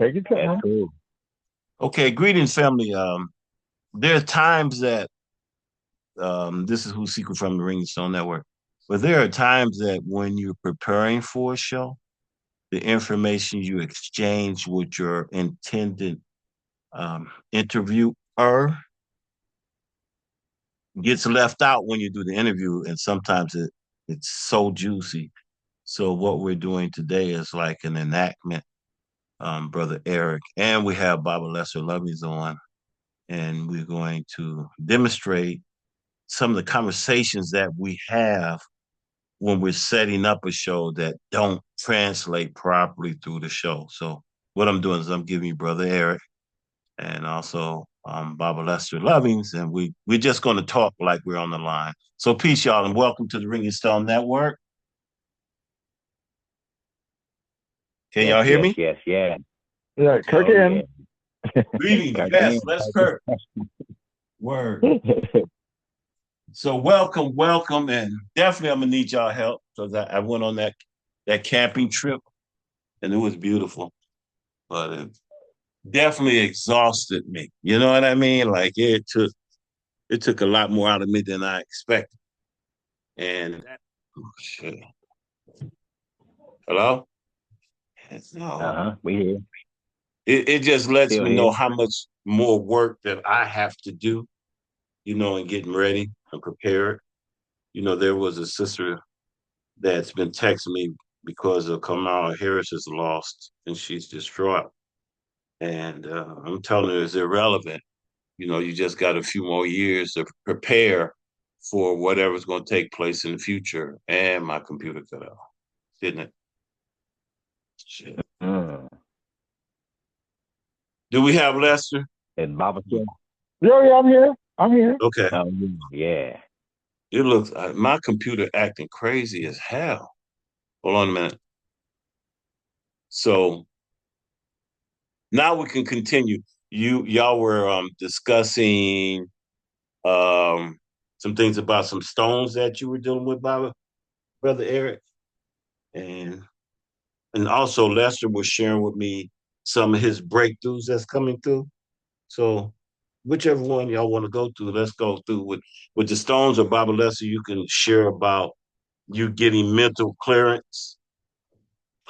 Take your That's time. cool. Okay, greetings, family. There are times that this is Usiku from the Ring Stone Network, but there are times that when you're preparing for a show, the information you exchange with your intended interviewer gets left out when you do the interview, and sometimes it's so juicy. So what we're doing today is like an enactment, brother Eric, and we have Baba Lester Lovey's on, and we're going to demonstrate some of the conversations that we have when we're setting up a show that don't translate properly through the show. So what I'm doing is I'm giving you brother Eric and also Baba Lester Lovings, and we're just going to talk like we're on the line. So peace, y'all, and welcome to the Ring and Stone Network. Can Yes, y'all hear yes, me? yes, yeah. Yeah, Okay. kick Oh yeah. in. Greetings, Kirk yes, in. let's Kirk. Word. So welcome, and definitely I'm gonna need y'all help because I went on that camping trip and it was beautiful, but it definitely exhausted me. You know what I mean? Like it took a lot more out of me than I expected. And oh, shit. Hello? No. Uh-huh. We here. It just lets Still me here. know how much more work that I have to do, in getting ready and prepared. There was a sister that's been texting me because of Kamala Harris is lost and she's distraught. And I'm telling her it's irrelevant. You just got a few more years to prepare for whatever's going to take place in the future. And my computer cut out, didn't it? Shit. Mm. Do we have Lester? And Baba still. Yeah, I'm here. I'm here. Okay. Oh yeah. It looks my computer acting crazy as hell. Hold on a minute. So now we can continue. Y'all were discussing um some things about some stones that you were dealing with, Baba, brother Eric, and also Lester was sharing with me some of his breakthroughs that's coming through. So whichever one y'all want to go through, let's go through with the stones or Baba Lester. You can share about you getting mental clearing,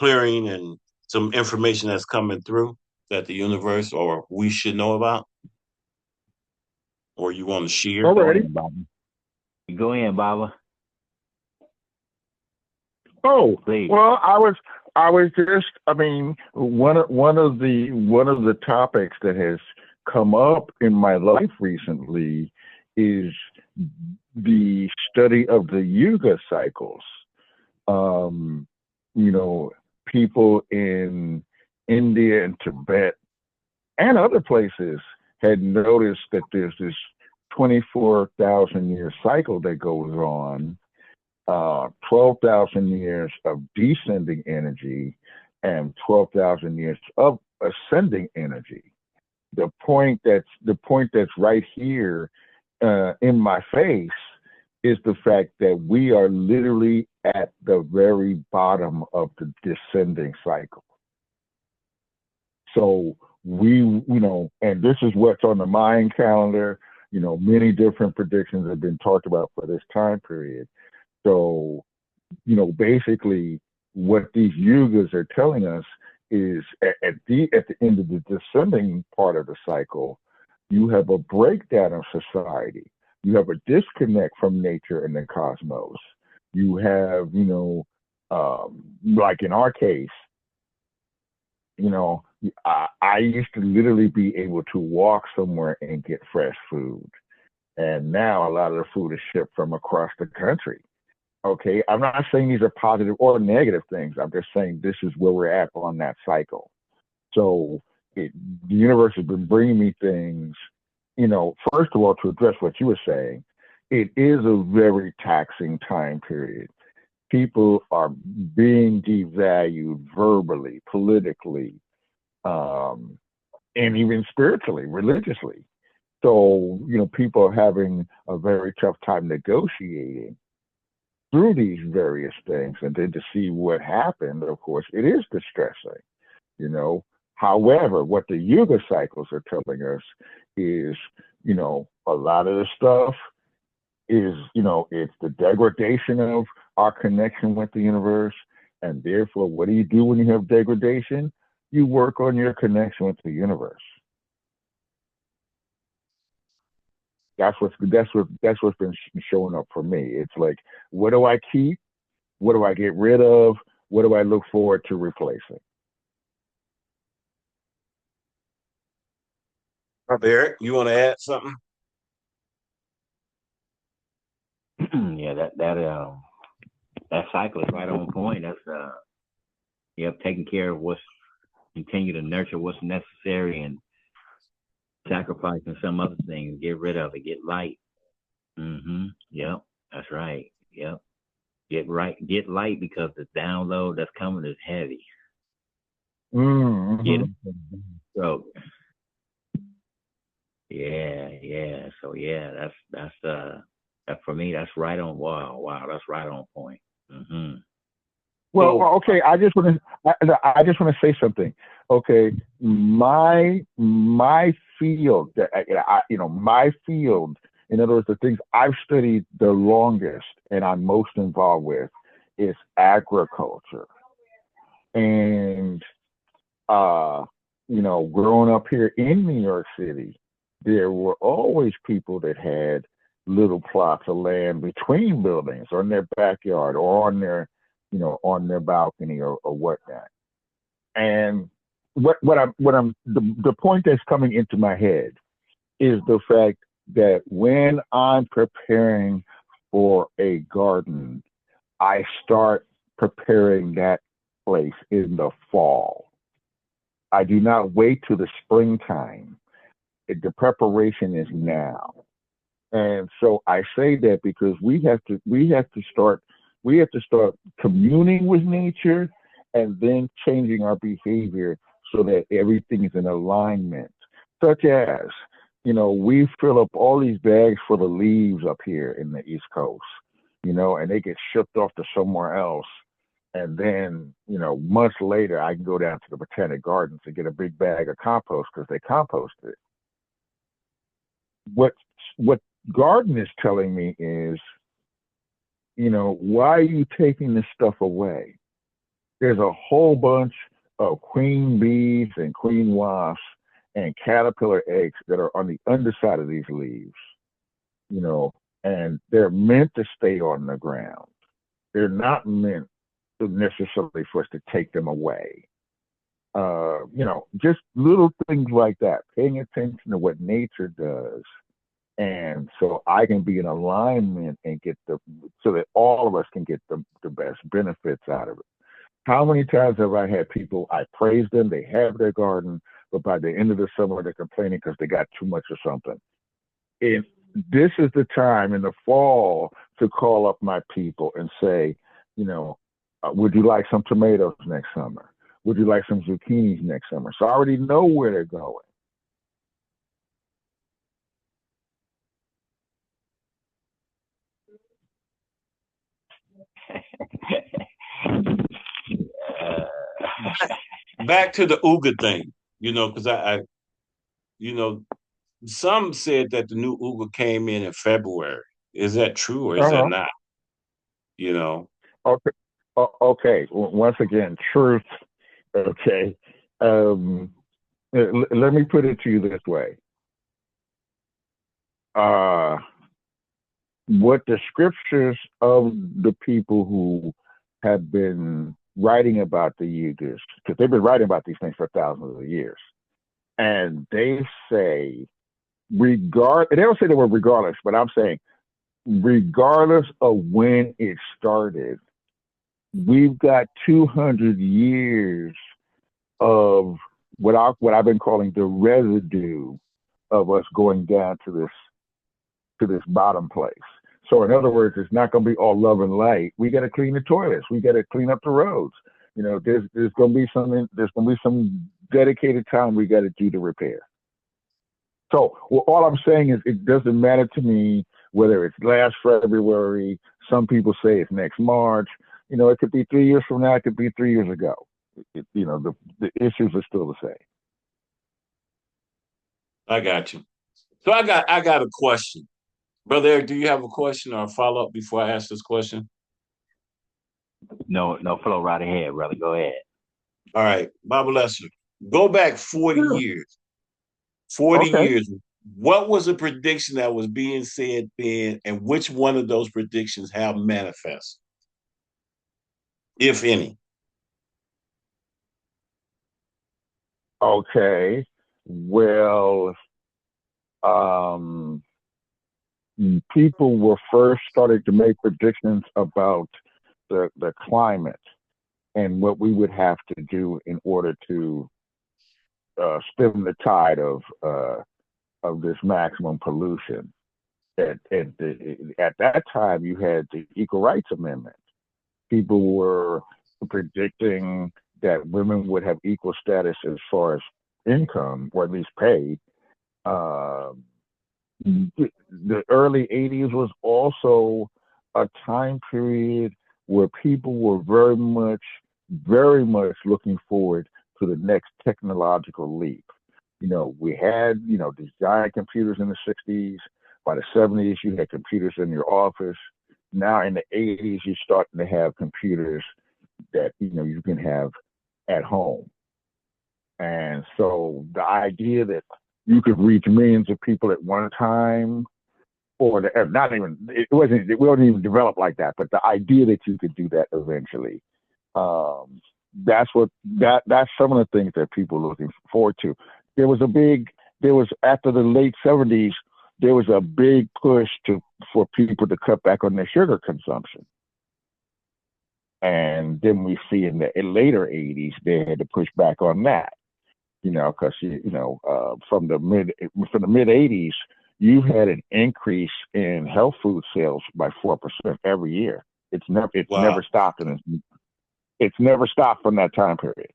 and some information that's coming through that the universe or we should know about, or you want to share. Go Already. in, Baba. Go in, Baba. Oh, Please. well, I was just, I mean, one of the topics that has come up in my life recently is the study of the yuga cycles. Um, you know, people in India and Tibet and other places had noticed that there's this 24,000 year cycle that goes on, 12,000 years of descending energy and 12,000 years of ascending energy. The point that's right here in my face is the fact that we are literally at the very bottom of the descending cycle. So and this is what's on the Mayan calendar. Many different predictions have been talked about for this time period. So, basically, what these yugas are telling us is at the end of the descending part of the cycle, you have a breakdown of society. You have a disconnect from nature and the cosmos. You have, like in our case, I used to literally be able to walk somewhere and get fresh food. And now a lot of the food is shipped from across the country. Okay. I'm not saying these are positive or negative things. I'm just saying this is where we're at on that cycle. So the universe has been bringing me things, first of all, to address what you were saying, it is a very taxing time period. People are being devalued verbally, politically, um, and even spiritually, religiously. So, people are having a very tough time negotiating through these various things. And then to see what happened, of course, it is distressing, you know. However, what the Yuga cycles are telling us is, a lot of the stuff is, it's the degradation of our connection with the universe. And therefore, what do you do when you have degradation? You work on your connection with the universe. That's what's been showing up for me. It's like, what do I keep? What do I get rid of? What do I look forward to replacing? Eric, you want to add something? Yeah, that cycle is right on point. That's taking care of what's continue to nurture what's necessary and sacrificing some other things. Get rid of it. Get light. Yep, that's right. Yep. Get light because the download that's coming is heavy. Get stroke. Yeah. So yeah, that's that for me. That's right on. Wow. That's right on point. Well, okay. I just want to say something. Okay, my field, my field. In other words, the things I've studied the longest and I'm most involved with is agriculture. And growing up here in New York City, there were always people that had little plots of land between buildings or in their backyard or on their balcony or whatnot. And the point that's coming into my head is the fact that when I'm preparing for a garden, I start preparing that place in the fall. I do not wait till the springtime. The preparation is now. And so I say that because we have to start communing with nature and then changing our behavior so that everything is in alignment. Such as, we fill up all these bags full of leaves up here in the East Coast, and they get shipped off to somewhere else. And then, months later, I can go down to the Botanic Gardens and get a big bag of compost because they compost it. What garden is telling me is, why are you taking this stuff away? There's a whole bunch of queen bees and queen wasps and caterpillar eggs that are on the underside of these leaves, and they're meant to stay on the ground. They're not meant necessarily for us to take them away. Just little things like that, paying attention to what nature does. And so I can be in alignment and so that all of us can get the best benefits out of it. How many times have I had people, I praise them, they have their garden, but by the end of the summer, they're complaining because they got too much of something. And this is the time in the fall to call up my people and say, would you like some tomatoes next summer? Would you like some zucchinis next summer? So I already know where they're going. Back to the Uga thing, because I some said that the new Uga came in February. Is that true or is that not? Okay. Okay. Once again, truth. Okay. Let me put it to you this way. What the scriptures of the people who have been writing about the Yugas, because they've been writing about these things for thousands of years, and they say, they don't say the word regardless, but I'm saying, regardless of when it started, we've got 200 years of what I've been calling the residue of us going down to this bottom place. So in other words, it's not going to be all love and light. We got to clean the toilets. We got to clean up the roads. There's going to be some dedicated time we got to do to repair. So all I'm saying is it doesn't matter to me whether it's last February. Some people say it's next March. It could be 3 years from now. It could be 3 years ago. the issues are still the same. I got you. So I got a question. Brother Eric, do you have a question or a follow-up before I ask this question? No, flow right ahead, brother. Go ahead. All right, Bible lesson. Go back 40 Sure. years. 40 Okay. years. What was a prediction that was being said then, and which one of those predictions have manifest, if any? Okay. Well, um, people were first starting to make predictions about the climate and what we would have to do in order to stem the tide of this maximum pollution. At that time, you had the Equal Rights Amendment. People were predicting that women would have equal status as far as income, or at least pay. Uh, the early 80s was also a time period where people were very much looking forward to the next technological leap. We had, these giant computers in the 60s. By the 70s, you had computers in your office. Now in the 80s, you're starting to have computers that, you can have at home. And so the idea that you could reach millions of people at one time, or not even, it wasn't even developed like that, but the idea that you could do that eventually, um, that's some of the things that people are looking forward to. After the late 70s, there was a big push for people to cut back on their sugar consumption. And then we see in the later 80s, they had to push back on that, because, from the mid 80s, you had an increase in health food sales by 4% every year. It's never stopped, and it's never stopped from that time period.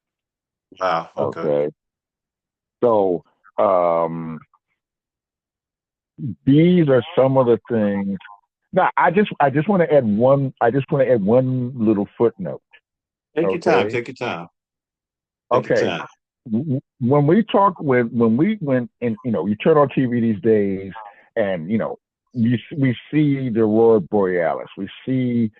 Wow. Okay. So these are some of the things. Now, I just want to add one. I just want to add one little footnote. Take your time. Take your time. Take your Okay. time. When we went and, you turn on TV these days, and we see the aurora borealis. We see,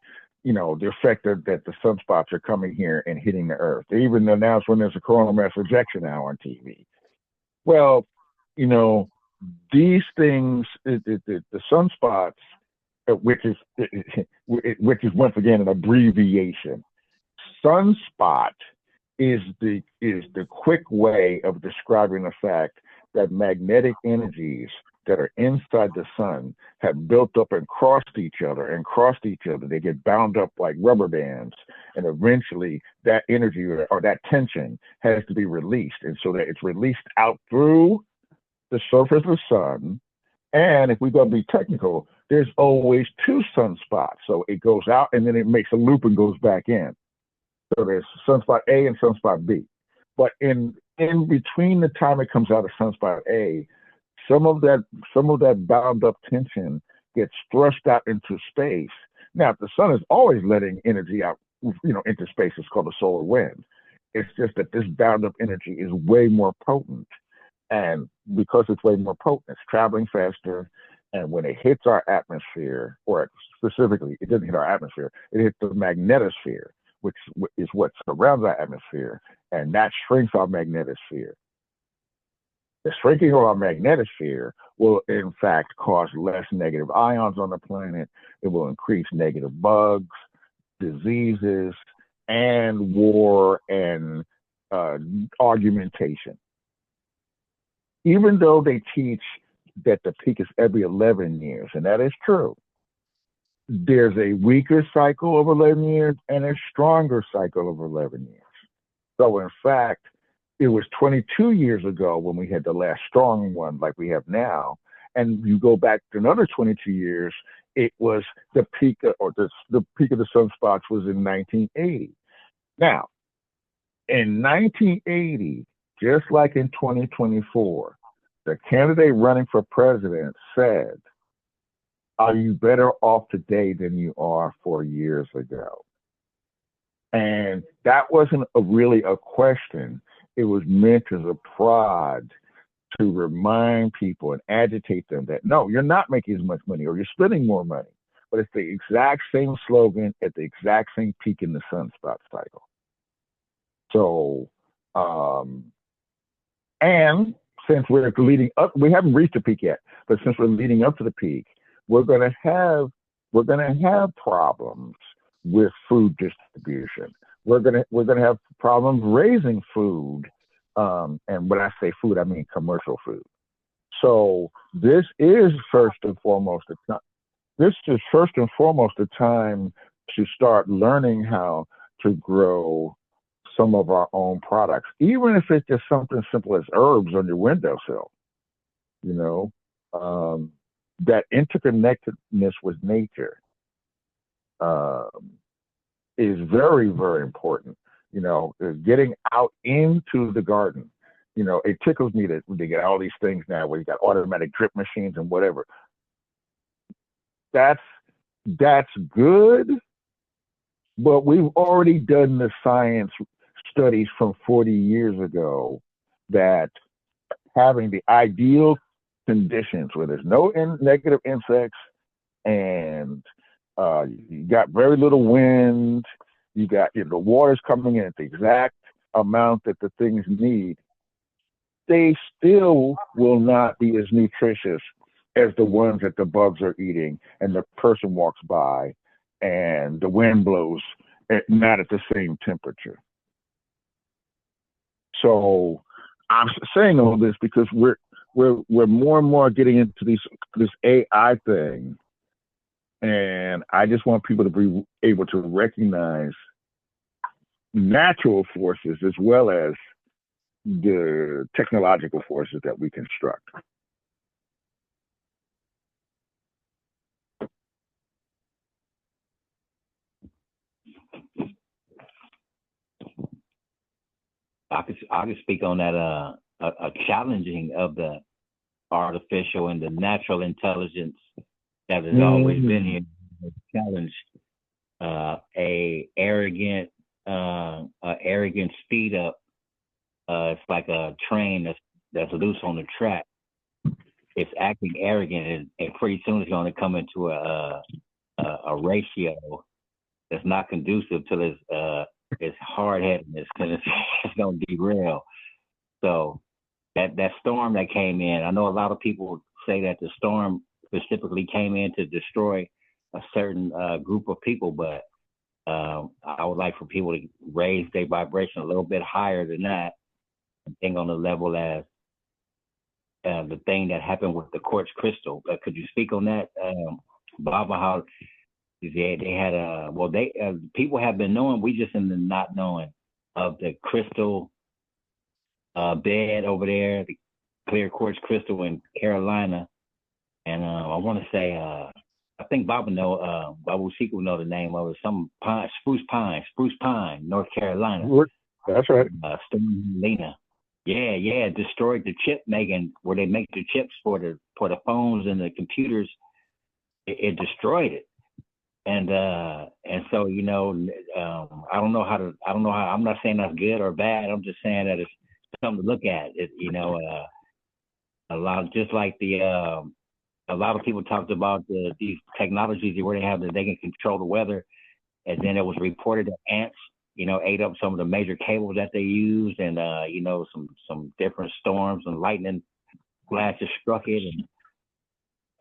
the effect that the sunspots are coming here and hitting the earth. They even announce when there's a coronal mass ejection now on TV. Well, these things, the sunspots, which is once again an abbreviation. Sunspot is the quick way of describing the fact that magnetic energies that are inside the sun have built up and crossed each other. They get bound up like rubber bands, and eventually that energy or that tension has to be released, and so that it's released out through the surface of the sun. And if we're going to be technical, there's always two sunspots. So it goes out and then it makes a loop and goes back in. So there's sunspot A and sunspot B. But in between the time it comes out of sunspot A, some of that bound up tension gets thrust out into space. Now, the sun is always letting energy out, into space. It's called the solar wind. It's just that this bound up energy is way more potent. And because it's way more potent, it's traveling faster. And when it hits our atmosphere, or specifically, it doesn't hit our atmosphere, it hits the magnetosphere, which is what surrounds our atmosphere, and that shrinks our magnetosphere. The shrinking of our magnetosphere will, in fact, cause less negative ions on the planet. It will increase negative bugs, diseases, and war and argumentation. Even though they teach that the peak is every 11 years, and that is true, there's a weaker cycle of 11 years and a stronger cycle of 11 years. So in fact, it was 22 years ago when we had the last strong one like we have now. And you go back to another 22 years, it was the peak the peak of the sunspots was in 1980. Now, in 1980, just like in 2024, the candidate running for president said, "Are you better off today than you are 4 years ago?" And that wasn't really a question. It was meant as a prod to remind people and agitate them that no, you're not making as much money or you're spending more money. But it's the exact same slogan at the exact same peak in the sunspot cycle. So, and since we're leading up, we haven't reached the peak yet, but since we're leading up to the peak, we're going to have problems with food distribution. We're gonna have problems raising food, and when I say food, I mean commercial food. So this is first and foremost a time to start learning how to grow some of our own products, even if it's just something simple as herbs on your windowsill. You know, that interconnectedness with nature is very, very important. You know, getting out into the garden. You know, it tickles me that they get all these things now where you got automatic drip machines and whatever. That's good, but we've already done the science studies from 40 years ago that having the ideal conditions where there's no negative insects and you got very little wind, you got the water's coming in at the exact amount that the things need, they still will not be as nutritious as the ones that the bugs are eating and the person walks by and the wind blows not at the same temperature. So I'm saying all this because we're more and more getting into this AI thing, and I just want people to be able to recognize natural forces as well as the technological forces that we construct. I could speak on that a challenging of the artificial and the natural intelligence that has always been here. Challenge a arrogant speed up. It's like a train that's loose on the track. It's acting arrogant, and pretty soon it's going to come into a ratio that's not conducive to it's hard-headedness, because it's going to derail. So that storm that came in, I know a lot of people say that the storm specifically came in to destroy a certain group of people, but I would like for people to raise their vibration a little bit higher than that, and think on the level as the thing that happened with the quartz crystal. Could you speak on that, Baba? How they had people have been knowing, we just in the not knowing of the crystal bed over there, the clear quartz crystal in Carolina, and I want to say I think Baba Usiku know the name of it. Some spruce pine, North Carolina. That's right. Storm Lena. Yeah, destroyed the chip making where they make the chips for the phones and the computers. It destroyed it. And so I don't know how. I'm not saying that's good or bad. I'm just saying that it's something to look at. A lot, just like a lot of people talked about these technologies where they have that they can control the weather, and then it was reported that ants, ate up some of the major cables that they used, and some different storms and lightning flashes struck it, and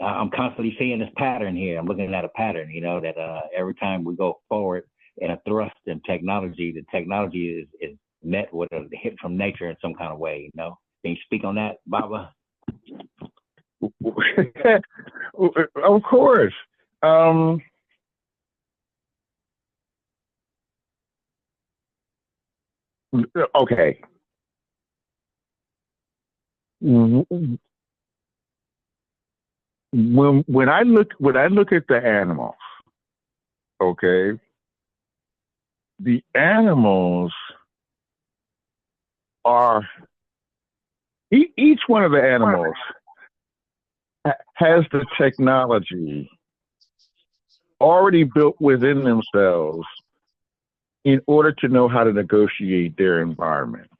I'm constantly seeing this pattern here. I'm looking at a pattern, that every time we go forward in a thrust in technology, the technology is met with a hit from nature in some kind of way. Can you speak on that, Baba? Of course. Okay. When I look at the animals, okay, the animals are each one of the animals has the technology already built within themselves in order to know how to negotiate their environment.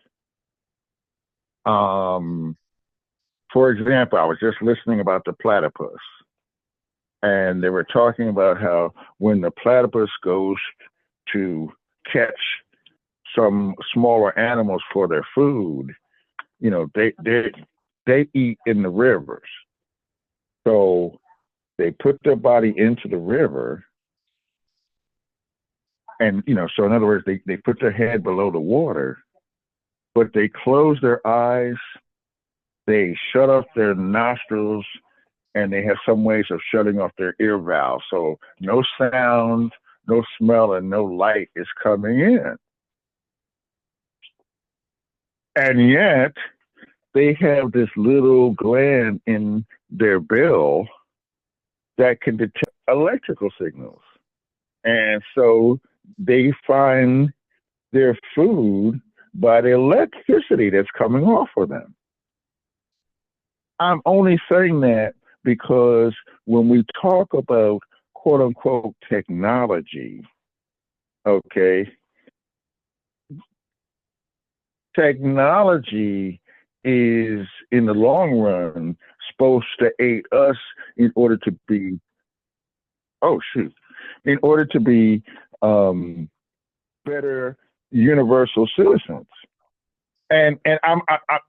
For example, I was just listening about the platypus, and they were talking about how when the platypus goes to catch some smaller animals for their food, they eat in the rivers. So they put their body into the river, and so in other words, they put their head below the water, but they close their eyes, they shut off their nostrils, and they have some ways of shutting off their ear valves. So no sound, no smell, and no light is coming in. And yet they have this little gland in their bill that can detect electrical signals. And so they find their food by the electricity that's coming off of them. I'm only saying that because when we talk about quote unquote technology, okay, technology is in the long run supposed to aid us in order to be, in order to be better universal citizens. And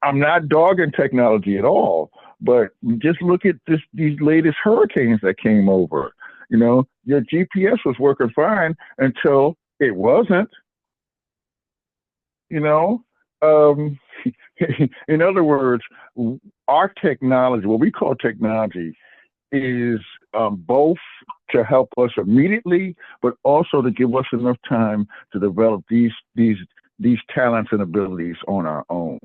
I'm not dogging technology at all, but just look at these latest hurricanes that came over. Your GPS was working fine until it wasn't. In other words, our technology, what we call technology, is both to help us immediately, but also to give us enough time to develop these talents and abilities on our own.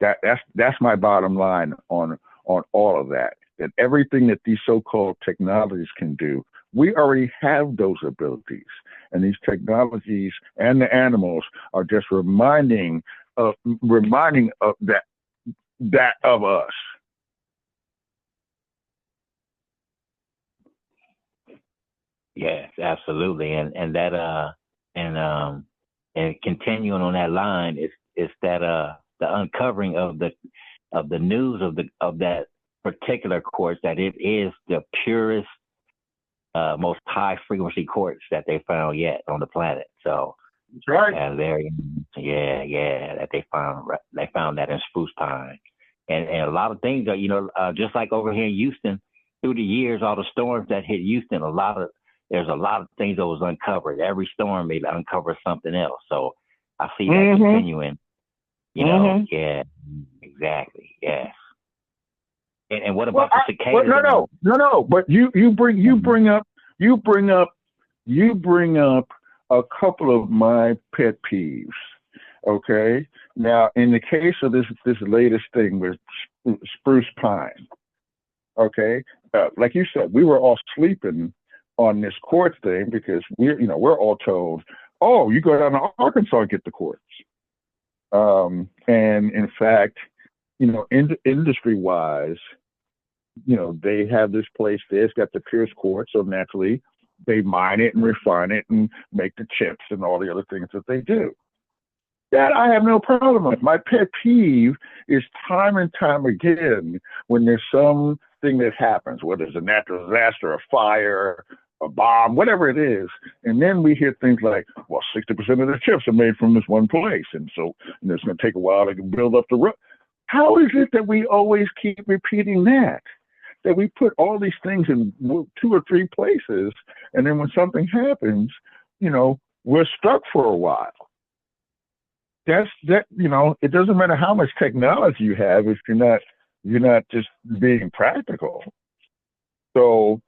That's my bottom line on all of that. That everything that these so-called technologies can do, we already have those abilities, and these technologies and the animals are just reminding of that of us. Yes, absolutely, and that and continuing on that line is that the uncovering of the news of that particular quartz, that it is the purest, most high frequency quartz that they found yet on the planet. So that's right. And that they found that in spruce pine, and a lot of things are just like over here in Houston, through the years, all the storms that hit Houston, there's a lot of things that was uncovered. Every storm may uncover something else. So I see that continuing. Yeah, exactly. Yes. And what about the cicadas? No. But you bring up a couple of my pet peeves. Okay. Now, in the case of this latest thing with spruce pine, okay, like you said, we were all sleeping on this quartz thing because we're all told, oh, you go down to Arkansas and get the quartz. And in fact, industry wise, they have this place there. It's got the purest quartz, so naturally they mine it and refine it and make the chips and all the other things that they do. That I have no problem with. My pet peeve is time and time again when there's something that happens, whether it's a natural disaster, a fire, a bomb, whatever it is, and then we hear things like, well, 60% of the chips are made from this one place, and so it's going to take a while to build up the road. How is it that we always keep repeating that we put all these things in 2 or 3 places, and then when something happens, we're stuck for a while? It doesn't matter how much technology you have if you're not just being practical. So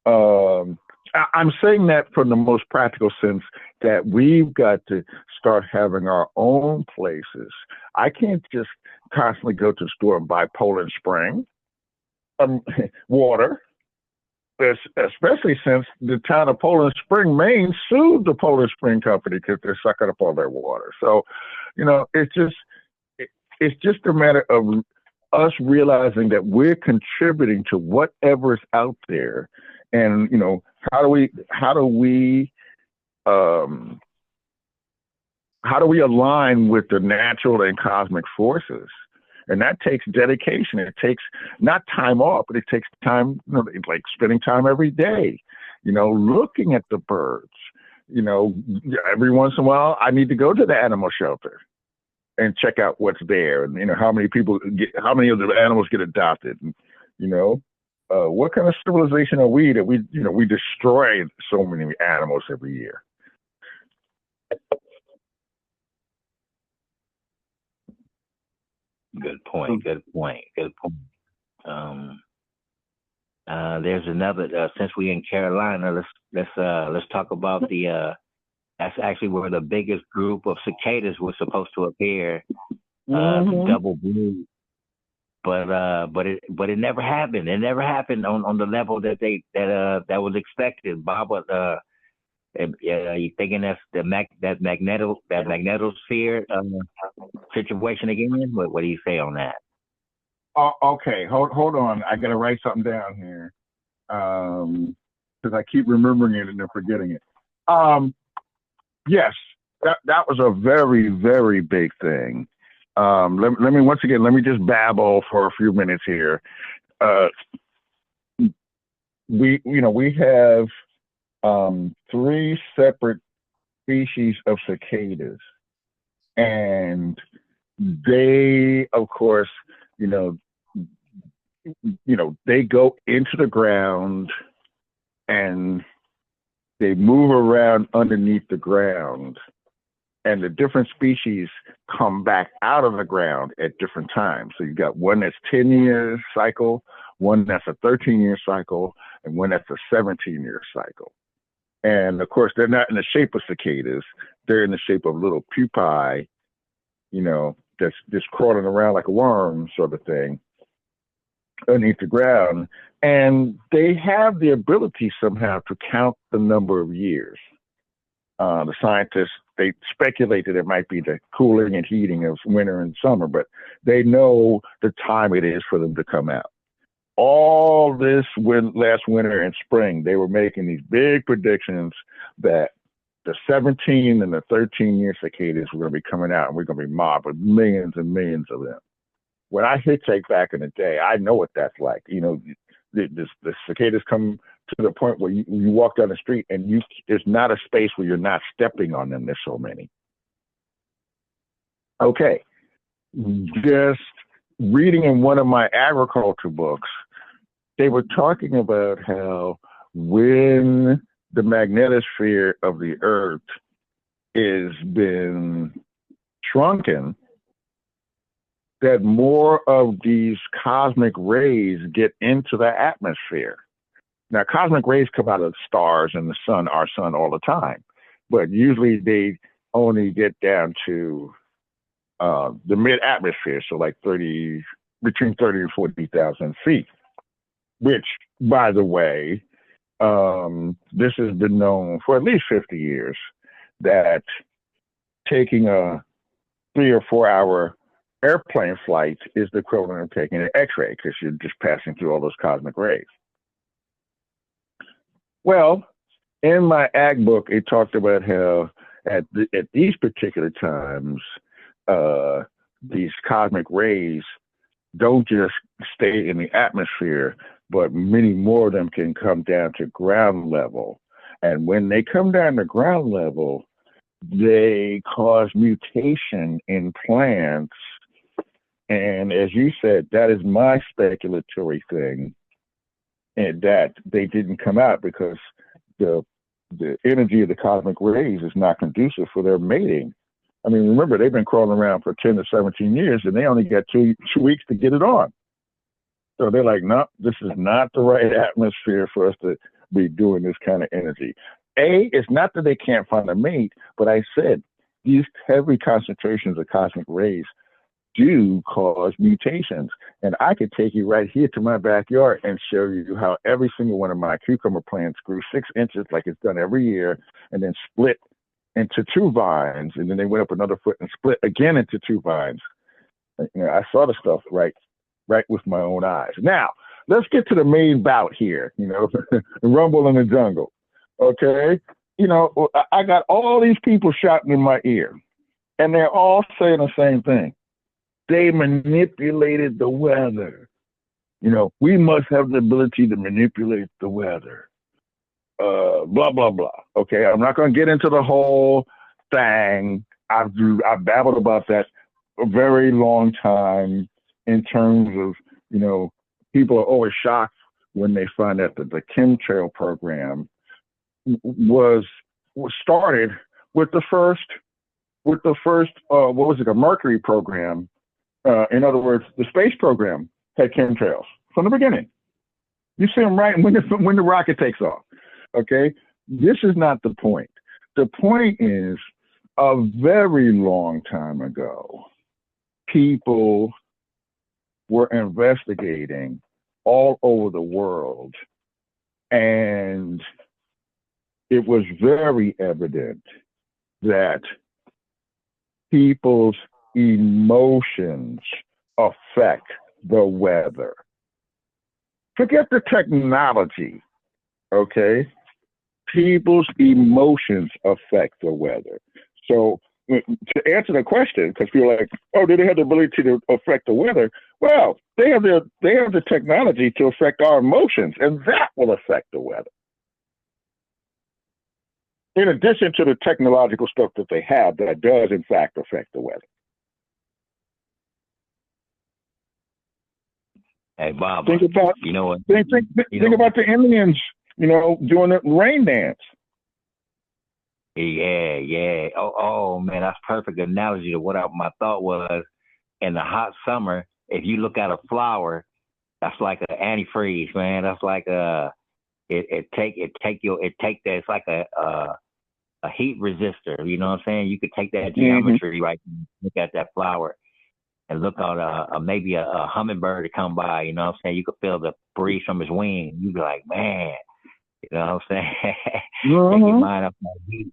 I'm saying that from the most practical sense, that we've got to start having our own places. I can't just constantly go to the store and buy Poland Spring water, especially since the town of Poland Spring, Maine, sued the Poland Spring company because they're sucking up all their water. So, it's just a matter of us realizing that we're contributing to whatever's out there, and how do we um, how do we align with the natural and cosmic forces? And that takes dedication. It takes not time off, but it takes time, like spending time every day, looking at the birds. Every once in a while, I need to go to the animal shelter and check out what's there, and how many of the animals get adopted, and what kind of civilization are we that we destroy so many animals every year. Good point. There's another. Since we in Carolina, let's talk about the. That's actually where the biggest group of cicadas was supposed to appear. Double blue, but it never happened. It never happened on the level that was expected. Bob, you thinking that's that magnetosphere situation again? What do you say on that? Okay, hold on. I gotta write something down here because I keep remembering it and then forgetting it. Yes, that was a very, very big thing. Let me just babble for a few minutes here. We have 3 separate species of cicadas, and they, of course, they go into the ground and they move around underneath the ground, and the different species come back out of the ground at different times. So you've got one that's 10-year cycle, one that's a 13-year cycle, and one that's a 17-year cycle. And of course, they're not in the shape of cicadas. They're in the shape of little pupae, that's just crawling around like a worm sort of thing underneath the ground. And they have the ability somehow to count the number of years. The scientists, they speculate that it might be the cooling and heating of winter and summer, but they know the time it is for them to come out. All this last winter and spring, they were making these big predictions that the 17 and the 13-year cicadas were going to be coming out, and we're going to be mobbed with millions and millions of them. When I hitchhiked back in the day, I know what that's like. The cicadas come to the point where you walk down the street and there's not a space where you're not stepping on them. There's so many. Okay, just reading in one of my agriculture books, they were talking about how when the magnetosphere of the Earth has been shrunken, that more of these cosmic rays get into the atmosphere. Now, cosmic rays come out of stars and the sun, our sun, all the time, but usually they only get down to the mid-atmosphere, so like between 30 and 40,000 feet, which, by the way, this has been known for at least 50 years, that taking a 3 or 4 hour airplane flight is the equivalent of taking an X-ray, because you're just passing through all those cosmic rays. Well, in my ag book, it talked about how at these particular times, these cosmic rays don't just stay in the atmosphere, but many more of them can come down to ground level. And when they come down to ground level, they cause mutation in plants. And as you said, that is my speculatory thing, and that they didn't come out because the energy of the cosmic rays is not conducive for their mating. I mean, remember, they've been crawling around for 10 to 17 years, and they only got two weeks to get it on. So they're like, no, this is not the right atmosphere for us to be doing this kind of energy. It's not that they can't find a mate, but I said these heavy concentrations of cosmic rays do cause mutations. And I could take you right here to my backyard and show you how every single one of my cucumber plants grew 6 inches like it's done every year, and then split into 2 vines, and then they went up another foot and split again into 2 vines. I saw the stuff right with my own eyes. Now, let's get to the main bout here, the rumble in the jungle. Okay? I got all these people shouting in my ear, and they're all saying the same thing. They manipulated the weather. We must have the ability to manipulate the weather. Blah blah blah. Okay, I'm not going to get into the whole thing. I've babbled about that a very long time in terms of people are always shocked when they find out that the chemtrail program was started with the first what was it, a Mercury program. In other words, the space program had chemtrails from the beginning. You see them right when the rocket takes off. Okay, this is not the point. The point is, a very long time ago, people were investigating all over the world, and it was very evident that people's emotions affect the weather. Forget the technology, okay? People's emotions affect the weather. So to answer the question, because people are like, oh, do they have the ability to affect the weather? Well, they have the technology to affect our emotions, and that will affect the weather. In addition to the technological stuff that they have, that does in fact affect the weather. Hey, Bob, think about think about the Indians, doing the rain dance. Yeah. Oh man, that's perfect analogy to what my thought was. In the hot summer, if you look at a flower, that's like an antifreeze, man. That's like it's like a heat resistor. You know what I'm saying? You could take that geometry, right? Look at that flower and look on maybe a hummingbird to come by. You know what I'm saying? You could feel the breeze from his wing. You'd be like, man, you know what I'm saying? Take your mind off that heat.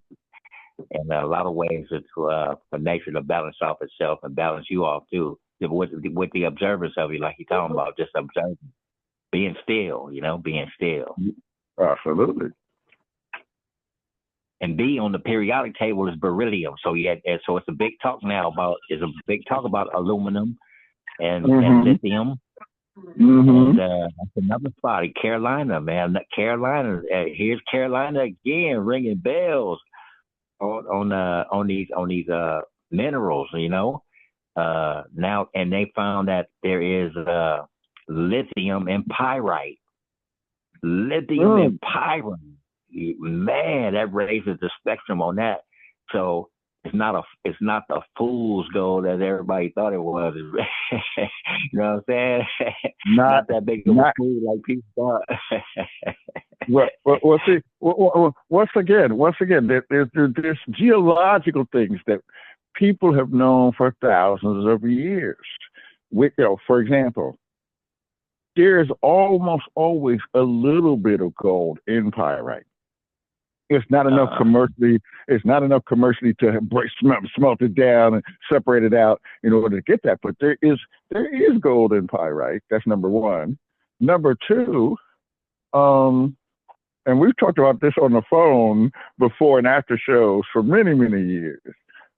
And a lot of ways for nature to balance off itself and balance you off too, with the observance of you, like you're talking about, just observing, being still, being still. Absolutely. And B on the periodic table is beryllium. So so it's a big talk now about aluminum and lithium. And that's another spot in Carolina, man. Carolina, here's Carolina again, ringing bells on these minerals, now, and they found that there is lithium and pyrite. And pyrite, man, that raises the spectrum on that. So it's not the fool's gold that everybody thought it was. You know what I'm saying? Not that big of a fool like people thought. Well, see, once again, there's geological things that people have known for thousands of years. For example, there's almost always a little bit of gold in pyrite. It's not enough commercially. It's not enough commercially to smelt it down and separate it out in order to get that. But there is gold in pyrite. That's number one. Number two, and we've talked about this on the phone before and after shows for many, many years.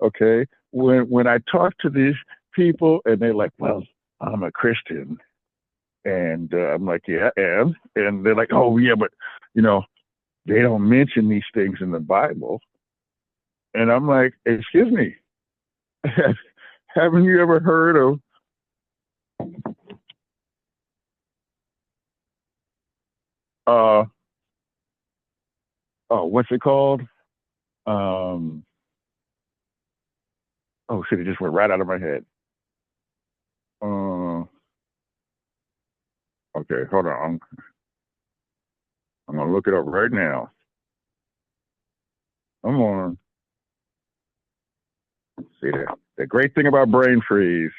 Okay, when I talk to these people and they're like, "Well, I'm a Christian," and I'm like, "Yeah," and they're like, "Oh yeah, but they don't mention these things in the Bible." And I'm like, "Excuse me, haven't you ever heard of what's it called? Oh shit, it just went right out of my head. Okay, hold on. I'm gonna look it up right now. I'm on. See that? The great thing about brain freeze.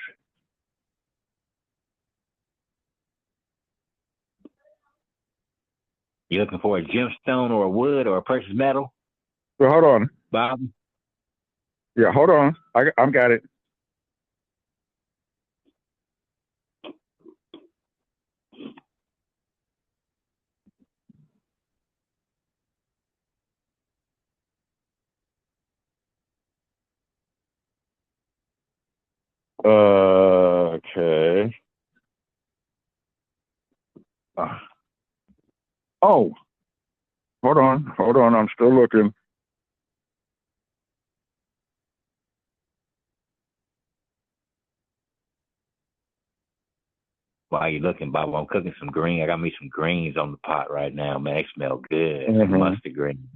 You looking for a gemstone or a wood or a precious metal? So hold on, Bob. Yeah, hold on. I've got it. Okay. Uh, oh, hold on. I'm still looking. While you're looking, Bob, I'm cooking some green. I got me some greens on the pot right now, man. They smell good. Some Mm-hmm. mustard green,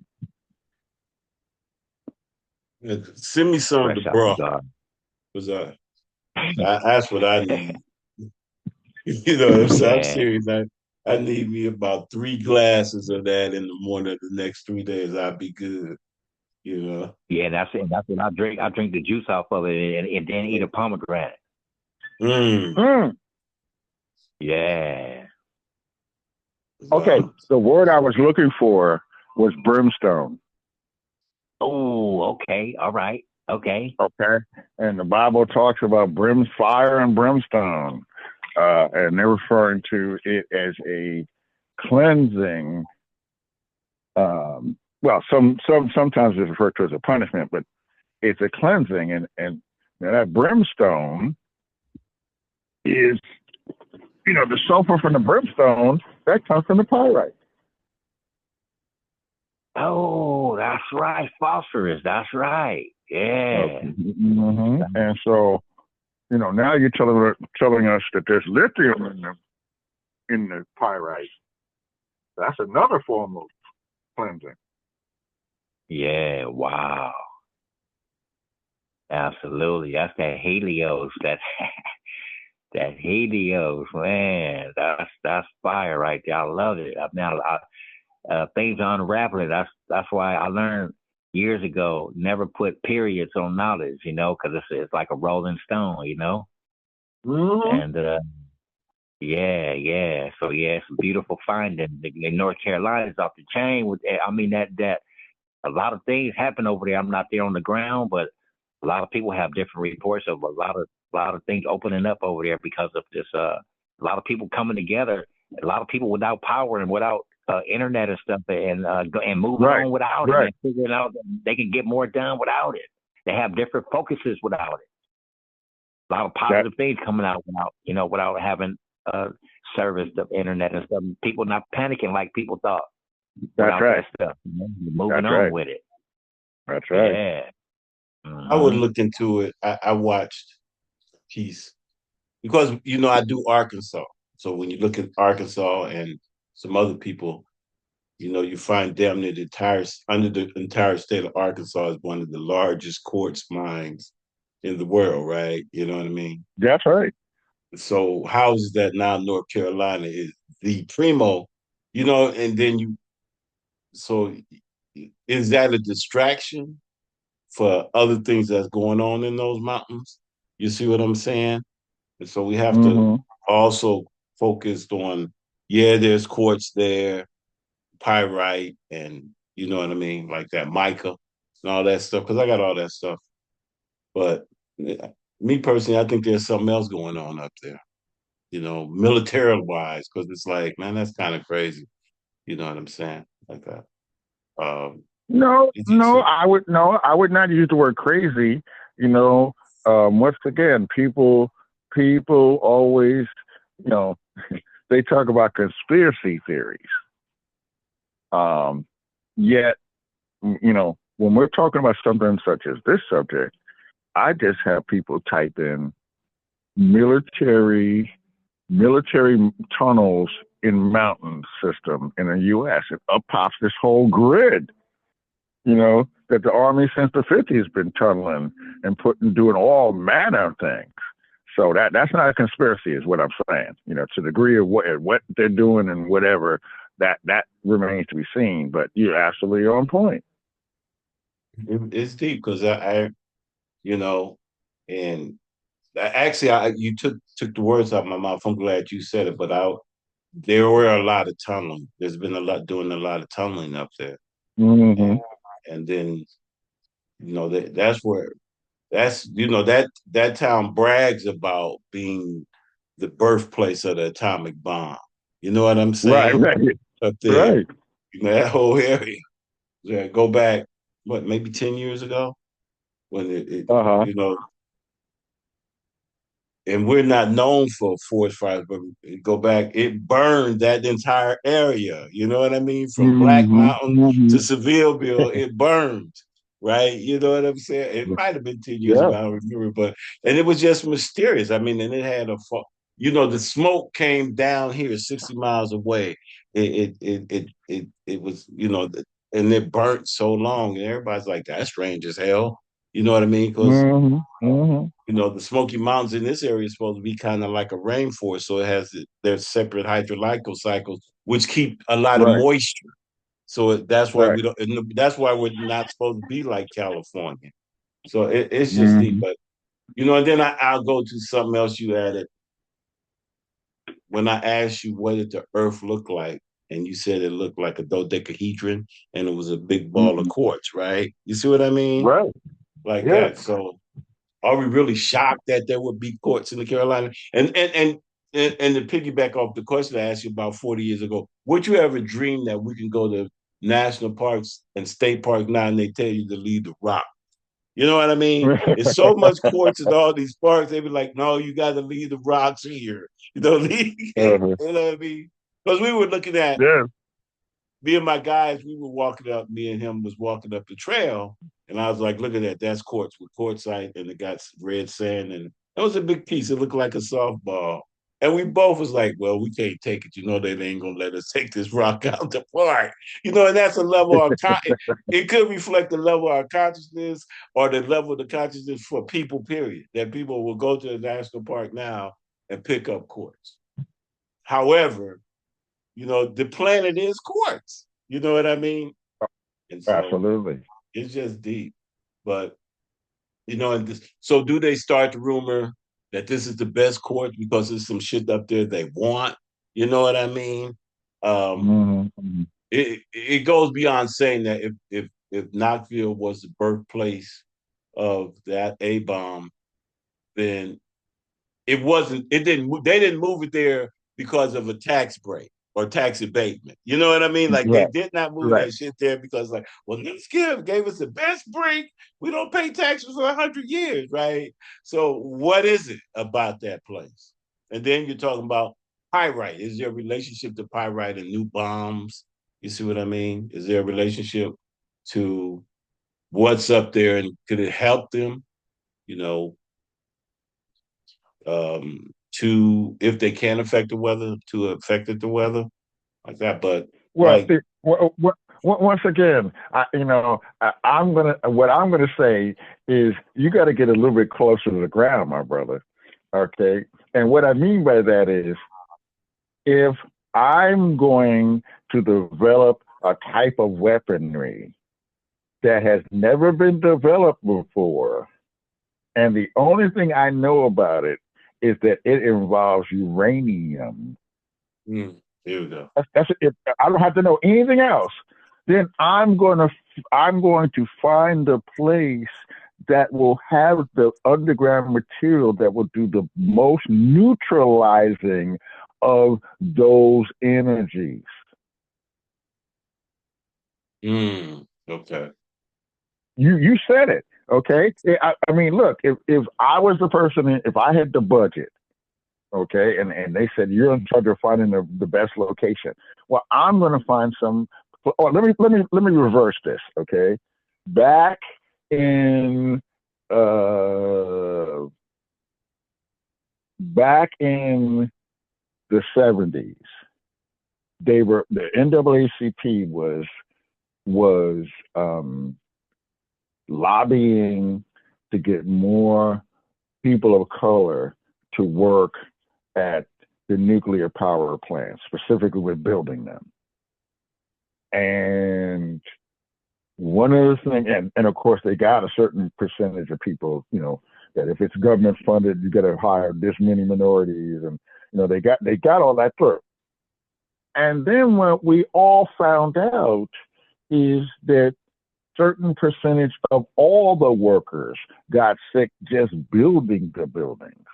Send me some of the fresh out the broth, garden. because that's what I need. You know what I'm saying? I'm Yeah, serious. I need me about 3 glasses of that in the morning of the next 3 days. I'll be good. You know. yeah. That's it. That's what I drink. I drink the juice off of it, and then eat a pomegranate. Mm. Mm. Yeah. Okay, Wow. the word I was looking for was brimstone. Oh, okay. All right. Okay. Okay, and the Bible talks about fire and brimstone, and they're referring to it as a cleansing. Well, sometimes it's referred to as a punishment, but it's a cleansing, and that brimstone is, the sulfur from the brimstone that comes from the pyrite. Oh, that's right. Phosphorus. That's right. Yeah. Mm-hmm. And so, now you're telling us that there's lithium in the pyrite. That's another form of cleansing. Yeah. Wow. Absolutely. That's that Helios. That that Helios, man. That's fire right there. I love it. Things are unraveling. That's why I learned years ago never put periods on knowledge. Because it's like a rolling stone. Mm-hmm. And yeah, yeah. So yeah, it's a beautiful finding. North Carolina is off the chain with. I mean that a lot of things happen over there. I'm not there on the ground, but a lot of people have different reports of a lot of things opening up over there because of this. A lot of people coming together. A lot of people without power and without internet and stuff, and moving Right. on without it, Right. and figuring out that they can get more done without it. They have different focuses without it. A lot of That positive things coming out without having uh, service of internet and stuff. People not panicking like people thought that's without right. that stuff. Moving That's on right. with it. That's right. Yeah. I would Hmm. look into it. I watched Peace because I do Arkansas. So when you look at Arkansas and some other people, you find damn near the entire state of Arkansas is one of the largest quartz mines in the world, right? You know what I mean? That's right. So how is that now North Carolina is the primo, and then so is that a distraction for other things that's going on in those mountains? You see what I'm saying? And so we have to Mm-hmm. also focus on, yeah, there's quartz there, pyrite, and you know what I mean, like that mica and all that stuff. Because I got all that stuff, but me personally, I think there's something else going on up there. Military wise, because it's like, man, that's kind of crazy. You know what I'm saying? Like that. No, It's just no, I would not use the word crazy. You know, once again, people always, you know, they talk about conspiracy theories. Um, Yet, when we're talking about something such as this subject, I just have people type in military military tunnels in mountain system in the U.S. and up pops this whole grid. That the Army since the 50s has been tunneling and doing all manner of things. So that's not a conspiracy, is what I'm saying. To the degree of what they're doing and whatever, that remains to be seen. But you're absolutely on point. it's deep because you know, and actually, you took the words out of my mouth. I'm glad you said it, but there were a lot of tunneling. There's been doing a lot of tunneling up there, and Mm-hmm. and then that's where that town brags about being the birthplace of the atomic bomb. You know what I'm Right, saying? right, Up there, right. that whole area. Yeah, go back maybe 10 years ago when it Uh huh. you know and we're not known for forest fires, but go back, it burned that entire area. You know what I mean? From Black Mm-hmm. Mountain to Mm-hmm. Sevilleville, it burned. Right, you know what I'm saying? It might have been 10 years Yeah. ago, I don't remember, but and it was just mysterious. I mean, and it had the smoke came down here 60 miles away. It was, and it burnt so long, and everybody's like, that's strange as hell. You know what I mean? Because Mm-hmm. Mm-hmm. the Smoky Mountains in this area is supposed to be kind of like a rainforest, so it has their separate hydrological cycles, which keep a lot of Right. moisture. So that's why Right. we don't. And that's why we're not supposed to be like California. So it's just deep. Mm-hmm. But and then I'll go to something else you added when I asked you what did the Earth look like, and you said it looked like a dodecahedron, and it was a big ball of Mm-hmm. quartz, right? You see what I mean? Right. Like Yeah. that. So are we really shocked that there would be courts in the Carolina? And to piggyback off the question I asked you about 40 years ago, would you ever dream that we can go to national parks and state parks now and they tell you to leave the rock? You know what I mean? It's so much courts in all these parks. They be like, no, you got to leave the rocks here. Leave. You Uh-huh. know what I mean? Because we were looking at Yeah. me and my guys, we were walking up, me and him was walking up the trail, and I was like, look at that, that's quartz with quartzite, and it got red sand, and that was a big piece. It looked like a softball. And we both was like, well, we can't take it. They ain't gonna let us take this rock out the park. And that's a level of it could reflect the level of our consciousness or the level of the consciousness for people, period. That people will go to the national park now and pick up quartz. However, the planet is quartz. You know what I mean? And so Absolutely. it's just deep. But so do they start the rumor that this is the best quartz because there's some shit up there they want? You know what I mean? Um, Mm-hmm. it goes beyond saying that if Knoxville was the birthplace of that A bomb, then they didn't move it there because of a tax break or tax abatement. You know what I mean? Like they Right. did not move Right. that shit there because like, well, this kid gave us the best break. We don't pay taxes for 100 years, right? So what is it about that place? And then you're talking about pyrite. Is there a relationship to pyrite and new bombs? You see what I mean? Is there a relationship to what's up there and could it help them? You know, to if they can affect the weather, to affect the weather like that. But Well, like, see, once again, what I'm gonna say is you got to get a little bit closer to the ground, my brother. Okay, and what I mean by that is if I'm going to develop a type of weaponry that has never been developed before, and the only thing I know about it is that it involves uranium. here we go. That's it. I don't have to know anything else. Then I'm going to find a place that will have the underground material that will do the most neutralizing of those energies. Okay. You said it. Okay. I mean, look, if I was the person, if I had the budget, okay, and they said you're in charge of finding the best location. Well, I'm going to find some. Oh, let me reverse this. Okay, back in uh, back in the 70s, the NAACP was lobbying to get more people of color to work at the nuclear power plants, specifically with building them. And one of the things, and of course, they got a certain percentage of people, that if it's government funded, you got to hire this many minorities, and they got all that through. And then what we all found out is that certain percentage of all the workers got sick just building the buildings.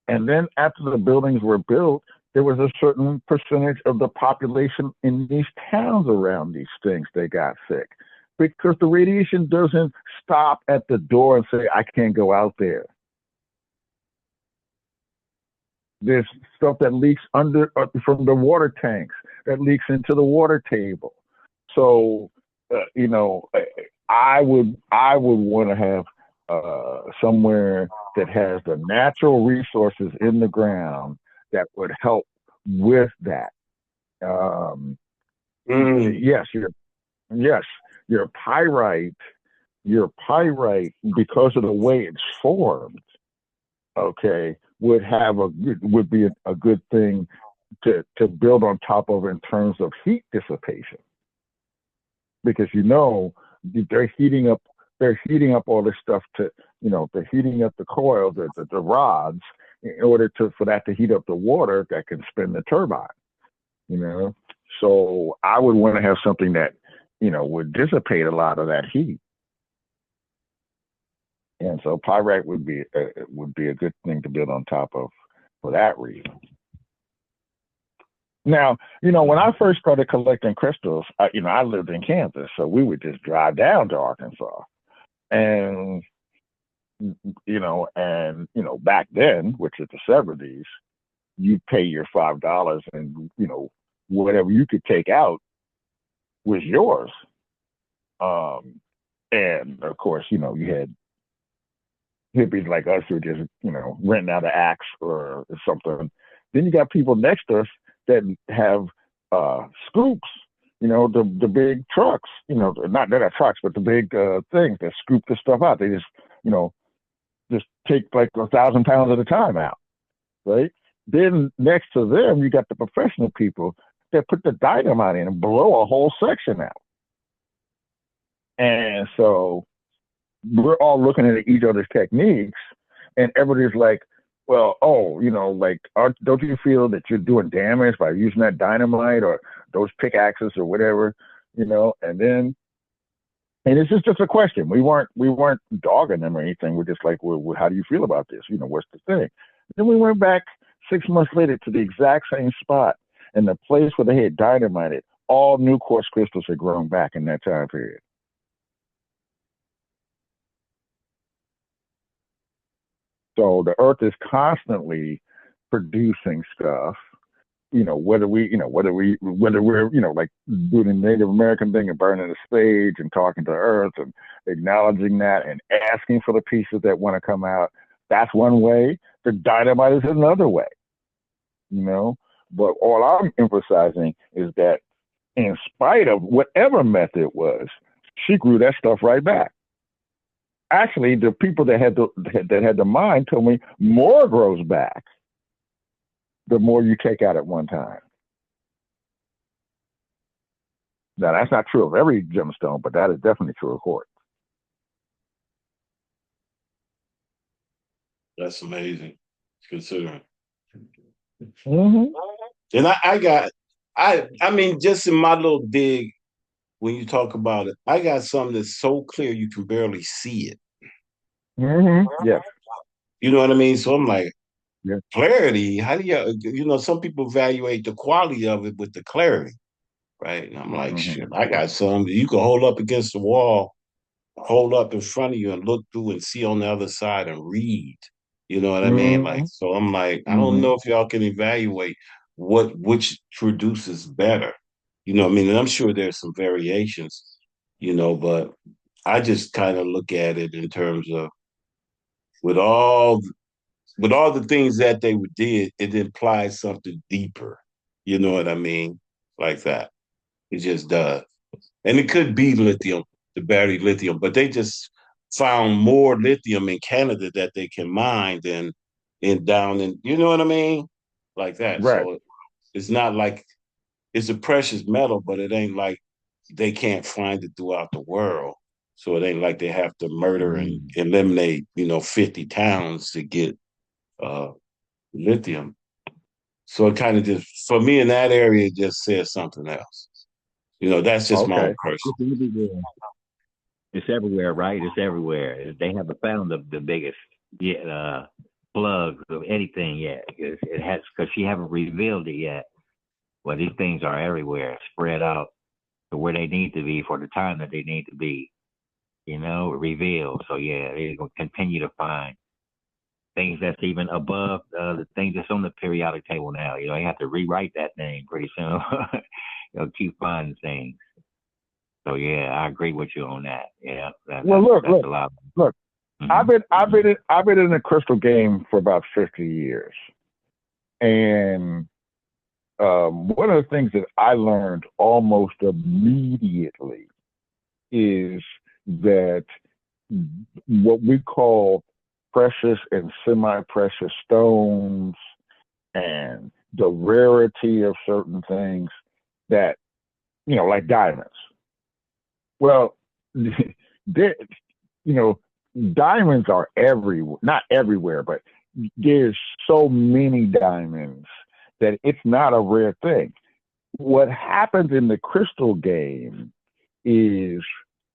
And then after the buildings were built, there was a certain percentage of the population in these towns around these things that got sick because the radiation doesn't stop at the door and say, I can't go out there. There's stuff that leaks under from the water tanks that leaks into the water table. So, you know, I would want to have somewhere that has the natural resources in the ground that would help with that. Um, yes, yes, your pyrite, because of the way it's formed, okay, would be a good thing to build on top of in terms of heat dissipation, because they're heating up all this stuff they're heating up the coils, the rods, in order for that to heat up the water that can spin the turbine. You know, so I would want to have something that would dissipate a lot of that heat. And so pyrite would be a good thing to build on top of for that reason. Now, when I first started collecting crystals, I lived in Kansas, so we would just drive down to Arkansas, and back then, which is the '70s, you pay your $5, and whatever you could take out was yours. And of course, you had hippies like us who just, renting out an axe or something. Then you got people next to us that have scoops, the big trucks, not that are trucks, but the big things that scoop the stuff out. They just take like 1,000 pounds at a time out, right? Then next to them, you got the professional people that put the dynamite in and blow a whole section out. And so we're all looking at each other's techniques, and everybody's like, well, don't you feel that you're doing damage by using that dynamite or those pickaxes or whatever, and it's just a question. We weren't dogging them or anything. We're just like, well, how do you feel about this? What's the thing? Then we went back 6 months later to the exact same spot, and the place where they had dynamited, all new quartz crystals had grown back in that time period. So the earth is constantly producing stuff, whether we're, like doing the Native American thing and burning the sage and talking to earth and acknowledging that and asking for the pieces that want to come out. That's one way. The dynamite is another way, but all I'm emphasizing is that in spite of whatever method it was, she grew that stuff right back. Actually, the people that had the mind told me more grows back the more you take out at one time. Now, that's not true of every gemstone, but that is definitely true of quartz. That's amazing, considering. Mm-hmm. And I mean, just in my little dig, when you talk about it, I got something that's so clear you can barely see it. Mm-hmm. Yes. You know what I mean? So I'm like, yeah. Clarity, how do you, some people evaluate the quality of it with the clarity, right? And I'm like, shit, I got some you can hold up against the wall, hold up in front of you and look through and see on the other side and read. You know what I mean? Like, so I'm like, I don't know if y'all can evaluate which produces better. You know what I mean? And I'm sure there's some variations, but I just kind of look at it in terms of with all the things that they did, it implies something deeper. You know what I mean? Like that. It just does. And it could be lithium, the battery lithium, but they just found more lithium in Canada that they can mine than down in, you know what I mean? Like that. Right. So it's not like it's a precious metal, but it ain't like they can't find it throughout the world. So it ain't like they have to murder and eliminate, 50 towns to get lithium. So it kind of just, for me in that area, it just says something else. That's just my own person. It's everywhere, right? It's everywhere. They haven't found the biggest plugs of anything yet. It has, because she haven't revealed it yet. Well, these things are everywhere, spread out to where they need to be for the time that they need to be, revealed. So yeah, they're going to continue to find things that's even above the things that's on the periodic table now. You have to rewrite that thing pretty soon. Keep finding things. So yeah, I agree with you on that. Yeah, that's a lot. Look. Mm-hmm. I've been in the crystal game for about 50 years, and one of the things that I learned almost immediately is that what we call precious and semi-precious stones and the rarity of certain things that, like diamonds. Well, diamonds are everywhere, not everywhere, but there's so many diamonds that it's not a rare thing. What happens in the crystal game is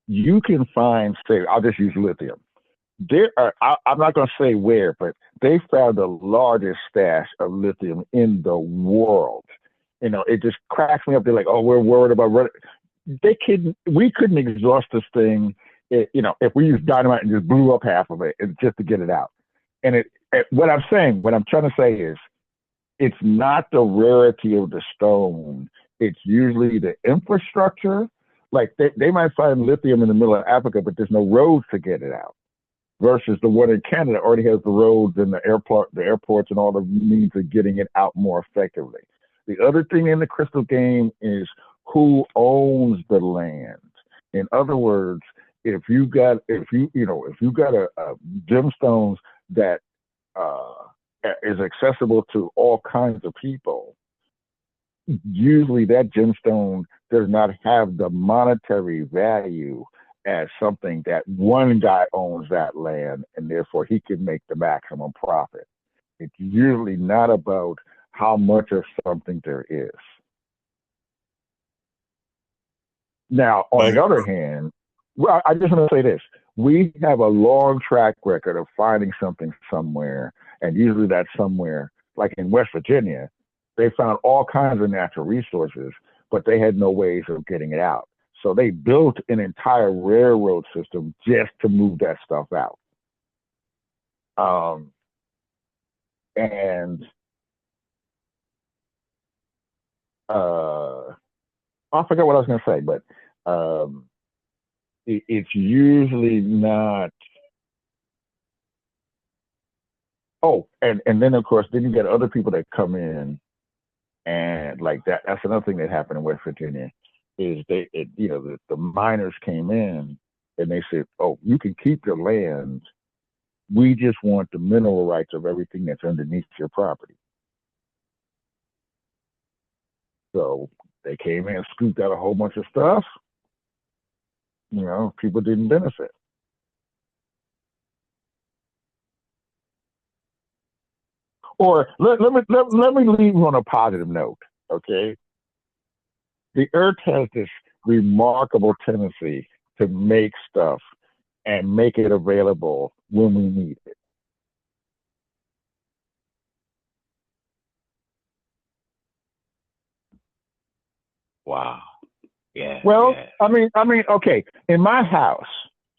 you can find, say, I'll just use lithium. I'm not going to say where, but they found the largest stash of lithium in the world. It just cracks me up. They're like, oh, we're worried about we couldn't exhaust this thing. If we used dynamite and just blew up half of it just to get it out. And what I'm trying to say is, it's not the rarity of the stone. It's usually the infrastructure. Like they might find lithium in the middle of Africa, but there's no roads to get it out. Versus the one in Canada already has the roads and the airports and all the means of getting it out more effectively. The other thing in the crystal game is who owns the land. In other words, if you got a gemstones that is accessible to all kinds of people, usually that gemstone does not have the monetary value as something that one guy owns that land and therefore he can make the maximum profit. It's usually not about how much of something there is. Now, on the other hand, well, I just want to say this. We have a long track record of finding something somewhere, and usually that's somewhere, like in West Virginia, they found all kinds of natural resources, but they had no ways of getting it out. So they built an entire railroad system just to move that stuff out. I forgot what I was going to say, but it's usually not. Oh, and then of course, then you get other people that come in, and like that. That's another thing that happened in West Virginia, is the miners came in and they said, "Oh, you can keep your land. We just want the mineral rights of everything that's underneath your property." So they came in and scooped out a whole bunch of stuff. People didn't benefit. Or let me leave on a positive note, okay? The earth has this remarkable tendency to make stuff and make it available when we need it. Wow. Yeah. Well, yeah. I mean, okay. In my house,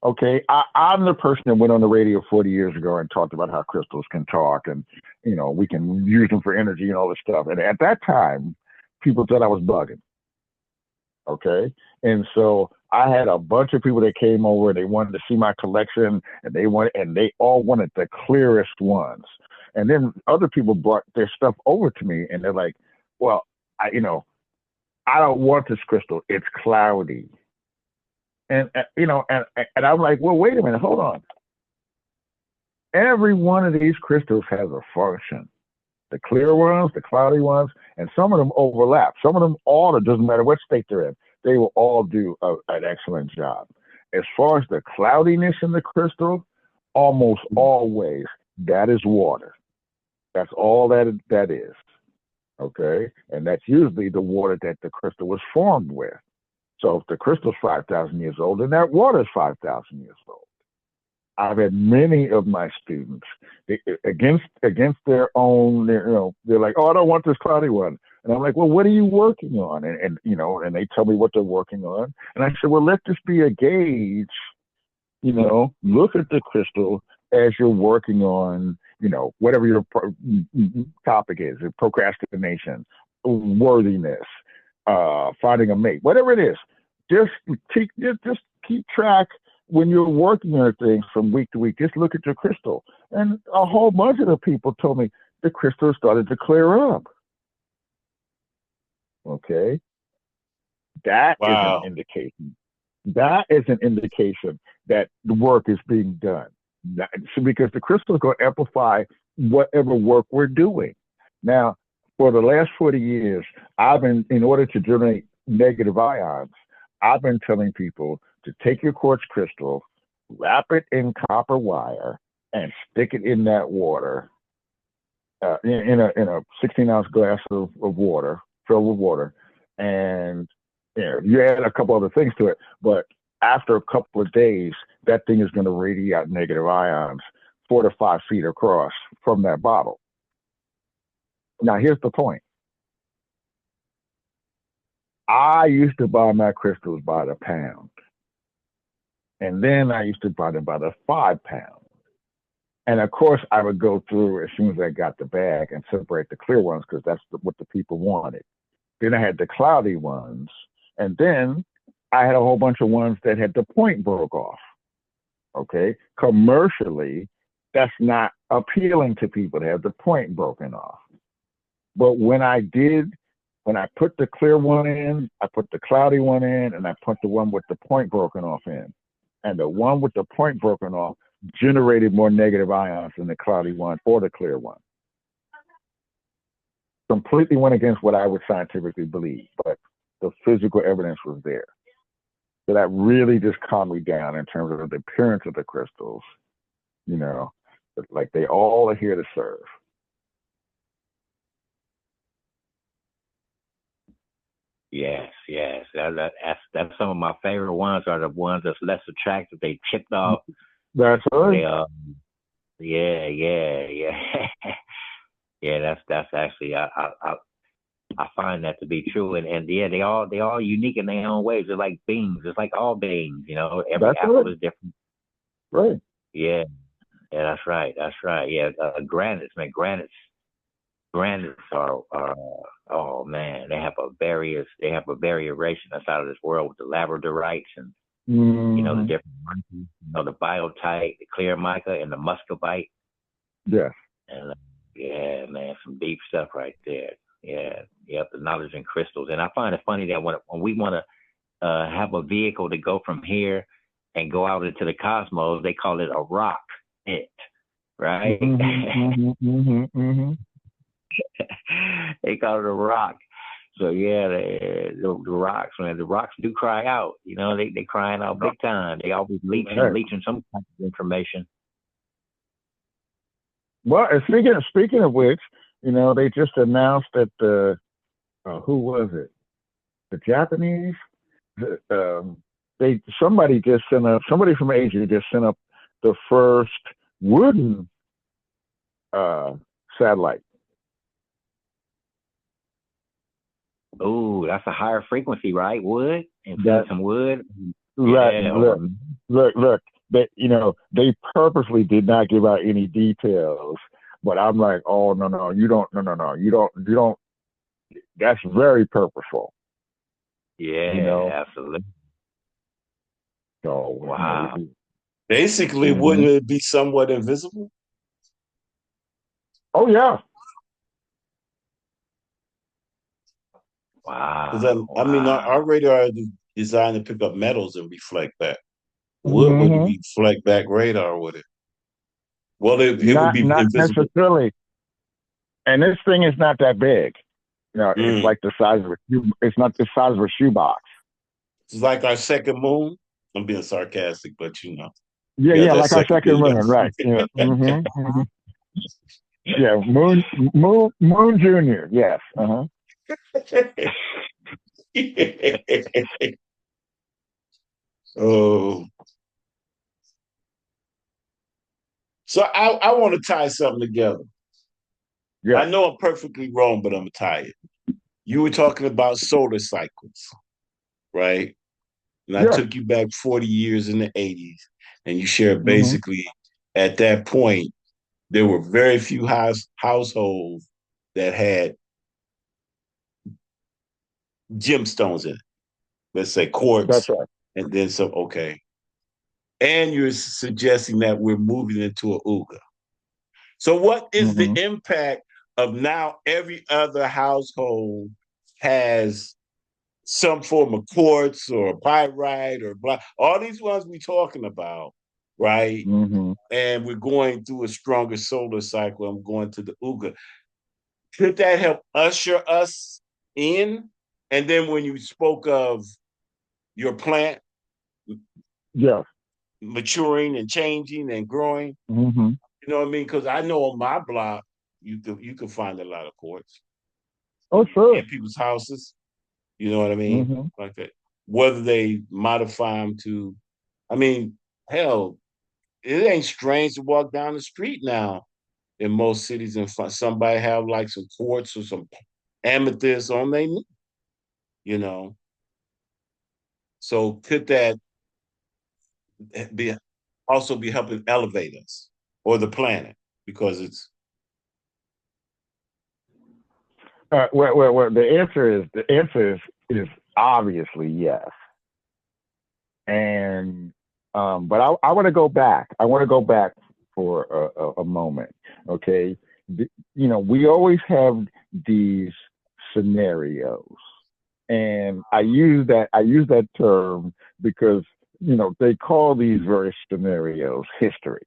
okay, I'm the person that went on the radio 40 years ago and talked about how crystals can talk and, we can use them for energy and all this stuff. And at that time, people thought I was bugging. Okay. And so I had a bunch of people that came over and they wanted to see my collection and they all wanted the clearest ones. And then other people brought their stuff over to me and they're like, well, I don't want this crystal. It's cloudy. And I'm like, well, wait a minute, hold on. Every one of these crystals has a function. The clear ones, the cloudy ones, and some of them overlap. Some of them it doesn't matter what state they're in. They will all do an excellent job. As far as the cloudiness in the crystal, almost always that is water. That's all that is. Okay? And that's usually the water that the crystal was formed with. So if the crystal's 5,000 years old, then that water is 5,000 years old. I've had many of my students against their own, they're like, oh, I don't want this cloudy one. And I'm like, well, what are you working on? And they tell me what they're working on. And I said, well, let this be a gauge, look at the crystal as you're working on whatever your topic is, procrastination, worthiness, finding a mate, whatever it is. Just keep track when you're working on things from week to week. Just look at your crystal. And a whole bunch of the people told me the crystal started to clear up. Okay. That is an indication. That is an indication that the work is being done. Because the crystal is going to amplify whatever work we're doing. Now, for the last 40 years, in order to generate negative ions, I've been telling people to take your quartz crystal, wrap it in copper wire, and stick it in that water, in a 16-ounce glass of water, filled with water, and you add a couple other things to it, but after a couple of days, that thing is going to radiate negative ions 4 to 5 feet across from that bottle. Now, here's the point. I used to buy my crystals by the pound. And then I used to buy them by the 5 pound. And of course, I would go through as soon as I got the bag and separate the clear ones because that's what the people wanted. Then I had the cloudy ones. And then I had a whole bunch of ones that had the point broke off. Okay. Commercially, that's not appealing to people to have the point broken off. But when I put the clear one in, I put the cloudy one in, and I put the one with the point broken off in. And the one with the point broken off generated more negative ions than the cloudy one or the clear one. Completely went against what I would scientifically believe, but the physical evidence was there. So that really just calmed me down in terms of the appearance of the crystals, like they all are here to serve. Yes. That's some of my favorite ones are the ones that's less attractive. They chipped off. That's right. Yeah. Yeah, that's actually I find that to be true, and yeah, they all unique in their own ways. They're like beings. It's like all beings, Every apple is different. Right. Yeah, that's right. Yeah, granites, man. Granites are oh man, they have a variation that's out of this world with the labradorites and the different the biotite, the clear mica, and the muscovite. Yes. And yeah, man, some deep stuff right there. Yeah, the knowledge in crystals. And I find it funny that when we want to have a vehicle to go from here and go out into the cosmos, they call it a rock it, right? They call it a rock. So yeah, the rocks, man, the rocks do cry out. They crying out big time. They always leeching some kind of information. Well, speaking of which, they just announced that who was it? The Japanese? Somebody from Asia just sent up the first wooden satellite. Oh, that's a higher frequency, right? Wood and some wood. Right. Yeah. Look. They purposely did not give out any details, but I'm like, oh no, you don't. That's very purposeful. Yeah, absolutely. So wow. Basically, wouldn't it be somewhat invisible? Oh yeah. Wow. I mean, our radar is designed to pick up metals and reflect back. Wood would reflect back radar, would it? Well, it would be not invisible. Necessarily. And this thing is not that big. It's like the size of a shoe. It's not the size of a shoebox. It's like our second moon. I'm being sarcastic, but Yeah, like our second moon, right? Yeah. Yeah, Moon Junior. Yes. Oh. So I want to tie something together. Yeah. I know I'm perfectly wrong, but I'm going to tie it. You were talking about solar cycles, right? And I took you back 40 years in the 80s, and you shared basically at that point, there were very few households that had gemstones in it. Let's say That's quartz, right. and then some. Okay, and you're suggesting that we're moving into a Uga. So, what is the Mm-hmm. impact of now every other household has some form of quartz or pyrite or blah, all these ones we're talking about, right? Mm-hmm. And we're going through a stronger solar cycle. I'm going to the Uga. Could that help usher us in? And then when you spoke of your plant Yes. maturing and changing and growing, Mm-hmm. you know what I mean? Because I know on my block, you could find a lot of quartz Oh, sure. in people's houses. You know what I mean? Mm-hmm. Like that. Whether they modify them to, I mean, hell, it ain't strange to walk down the street now in most cities and find somebody have like some quartz or some amethyst on their knee, you know. So could that be also be helping elevate us or the planet because it's Well, the answer is obviously yes. And but I want to go back. I want to go back for a moment. Okay, we always have these scenarios, and I use that term because they call these various scenarios history,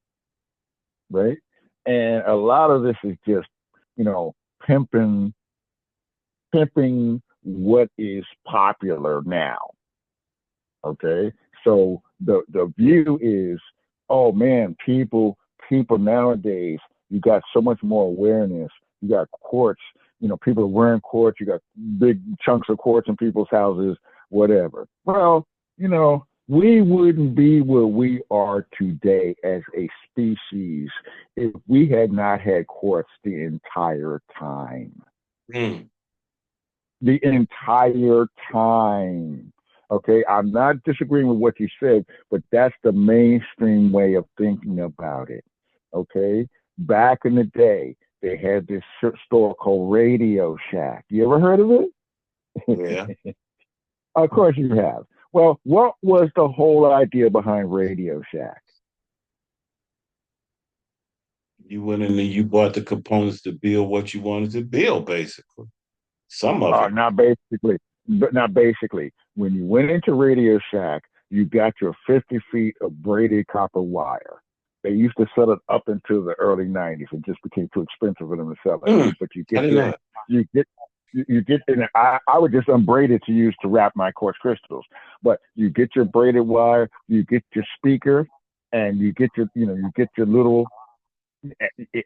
right? And a lot of this is just you know pimping pimping what is popular now. Okay, so the view is, oh man, people nowadays, you got so much more awareness. You got quartz. People are wearing quartz. You got big chunks of quartz in people's houses, whatever. Well, we wouldn't be where we are today as a species if we had not had quartz the entire time. mm, The entire time. Okay, I'm not disagreeing with what you said, but that's the mainstream way of thinking about it. Okay, back in the day, they had this store called Radio Shack. You ever heard of yeah. it? Of course you have. Well, what was the whole idea behind Radio Shack? You went in and you bought the components to build what you wanted to build, basically. Some of it. Not basically, but not basically. When you went into Radio Shack, you got your 50 feet of braided copper wire. They used to sell it up into the early 90s. It just became too expensive for them to sell it. But you I get didn't your, know. you get, and I would just unbraid it to use to wrap my quartz crystals. But you get your braided wire, you get your speaker, and you get your little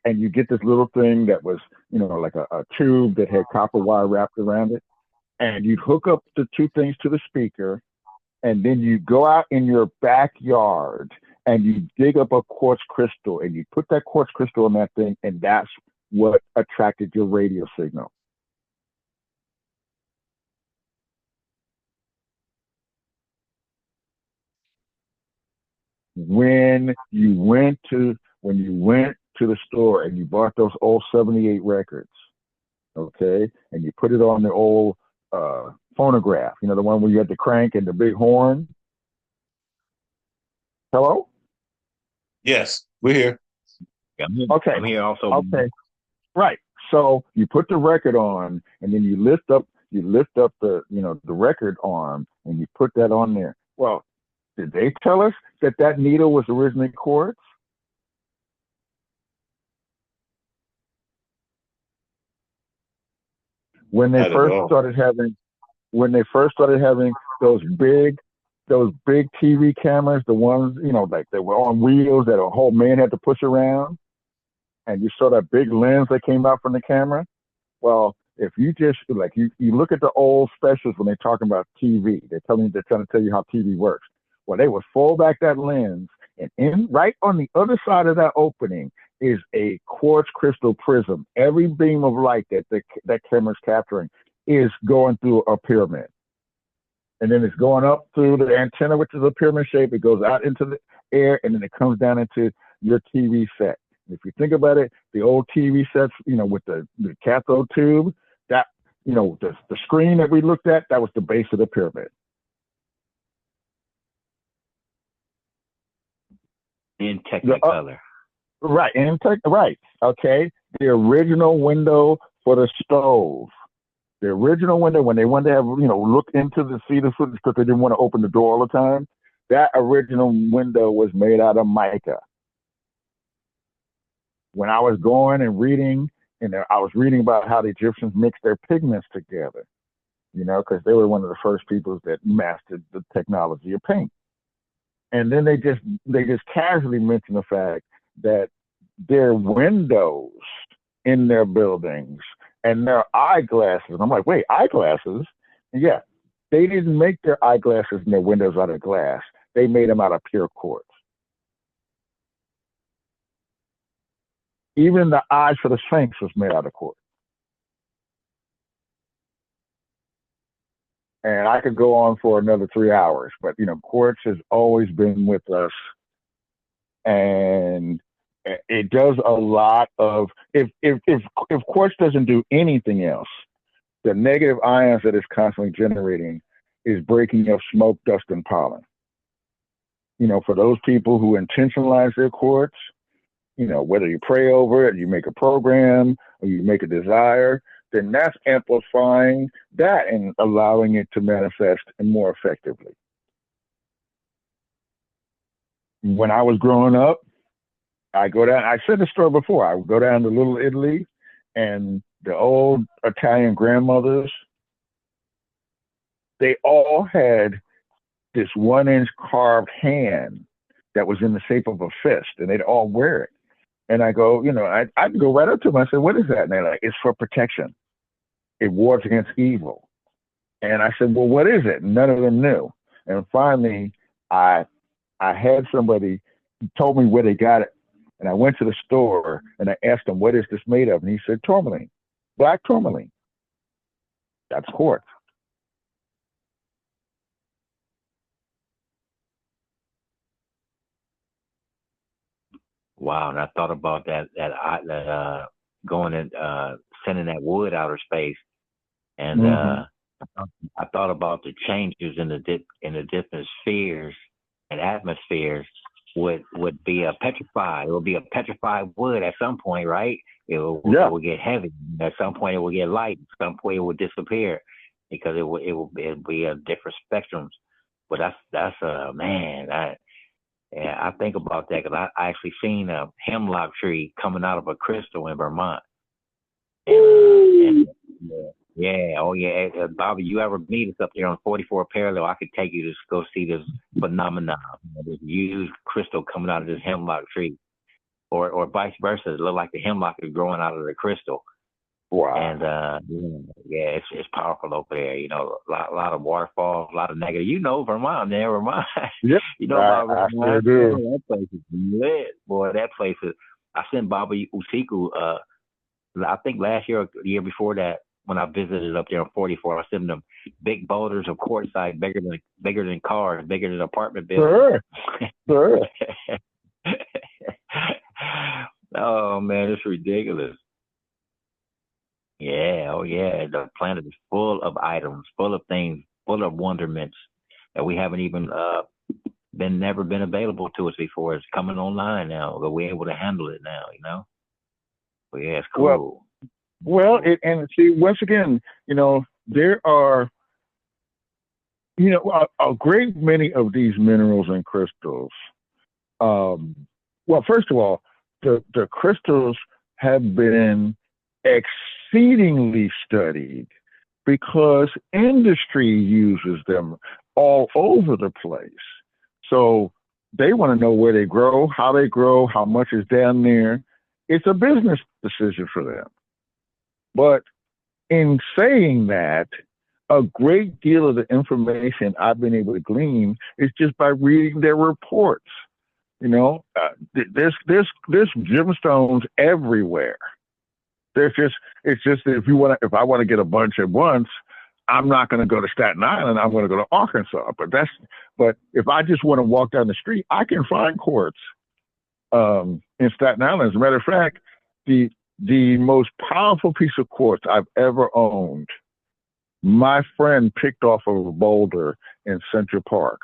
and you get this little thing that was, like a tube that had copper wire wrapped around it. And you'd hook up the two things to the speaker, and then you go out in your backyard and you dig up a quartz crystal and you put that quartz crystal on that thing, and that's what attracted your radio signal. When you went to the store and you bought those old 78 records, okay, and you put it on the old phonograph, the one where you had the crank and the big horn. Hello? Yes, we're here. Okay. I'm here also. Okay. Right. So you put the record on, and then you lift up the record arm, and you put that on there. Well, did they tell us that needle was originally quartz? When they Not at first all. started having when they first started having those big TV cameras, the ones, like they were on wheels that a whole man had to push around, and you saw that big lens that came out from the camera. Well, if you just like you look at the old specials when they're talking about TV, they're trying to tell you how TV works. Well, they would fold back that lens, and in right on the other side of that opening is a quartz crystal prism. Every beam of light that camera's capturing is going through a pyramid, and then it's going up through the antenna, which is a pyramid shape. It goes out into the air, and then it comes down into your TV set. If you think about it, the old TV sets, with the cathode tube, that, the screen that we looked at, that was the base of the pyramid. In Technicolor. Right, right. Okay. The original window for the stove. The original window, when they wanted to have, look into the see the footage because they didn't want to open the door all the time. That original window was made out of mica. When I was going and reading, I was reading about how the Egyptians mixed their pigments together, because they were one of the first peoples that mastered the technology of paint. And then they just casually mentioned the fact that their windows in their buildings and their eyeglasses. I'm like, wait, eyeglasses? Yeah, they didn't make their eyeglasses and their windows out of glass. They made them out of pure quartz. Even the eyes for the Sphinx was made out of quartz. And I could go on for another 3 hours, but quartz has always been with us, and it does a lot of. If quartz doesn't do anything else, the negative ions that it's constantly generating is breaking up smoke, dust, and pollen. For those people who intentionalize their quartz, whether you pray over it, you make a program, or you make a desire, then that's amplifying that and allowing it to manifest more effectively. When I was growing up, I said the story before, I would go down to Little Italy, and the old Italian grandmothers, they all had this 1-inch carved hand that was in the shape of a fist, and they'd all wear it. And I go, I'd go right up to them. I said, what is that? And they're like, it's for protection. It wards against evil. And I said, well, what is it? And none of them knew. And finally, I had somebody who told me where they got it. And I went to the store and I asked him, what is this made of? And he said, tourmaline, black tourmaline. That's quartz. Wow, and I thought about that going and sending that wood outer space, and I thought about the changes in the different spheres and atmospheres would be a petrified. It would be a petrified wood at some point, right? It will get heavy. At some point, it will get light. At some point, it will disappear because it will be a different spectrums. But that's man. Yeah, I think about that because I actually seen a hemlock tree coming out of a crystal in Vermont. And Bobby, you ever meet us up there on 44 Parallel? I could take you to go see this phenomenon, this huge crystal coming out of this hemlock tree, or vice versa. It looked like the hemlock is growing out of the crystal. Wow. And it's powerful over there. A lot of waterfalls, a lot of negative. Vermont, man, Vermont. Yep. About I Vermont. sure do. That place is lit, boy. That place is. I sent Bobby Usiku. I think last year or the year before that, when I visited up there on 44, I sent them big boulders of quartzite, bigger than cars, bigger than apartment buildings. Sure. Oh man, it's ridiculous. Yeah, the planet is full of items, full of things, full of wonderments that we haven't even never been available to us before. It's coming online now, but we're able to handle it now, But yeah, it's cool. Well, and see, once again, there are, a great many of these minerals and crystals. Well, first of all, the crystals have been exceedingly studied because industry uses them all over the place. So they want to know where they grow, how much is down there. It's a business decision for them. But in saying that, a great deal of the information I've been able to glean is just by reading their reports. There's gemstones everywhere. It's just that if I want to get a bunch at once, I'm not going to go to Staten Island. I'm going to go to Arkansas. But if I just want to walk down the street, I can find quartz in Staten Island. As a matter of fact, the most powerful piece of quartz I've ever owned, my friend picked off of a boulder in Central Park.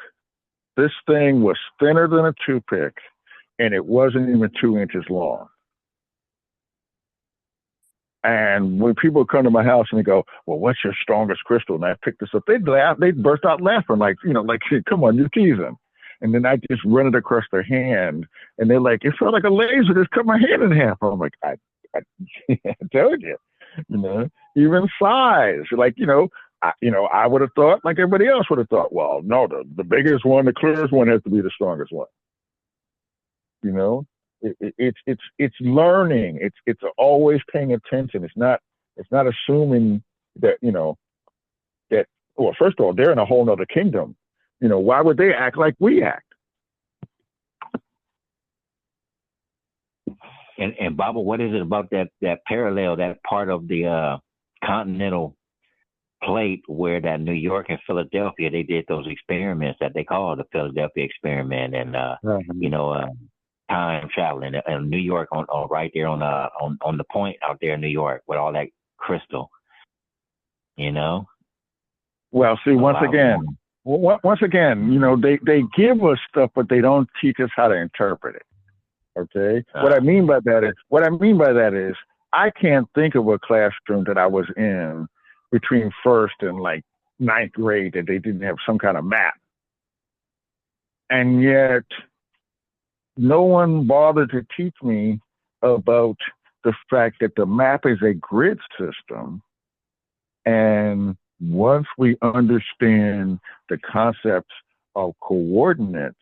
This thing was thinner than a toothpick, and it wasn't even 2 inches long. And when people come to my house and they go, "Well, what's your strongest crystal?" and I pick this up, they'd laugh, they'd burst out laughing, like, like, "Come on, you're teasing." And then I just run it across their hand, and they're like, "It felt like a laser just cut my hand in half." I'm like, I told you, even size, like, I would have thought, like everybody else would have thought, well, no, the biggest one, the clearest one has to be the strongest one. It's learning. It's always paying attention. It's not assuming that that. Well, first of all, they're in a whole nother kingdom. Why would they act like we act? And Baba, what is it about that parallel, that part of the continental plate where that New York and Philadelphia, they did those experiments that they call the Philadelphia experiment, and time traveling, and New York on right there on the point out there in New York with all that crystal, Well, see, once again, they give us stuff, but they don't teach us how to interpret it. Okay. What I mean by that is I can't think of a classroom that I was in between first and like ninth grade that they didn't have some kind of map. And yet no one bothered to teach me about the fact that the map is a grid system. And once we understand the concepts of coordinates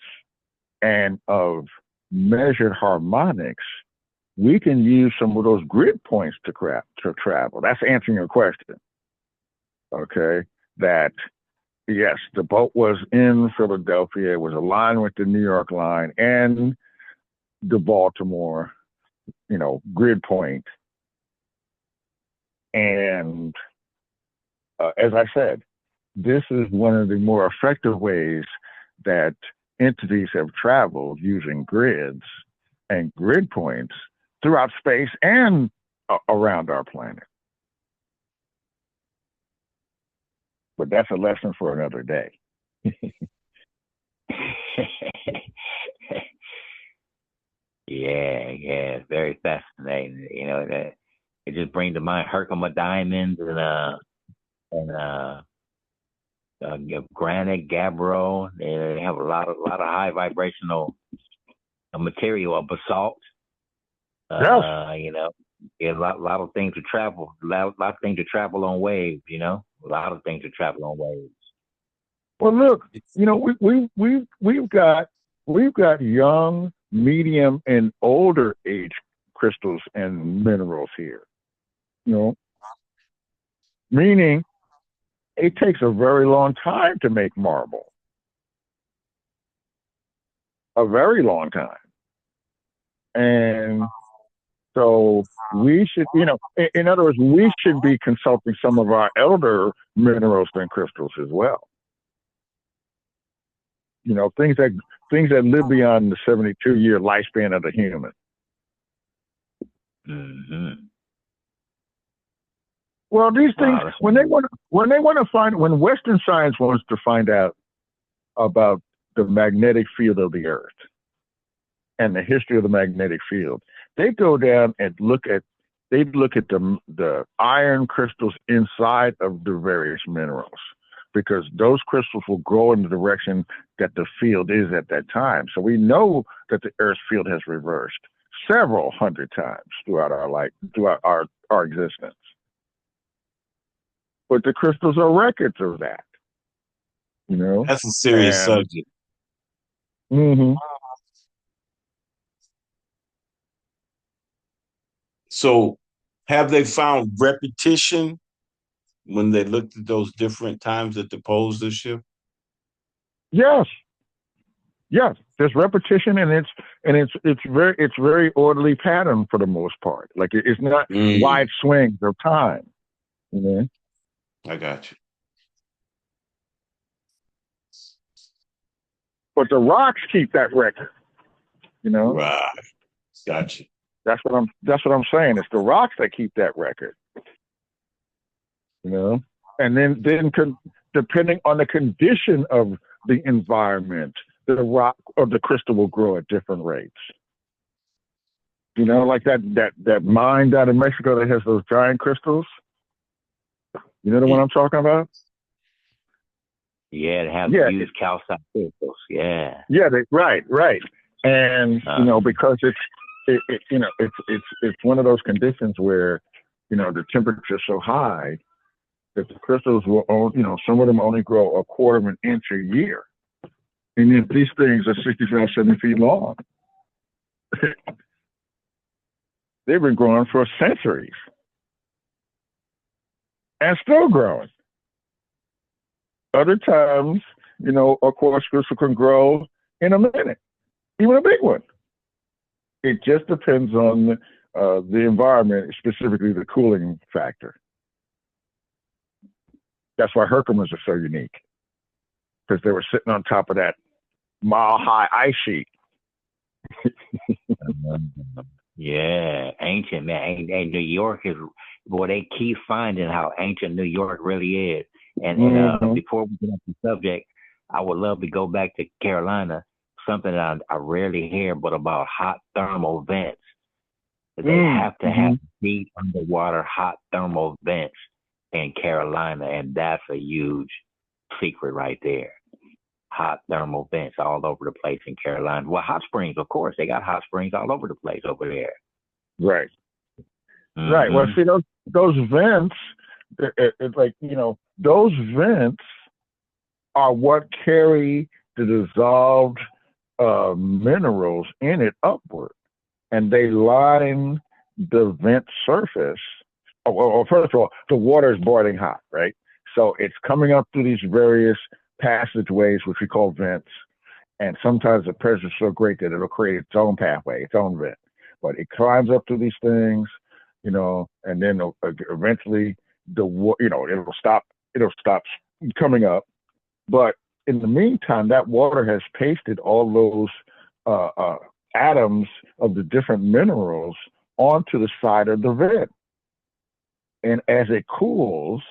and of measured harmonics, we can use some of those grid points to travel. That's answering your question. Okay, that yes, the boat was in Philadelphia. It was aligned with the New York line and the Baltimore, grid point. And as I said, this is one of the more effective ways that entities have traveled using grids and grid points throughout space and around our planet. But that's a lesson for another day. Yeah, very fascinating. It just brings to mind Herkimer diamonds and granite, gabbro. They have a lot of high vibrational material of basalt. Yes. A lot of things to travel. A lot of things to travel on waves. A lot of things to travel on waves. Well, look, we've got young, medium, and older age crystals and minerals here. Meaning it takes a very long time to make marble. A very long time. And so we should, in other words, we should be consulting some of our elder minerals and crystals as well. Things that live beyond the 72-year lifespan of the human. Mm-hmm. Well, these things, when Western science wants to find out about the magnetic field of the Earth and the history of the magnetic field, they go down and look at the iron crystals inside of the various minerals, because those crystals will grow in the direction that the field is at that time. So we know that the Earth's field has reversed several hundred times throughout our existence. But the crystals are records of that. That's a serious subject. Mm-hmm. So have they found repetition when they looked at those different times that the poles are shift? Yes. There's repetition, and it's very orderly pattern for the most part. Like it's not wide swings of time. I got you. But the rocks keep that record. Right. Gotcha. That's what I'm saying. It's the rocks that keep that record, you know. And depending on the condition of the environment, the rock or the crystal will grow at different rates. You know, like that mine down in Mexico that has those giant crystals. You know the one I'm talking about? Yeah, they have Yeah, used calcite crystals. Yeah. yeah, right. And because it's one of those conditions where the temperature is so high that the crystals will some of them only grow a quarter of an inch a year, and if these things are 65, 70 feet long, they've been growing for centuries and still growing. Other times, a quartz crystal can grow in a minute, even a big one. It just depends on the environment, specifically the cooling factor. That's why Herkimer's are so unique, because they were sitting on top of that mile-high ice sheet. Yeah, ancient, man. And New York is, boy, they keep finding how ancient New York really is. And before we get off the subject, I would love to go back to Carolina, something that I rarely hear, but about hot thermal vents. They have to have deep underwater hot thermal vents in Carolina, and that's a huge secret right there. Hot thermal vents all over the place in Carolina. Well, hot springs, of course. They got hot springs all over the place over there. Right. Right. Well, see, those vents, those vents are what carry the dissolved minerals in it upward, and they line the vent surface. Well, first of all, the water is boiling hot, right? So it's coming up through these various passageways, which we call vents. And sometimes the pressure is so great that it'll create its own pathway, its own vent. But it climbs up through these things, and then eventually it'll stop coming up. But in the meantime, that water has pasted all those atoms of the different minerals onto the side of the vent. And as it cools,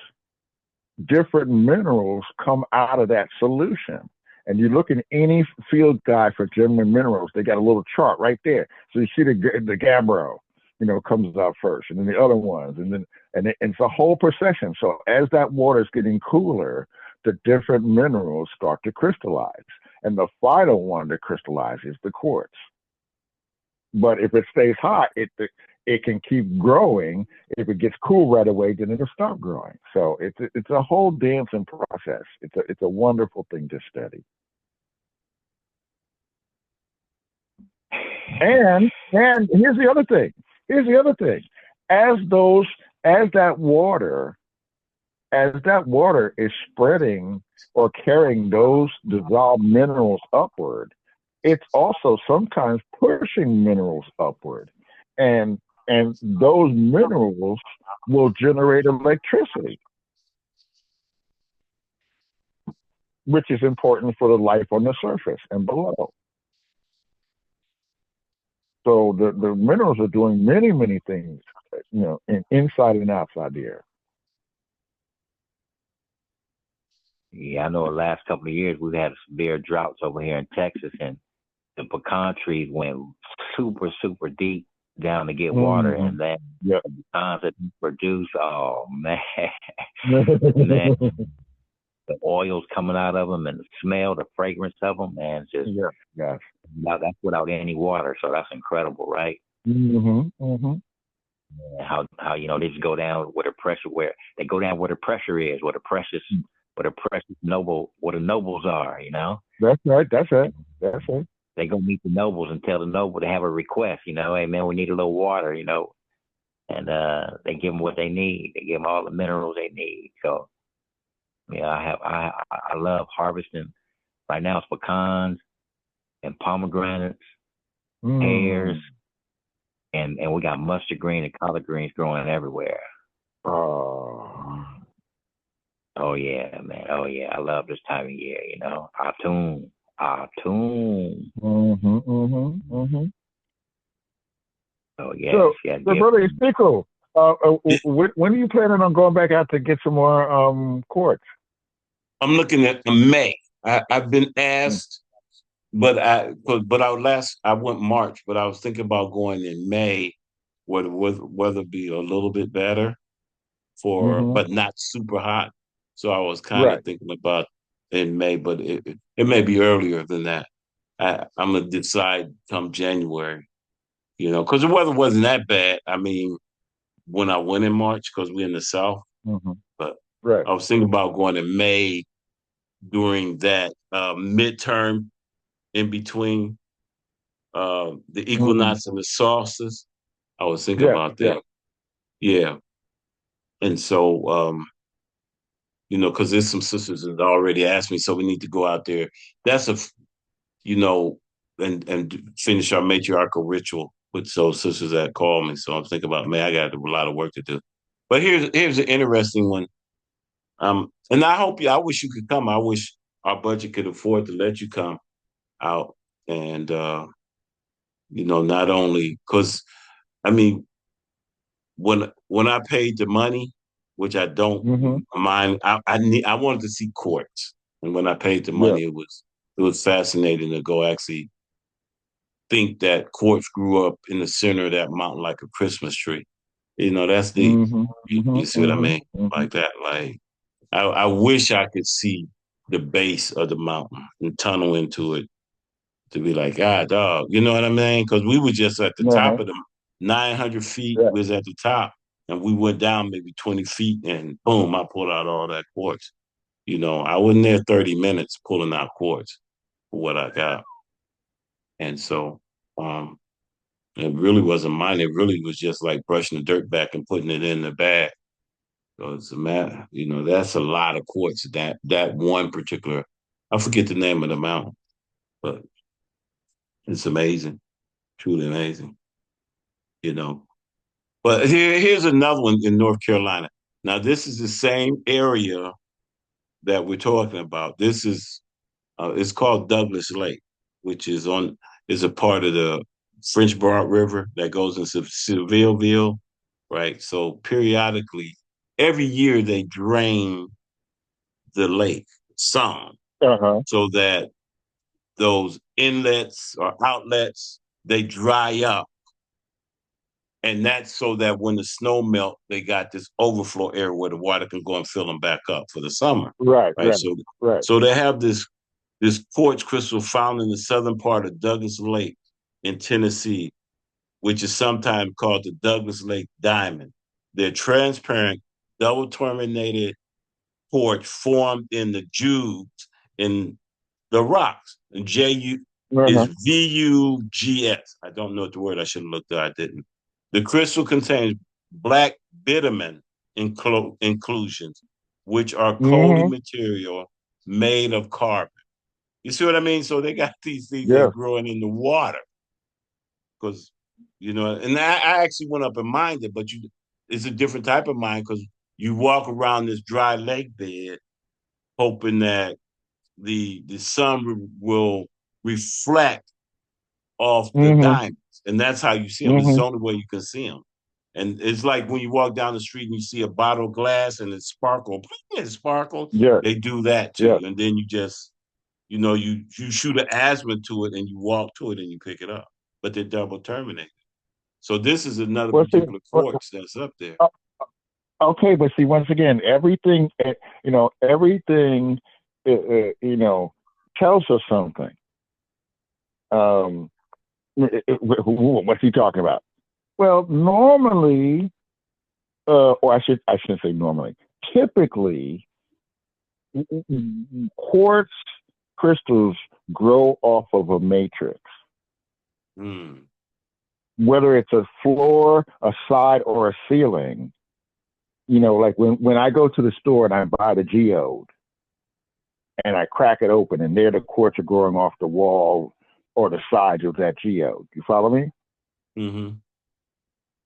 different minerals come out of that solution. And you look in any field guide for genuine minerals, they got a little chart right there. So you see the gabbro, comes out first, and then the other ones, and it's a whole procession. So as that water is getting cooler, the different minerals start to crystallize. And the final one to crystallize is the quartz. But if it stays hot, it can keep growing. If it gets cool right away, then it'll stop growing. So it's a whole dancing process. It's a wonderful thing to study. And here's the other thing. As that water is spreading or carrying those dissolved minerals upward, it's also sometimes pushing minerals upward. And those minerals will generate electricity, which is important for the life on the surface and below. So the minerals are doing many, many things, inside and outside the air. Yeah, I know the last couple of years we've had severe droughts over here in Texas, and the pecan trees went super, super deep down to get water, and then the pecans that produce, oh man, man, the oils coming out of them and the smell, the fragrance of them, man, it's just that's without any water, so that's incredible, right? How they just go down where the pressure, where they go down where the pressure is, where the nobles are, That's right. They go meet the nobles and tell the noble to have a request, hey man, we need a little water, and they give them what they need. They give them all the minerals they need. So yeah, I love harvesting. Right now it's pecans and pomegranates, pears, and we got mustard green and collard greens growing everywhere. Oh yeah, man. Oh yeah, I love this time of year. Autumn. Oh yes, So, yeah, so gift. brother Usiku, when are you planning on going back out to get some more quartz? I'm looking at May. I've been asked, but I went March, but I was thinking about going in May, where the weather be a little bit better Mm-hmm. but not super hot. So I was kind of Right. thinking about in May, but it may be earlier than that. I'm gonna decide come January, because the weather wasn't that bad. I mean, when I went in March, because we're in the South, Mm-hmm. but Right. I was thinking about going in May during that midterm in between the Mm-hmm. equinox and the solstice. I was thinking Yeah. about Yeah. that. Yeah. And so, because there's some sisters that already asked me, so we need to go out there. That's you know, and finish our matriarchal ritual with those sisters that call me. So I'm thinking about, man, I got a lot of work to do. But here's an interesting one. And I wish you could come. I wish our budget could afford to let you come out. And not only because I mean, when I paid the money, which I don't Mm-hmm. mind, I wanted to see courts. And when I paid the Yeah. money, it was fascinating to go actually think that quartz grew up in the center of that mountain like a Christmas tree. That's neat. Mm-hmm. You see what I Mm-hmm. mean? Mm-hmm. Like that. Like I wish I could see the base of the mountain and tunnel into it to be like, dog, you know what I mean? Because we were just at the Uh-huh. top of the 900 feet. Yeah. We was at the top, and we went down maybe 20 feet, and boom, I pulled out all that quartz. I wasn't there 30 minutes pulling out quartz for what I got, and so um, it really wasn't mine. It really was just like brushing the dirt back and putting it in the bag. So it's a matter, that's a lot of quartz. That one particular, I forget the name of the mountain, but it's amazing, truly amazing. You know. But here's another one in North Carolina. Now this is the same area that we're talking about. This is it's called Douglas Lake, which is a part of the French Broad River that goes into Sevilleville, right? So periodically, every year they drain the lake some Uh-huh. so that those inlets or outlets they dry up, and that's so that when the snow melt, they got this overflow area where the water can go and fill them back up for the summer, Right. right? Right. So, Right. so they have this quartz crystal found in the southern part of Douglas Lake in Tennessee, which is sometimes called the Douglas Lake Diamond. They're transparent, double terminated quartz formed in the Jubes in the rocks. And Ju is Uh-huh. VUGS. I don't know the word. I should have looked at. I didn't. The crystal contains black bitumen inclusions, which are coating Mm-hmm. material made of carbon. You see what I mean? So they got these things Yeah. that growing in the water because and I actually went up and mined it, but it's a different type of mine because you walk around this dry lake bed hoping that the sun will reflect off the Mm-hmm. diamonds, and that's how you see them. It's Mm-hmm. the only way you can see them. And it's like when you walk down the street and you see a bottle of glass and it sparkle, it sparkle. Yeah. They do that to Yeah. you, and then you just, you shoot an asthma to it and you walk to it and you pick it up. But they're double terminated. So this is another Well, see, particular quartz that's up there. uh, okay, but see, once again, everything, everything, tells us something. Um, what's he talking about? Well, normally, or I shouldn't say normally. Typically, quartz crystals grow off of a matrix, Mm. whether it's a floor, a side, or a ceiling. Like when I go to the store and I buy the geode and I crack it open and there the quartz are growing off the wall or the sides of that geode. You follow me? Mm-hmm.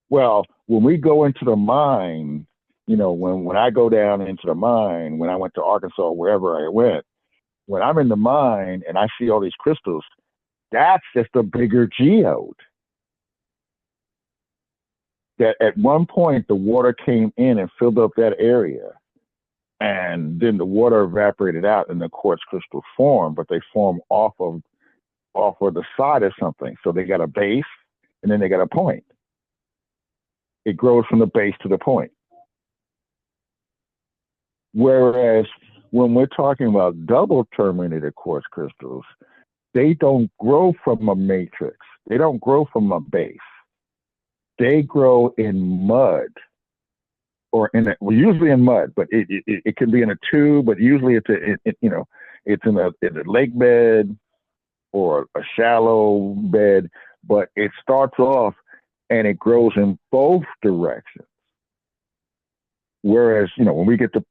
Well, when we go into the mine, when I go down into the mine, when I went to Arkansas, wherever I went, when I'm in the mine and I see all these crystals, that's just a bigger geode. that at one point the water came in and filled up that area, and then the water evaporated out and the quartz crystals formed, but they form off of the side of something. So they got a base and then they got a point. It grows from the base to the point. Whereas when we're talking about double terminated quartz crystals, they don't grow from a matrix. They don't grow from a base. They grow in mud, or usually in mud, but it can be in a tube, but usually it's in a lake bed or a shallow bed, but it starts off and it grows in both directions. Whereas, when we get the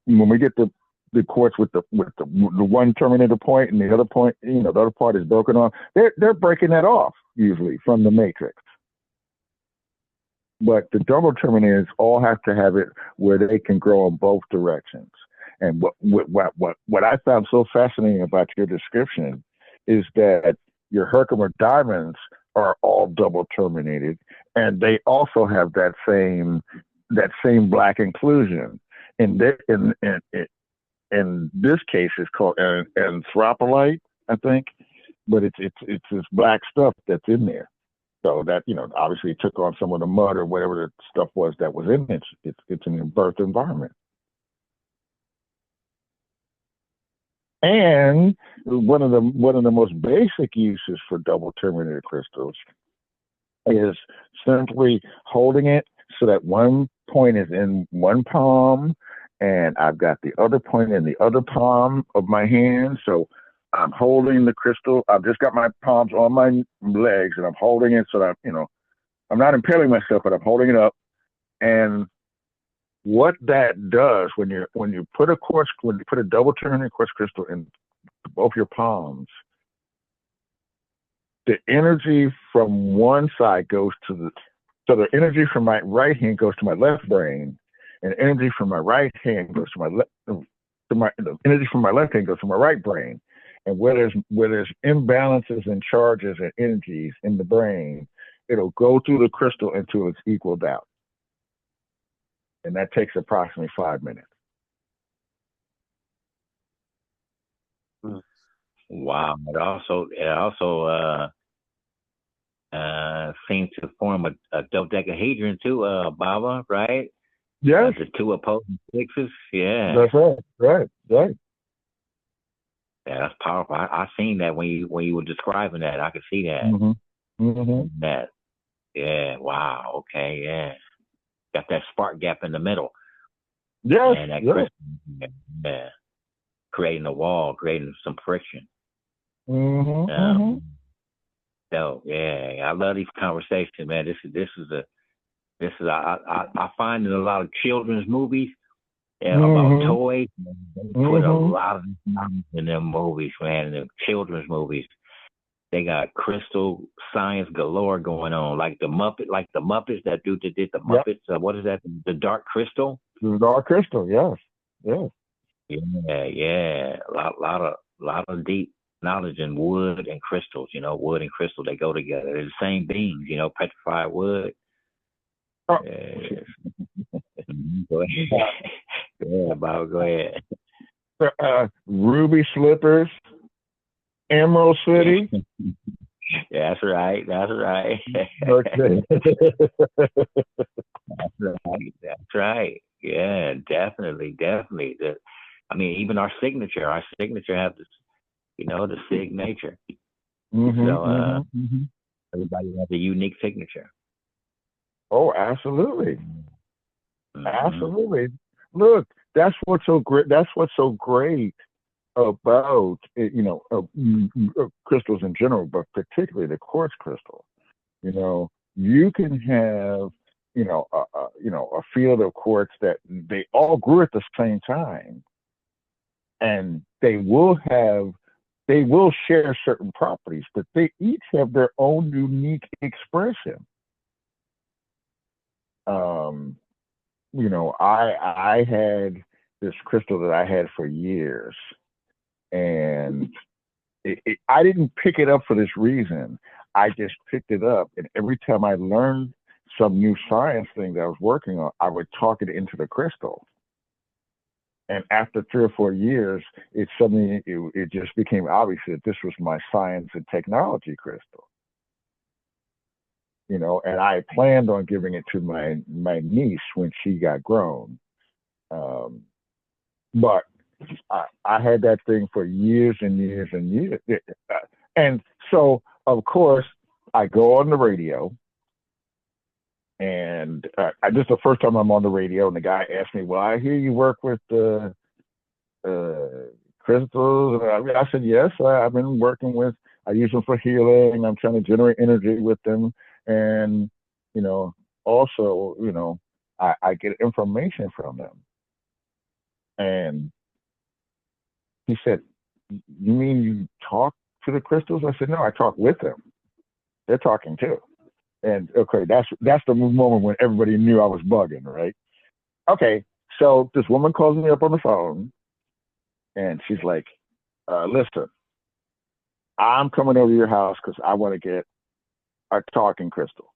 quartz with the one terminated point and the other point, the other part is broken off, they're breaking that off usually from the matrix. But the double terminators all have to have it where they can grow in both directions. And what I found so fascinating about your description is that your Herkimer diamonds are all double terminated, and they also have that same black inclusion. In this case, it's called anthropolite, I think, but it's this black stuff that's in there. So that, obviously it took on some of the mud or whatever the stuff was that was in it. It's an birth environment. And one of the most basic uses for double terminated crystals is simply holding it so that one point is in one palm and I've got the other point in the other palm of my hand. So I'm holding the crystal. I've just got my palms on my legs and I'm holding it so that, I'm not impaling myself, but I'm holding it up. And what that does when you put a double terminated quartz crystal in both your palms, the energy from one side goes to the energy from my right hand goes to my left brain, and energy from my right hand goes to the energy from my left hand goes to my right brain. And where there's imbalances in charges and energies in the brain, it'll go through the crystal until it's equaled out. And that takes approximately 5 minutes. Wow. It also seems to form a dodecahedron too, Baba, right? Yes. The two opposing sixes. Yeah. That's right. Right. Yeah, that's powerful. I seen that when you were describing that. I could see that. Mm-hmm. Mm-hmm. That. Yeah. Wow. Okay. Yeah. Got that spark gap in the middle. Yes. And that Yes. crystal, yeah, creating a wall, creating some friction. Mm-hmm. So yeah, I love these conversations, man. I find in a lot of children's movies about toys. They put a lot of knowledge in them movies, man. In the children's movies, they got crystal science galore going on, like the Muppets. That dude that did the Muppets. Yep. What is that? The Dark Crystal. The Dark Crystal. Yes. Yes. Yeah. A lot of deep knowledge in wood and crystals. Wood and crystal, they go together. They're the same beings. Petrified wood. Oh. Go ahead. Yeah, Bob, go ahead. Ruby slippers, Emerald City. Yeah, that's right. Okay. That's right. Yeah, definitely. Even our signature has this, the signature. So everybody has a unique signature. Oh, absolutely. Absolutely. Look, that's what's so great. That's what's so great about crystals in general, but particularly the quartz crystal. You can have a field of quartz that they all grew at the same time, and they will share certain properties, but they each have their own unique expression. I had this crystal that I had for years, and I didn't pick it up for this reason. I just picked it up, and every time I learned some new science thing that I was working on, I would talk it into the crystal. And after 3 or 4 years, it just became obvious that this was my science and technology crystal. You know, and I planned on giving it to my niece when she got grown. But I had that thing for years and years and years. And so, of course, I go on the radio, and this is the first time I'm on the radio, and the guy asked me, well, I hear you work with crystals. And I said, yes, I've been working with, I use them for healing. I'm trying to generate energy with them. And, you know, also, you know, I get information from them. And he said, you mean you talk to the crystals? I said, no, I talk with them. They're talking too. And okay, that's the moment when everybody knew I was bugging, right? Okay, so this woman calls me up on the phone, and she's like, listen, I'm coming over to your house because I want to get a talking crystal.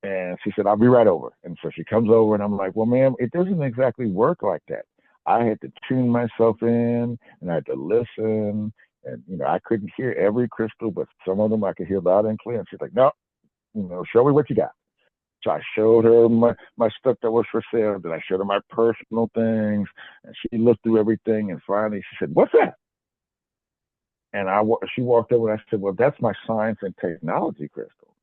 And she said, I'll be right over. And so she comes over, and I'm like, well, ma'am, it doesn't exactly work like that. I had to tune myself in, and I had to listen. And, you know, I couldn't hear every crystal, but some of them I could hear loud and clear. And she's like, no, you know, show me what you got. So I showed her my stuff that was for sale. Then I showed her my personal things. And she looked through everything. And finally she said, what's that? And she walked over, and I said, well, that's my science and technology crystal.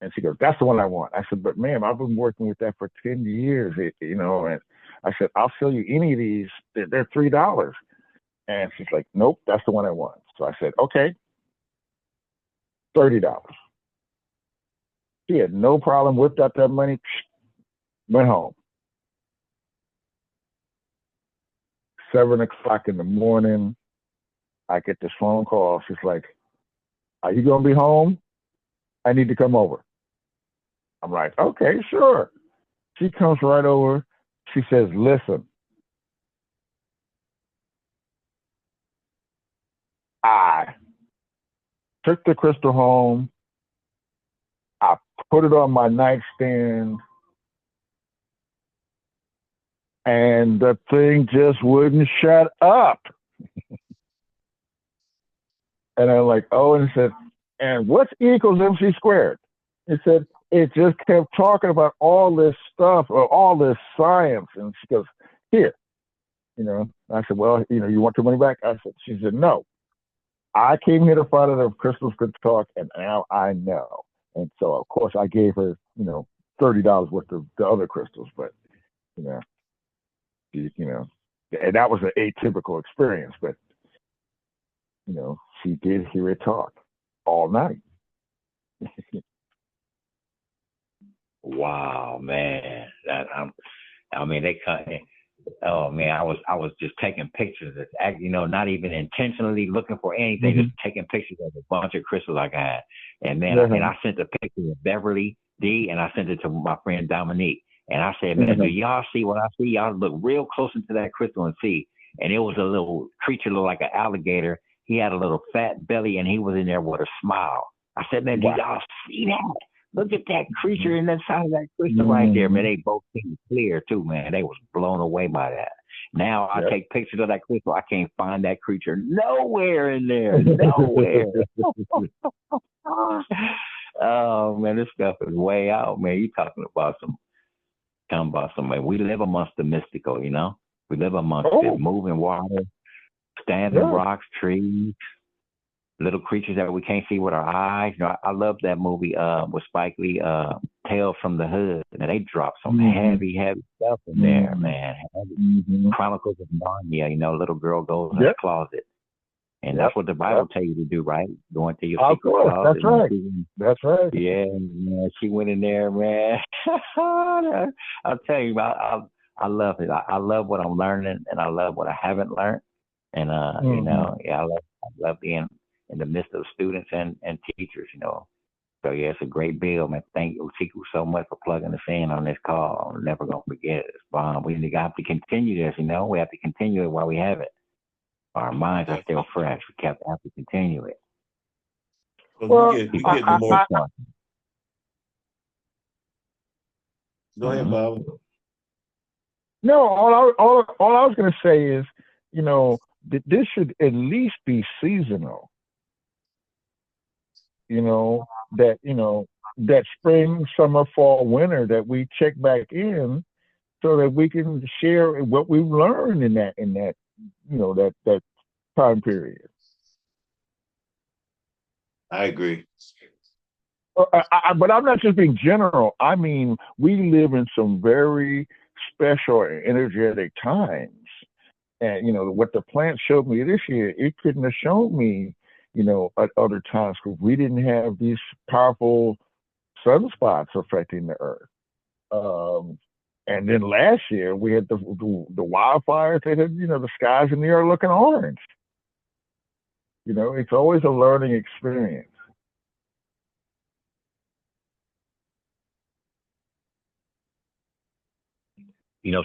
And she goes, that's the one I want. I said, but ma'am, I've been working with that for 10 years, you know. And I said, I'll sell you any of these. They're $3. And she's like, nope, that's the one I want. So I said, okay, $30. She had no problem, whipped out that money, went home. 7:00 in the morning, I get this phone call. She's like, are you going to be home? I need to come over. I'm like, okay, sure. She comes right over. She says, listen, I took the crystal home. I put it on my nightstand, and the thing just wouldn't shut up. And I'm like, oh, and it said, and what's E equals MC squared? It said, it just kept talking about all this stuff, or all this science. And she goes, here, you know. I said, well, you know, you want your money back? She said, no. I came here to find out if crystals could talk, and now I know. And so, of course, I gave her, you know, $30 worth of the other crystals. But, you know, and that was an atypical experience. But, you know, she did hear it talk all night. Wow, man. I mean, they cut. Oh man, I was just taking pictures. You know, not even intentionally looking for anything, just taking pictures of a bunch of crystals I got. And then I sent a picture of Beverly D, and I sent it to my friend Dominique. And I said, man, do y'all see what I see? Y'all look real close into that crystal and see. And it was a little creature, looked like an alligator. He had a little fat belly, and he was in there with a smile. I said, man, do y'all see that? Look at that creature in that side of that crystal right there, man. They both seemed clear too, man. They was blown away by that. Now I take pictures of that crystal. I can't find that creature nowhere in there. Nowhere. Oh man, this stuff is way out, man. You talking about some man. We live amongst the mystical, you know. We live amongst it, moving water, standing rocks, trees. Little creatures that we can't see with our eyes. You know, I love that movie with Spike Lee, Tales from the Hood. And they dropped some heavy stuff in there, man. Chronicles of Narnia, you know, little girl goes in the closet. And that's what the Bible tells you to do, right? Go into your secret closet. That's right. That's right. Yeah, man, she went in there, man. I'll tell you, I love it. I love what I'm learning, and I love what I haven't learned. And, you know, I love being in the midst of students and teachers, you know. So yeah, it's a great bill, man. Thank Usiku so much for plugging us in on this call. I'm never gonna forget it. It's bomb. We have to continue this, you know. We have to continue it while we have it. Our minds are still fresh. We have to continue it. Well, you get more. Go ahead, Bob. No, all I was going to say is, this should at least be seasonal. You know that spring, summer, fall, winter that we check back in so that we can share what we've learned in that that time period. I agree. But I'm not just being general. I mean, we live in some very special and energetic times. And what the plant showed me this year, it couldn't have shown me, at other times because we didn't have these powerful sunspots affecting the earth. Um, and then last year we had the wildfires that had, the skies in the air looking orange. It's always a learning experience.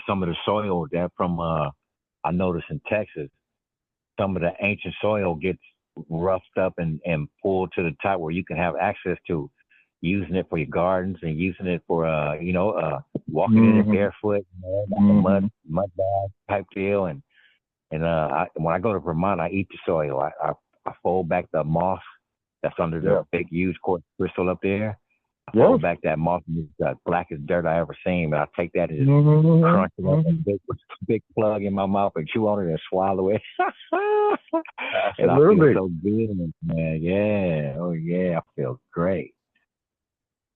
Some of the soil that from I noticed in Texas, some of the ancient soil gets roughed up and pulled to the top where you can have access to using it for your gardens and using it for walking in it barefoot, like a mud bath type deal. And when I go to Vermont, I eat the soil. I fold back the moss that's under the big huge quartz crystal up there. I fold back that moss, and it's the blackest dirt I ever seen. But I take that and just crunch it up, big plug in my mouth, and chew on it and swallow it. And I feel so good, man. Yeah, oh yeah, I feel great.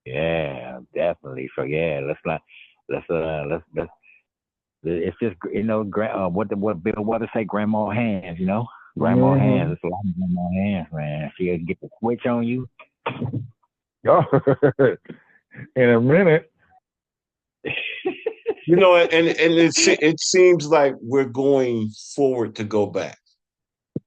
Yeah, definitely. So yeah, let's. It's just what Bill Waters say, grandma hands. Grandma hands. It's a lot of grandma hands, man. She'll get the switch on you. In a minute. And it seems like we're going forward to go back.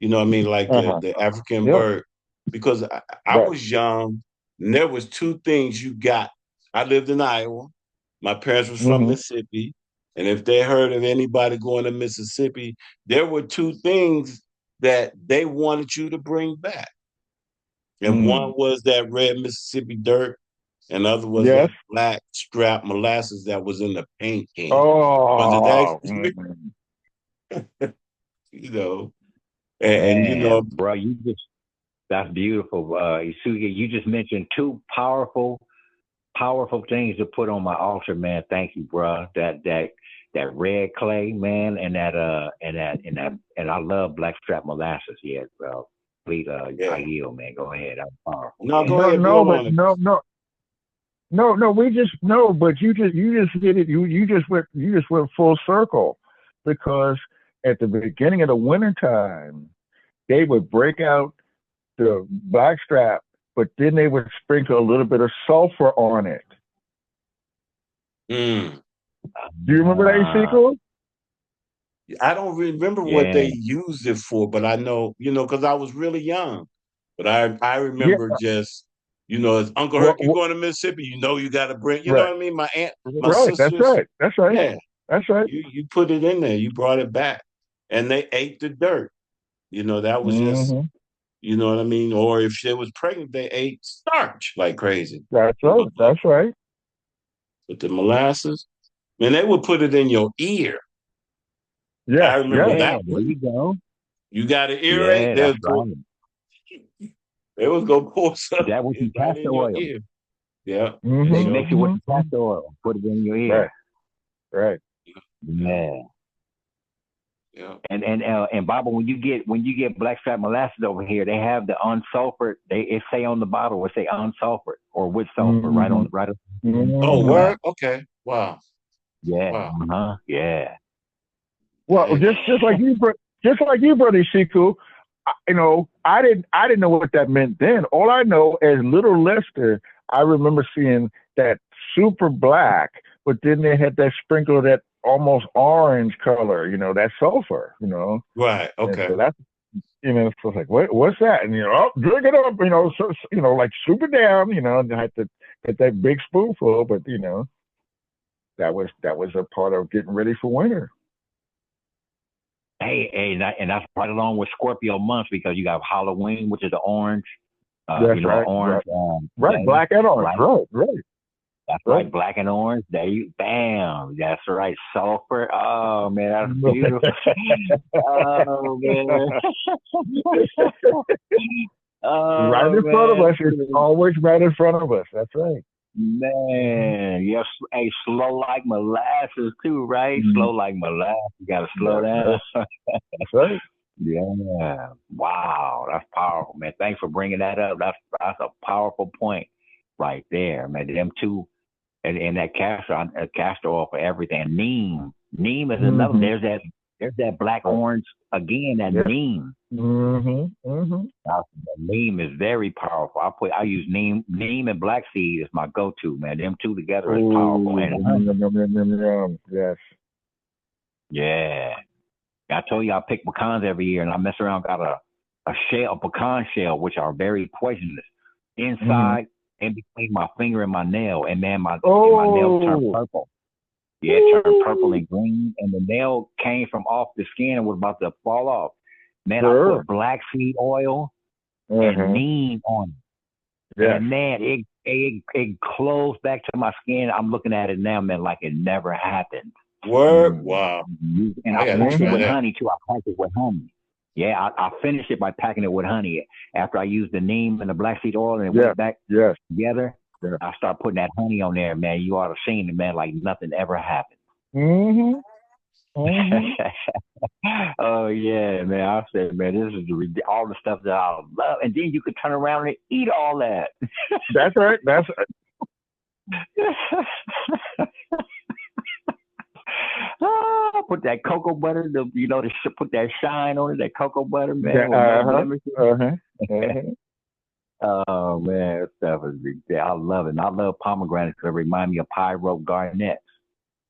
I mean, like the African bird, because I was young, and there was two things you got. I lived in Iowa. My parents was from Mississippi, and if they heard of anybody going to Mississippi, there were two things that they wanted you to bring back. And one was that red Mississippi dirt, and the other was that black strap molasses that was in the paint can. Was it that? And bro, that's beautiful. You just mentioned two powerful things to put on my altar, man. Thank you, bro. That red clay, man, and I love blackstrap molasses. Yeah, bro. Please, I yield, man. Go ahead. I'm powerful. No, go ahead. No. We just no, but you just hit it. You just went full circle, because at the beginning of the wintertime, they would break out the blackstrap, but then they would sprinkle a little bit of sulfur on it. Do you remember that, Usiku? I don't remember what they used it for, but I know, because I was really young. But I remember just, as Uncle Herc, you going to Mississippi, you got to bring, you know what I mean? My aunt, my sisters. That's right. Yeah. That's right. You put it in there. You brought it back. And they ate the dirt. That was just, you know what I mean? Or if she was pregnant, they ate starch like crazy. That's right. That's right. But the molasses, man, they would put it in your ear. Yeah, I remember that. There you go. You got an earache? They was gonna pour something that was in your ear. Yeah. They mix it with the castor oil, put it in your ear. Right. Yeah. Yeah. And Baba, when you get blackstrap molasses over here, they have the unsulfured. It say on the bottle, it say unsulfured or with sulfur right on. Oh, word? Okay. Wow. Yeah. Wow. Yeah. Well, just like you, brother Shiku, I didn't know what that meant then. All I know, as little Lester, I remember seeing that super black, but then they had that sprinkle of that almost orange color, that sulfur, Right. Okay. And so that's, so it's like, what's that? And drink it up, so, like super down, and I had to get that big spoonful, but that was a part of getting ready for winter. Hey, and that's right along with Scorpio months, because you got Halloween, which is the orange. That's right. Orange. Right, black and orange. Right. That's right, black and orange. There you, bam. That's right, sulfur. Oh man, that's beautiful. Oh man. Right Oh in front of us. man. It's always right in front of us. That's right. Man, yes, hey, slow like molasses too, right? Mm-hmm. Slow like molasses. You gotta slow down. That's right. Yeah. Wow, that's powerful, man. Thanks for bringing that up. That's a powerful point right there, man. Them two, and that castor oil for everything. Neem is another. Mm-hmm. There's that black orange again. That neem. Mm-hmm. Mm-hmm. Neem is very powerful. I use neem and black seed is my go-to, man. Them two together is powerful. And yes. Yeah. I told you I pick pecans every year, and I mess around got a pecan shell, which are very poisonous, inside in between my finger and my nail, and man, my nails turn purple. Yeah, it turned purple and green, and the nail came from off the skin and was about to fall off. Man, I put black seed oil and neem on it. Yes. And man, it closed back to my skin. I'm looking at it now, man, like it never happened. Word? Wow. And I packed it with honey too. I packed it with honey. Yeah, I finished it by packing it with honey. After I used the neem and the black seed oil and it went back together, I started putting that honey on there, man. You ought to seen it, man, like nothing ever happened. Mm-hmm. Oh yeah, man. I said, man, this is all the stuff that I love, and then you could turn around and eat all that. That's right. That's put that cocoa butter, put that shine on it, that cocoa butter, man. Oh man, that stuff is ridiculous. I love it. And I love pomegranates because it remind me of pyro garnets.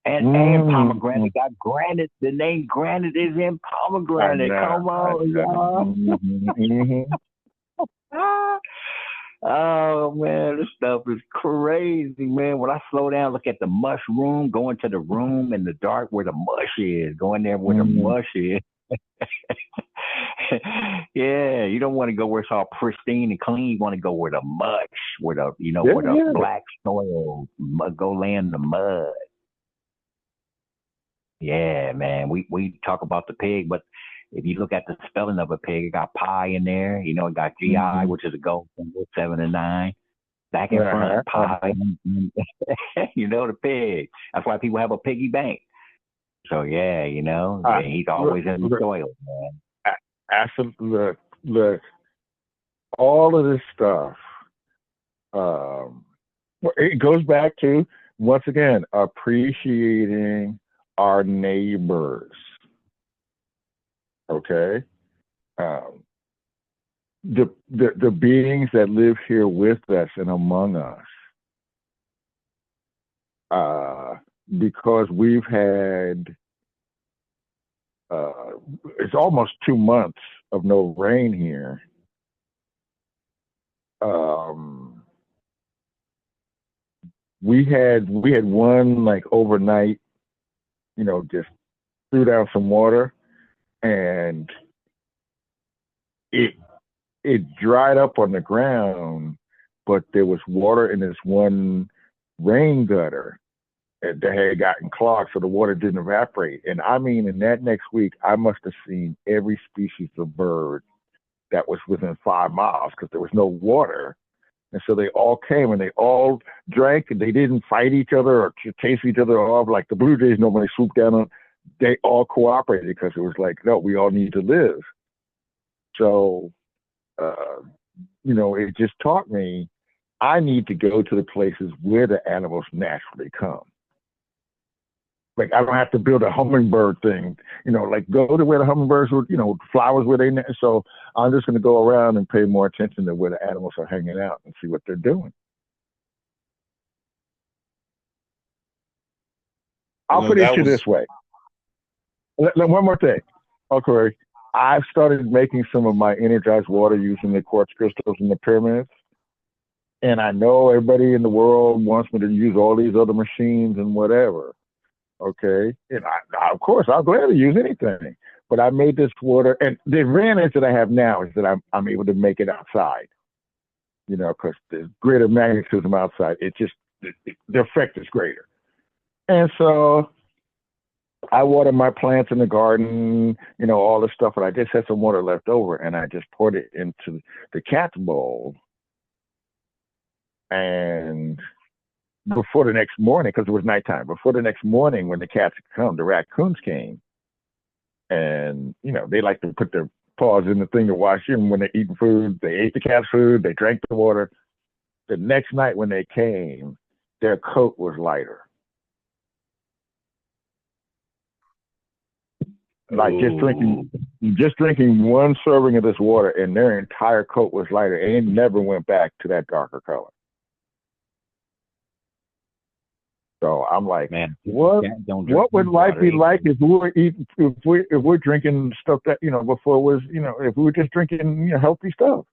And pomegranate got granite. The name granite is in pomegranate. Come on, y'all. Oh man, this stuff is crazy, man. When I slow down, look at the mushroom, go into the room in the dark where the mush is, go in there where the mush is. Yeah, you don't want to go where it's all pristine and clean. You want to go where the mush, where the where the black soil, go lay in the mud. Yeah, man. We talk about the pig, but if you look at the spelling of a pig, it got pi in there. It got GI, which is a gold symbol, 7 and 9. Back in front, pi. The pig. That's why people have a piggy bank. So yeah, he's always in the soil, man. Absolutely. Look, all of this stuff. It goes back to, once again, appreciating our neighbors. Okay, the beings that live here with us and among us, because we've had it's almost 2 months of no rain here. We had one like overnight, just threw down some water. And it dried up on the ground, but there was water in this one rain gutter that had gotten clogged, so the water didn't evaporate. And I mean, in that next week, I must have seen every species of bird that was within 5 miles because there was no water. And so they all came and they all drank, and they didn't fight each other or chase each other off like the blue jays normally swoop down on. They all cooperated because it was like, no, we all need to live. So, it just taught me I need to go to the places where the animals naturally come. Like, I don't have to build a hummingbird thing, like go to where the hummingbirds would, flowers where they, so I'm just going to go around and pay more attention to where the animals are hanging out and see what they're doing. I'll put it to you this way. One more thing. Okay. I've started making some of my energized water using the quartz crystals in the pyramids. And I know everybody in the world wants me to use all these other machines and whatever. Okay. And of course, I'll gladly use anything. But I made this water. And the advantage that I have now is that I'm able to make it outside, because there's greater magnetism outside. It just the effect is greater. And so I water my plants in the garden, all the stuff, and I just had some water left over, and I just poured it into the cat's bowl. And before the next morning, because it was nighttime, before the next morning when the cats come, the raccoons came, and they like to put their paws in the thing to wash them when they're eating food. They ate the cat's food, they drank the water. The next night when they came, their coat was lighter. Like just drinking one serving of this water, and their entire coat was lighter, and it never went back to that darker color. So I'm like, man, what would life be like if we were eating, if we're drinking stuff that before was if we were just drinking healthy stuff.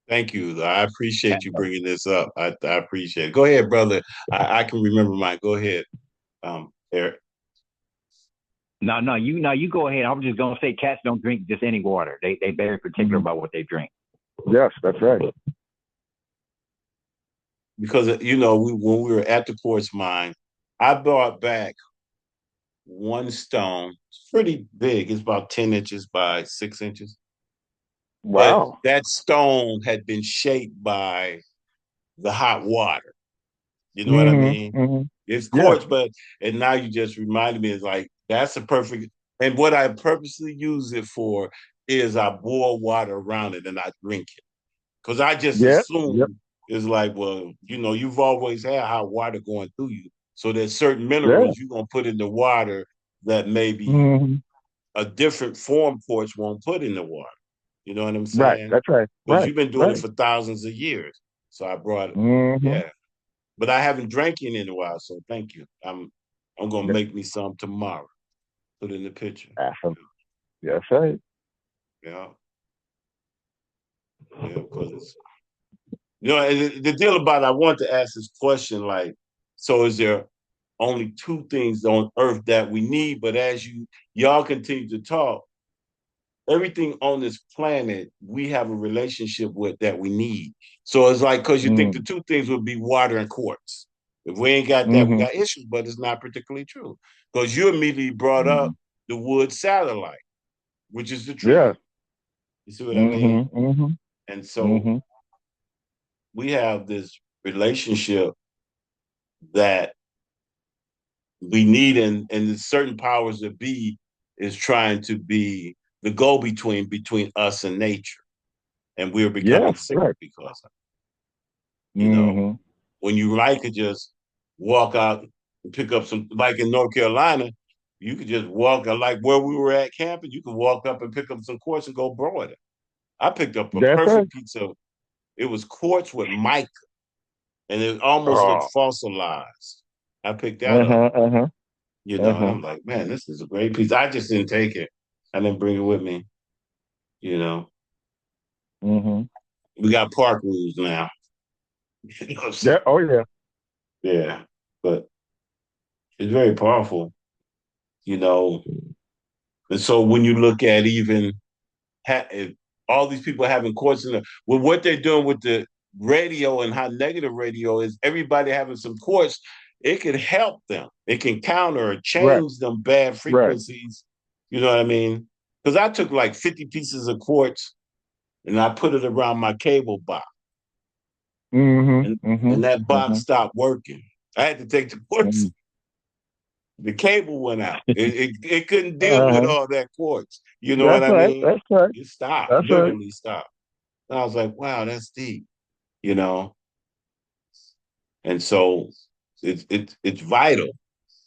Thank you. I appreciate you bringing this up. I appreciate it. Go ahead, brother. I can remember mine. Go ahead, Eric. No, you go ahead. I was just gonna say cats don't drink just any water. They very particular about what they drink. Yes, that's right. Because when we were at the quartz mine, I brought back one stone. It's pretty big. It's about 10 inches by 6 inches. Wow. But that stone had been shaped by the hot water. You know what I mean? Mm-hmm. It's quartz, and now you just reminded me, it's like, that's a perfect, and what I purposely use it for is I boil water around it and I drink it. Because I just assume it's like, well, you've always had hot water going through you. So there's certain minerals you're going to put in the water that maybe a different form quartz won't put in the water. You know what I'm saying? Right, that's right. Because you've been doing it for thousands of years. So I brought it. Yeah. But I haven't drank it in a while, so thank you. I'm gonna make me some tomorrow. Put in the picture. Awesome. Yes, right. Yeah. Yeah, because it's the deal about I want to ask this question, like, so is there only two things on earth that we need? But as y'all continue to talk, everything on this planet we have a relationship with that we need. So it's like, because you think the two things would be water and quartz. If we ain't got that, we got issues, but it's not particularly true. Because you immediately brought up the wood satellite, which is the tree. Yeah. You see what I mean? And so we have this relationship that we need, and the certain powers that be is trying to be the go-between between us and nature. And we're becoming sick because of it. When you could just walk out and pick up some, like in North Carolina, you could just walk out, like where we were at camping, you could walk up and pick up some quartz and go broil it. I picked up a perfect piece of, it was quartz with mica, and it almost looked fossilized. I picked that up. And I'm like, man, this is a great piece. I just didn't take it. I didn't bring it with me. We got park rules now. Yeah. Oh yeah. Yeah, but it's very powerful, And so when you look at even all these people having quartz in with what they're doing with the radio and how negative radio is, everybody having some quartz, it can help them. It can counter or change them bad frequencies. You know what I mean? Because I took like 50 pieces of quartz and I put it around my cable box. And that box stopped working. I had to take the quartz. The cable went out. It couldn't deal with all that quartz. You know what I mean? That's right. It stopped. That's literally stopped. And I was like, wow, that's deep. And so it's vital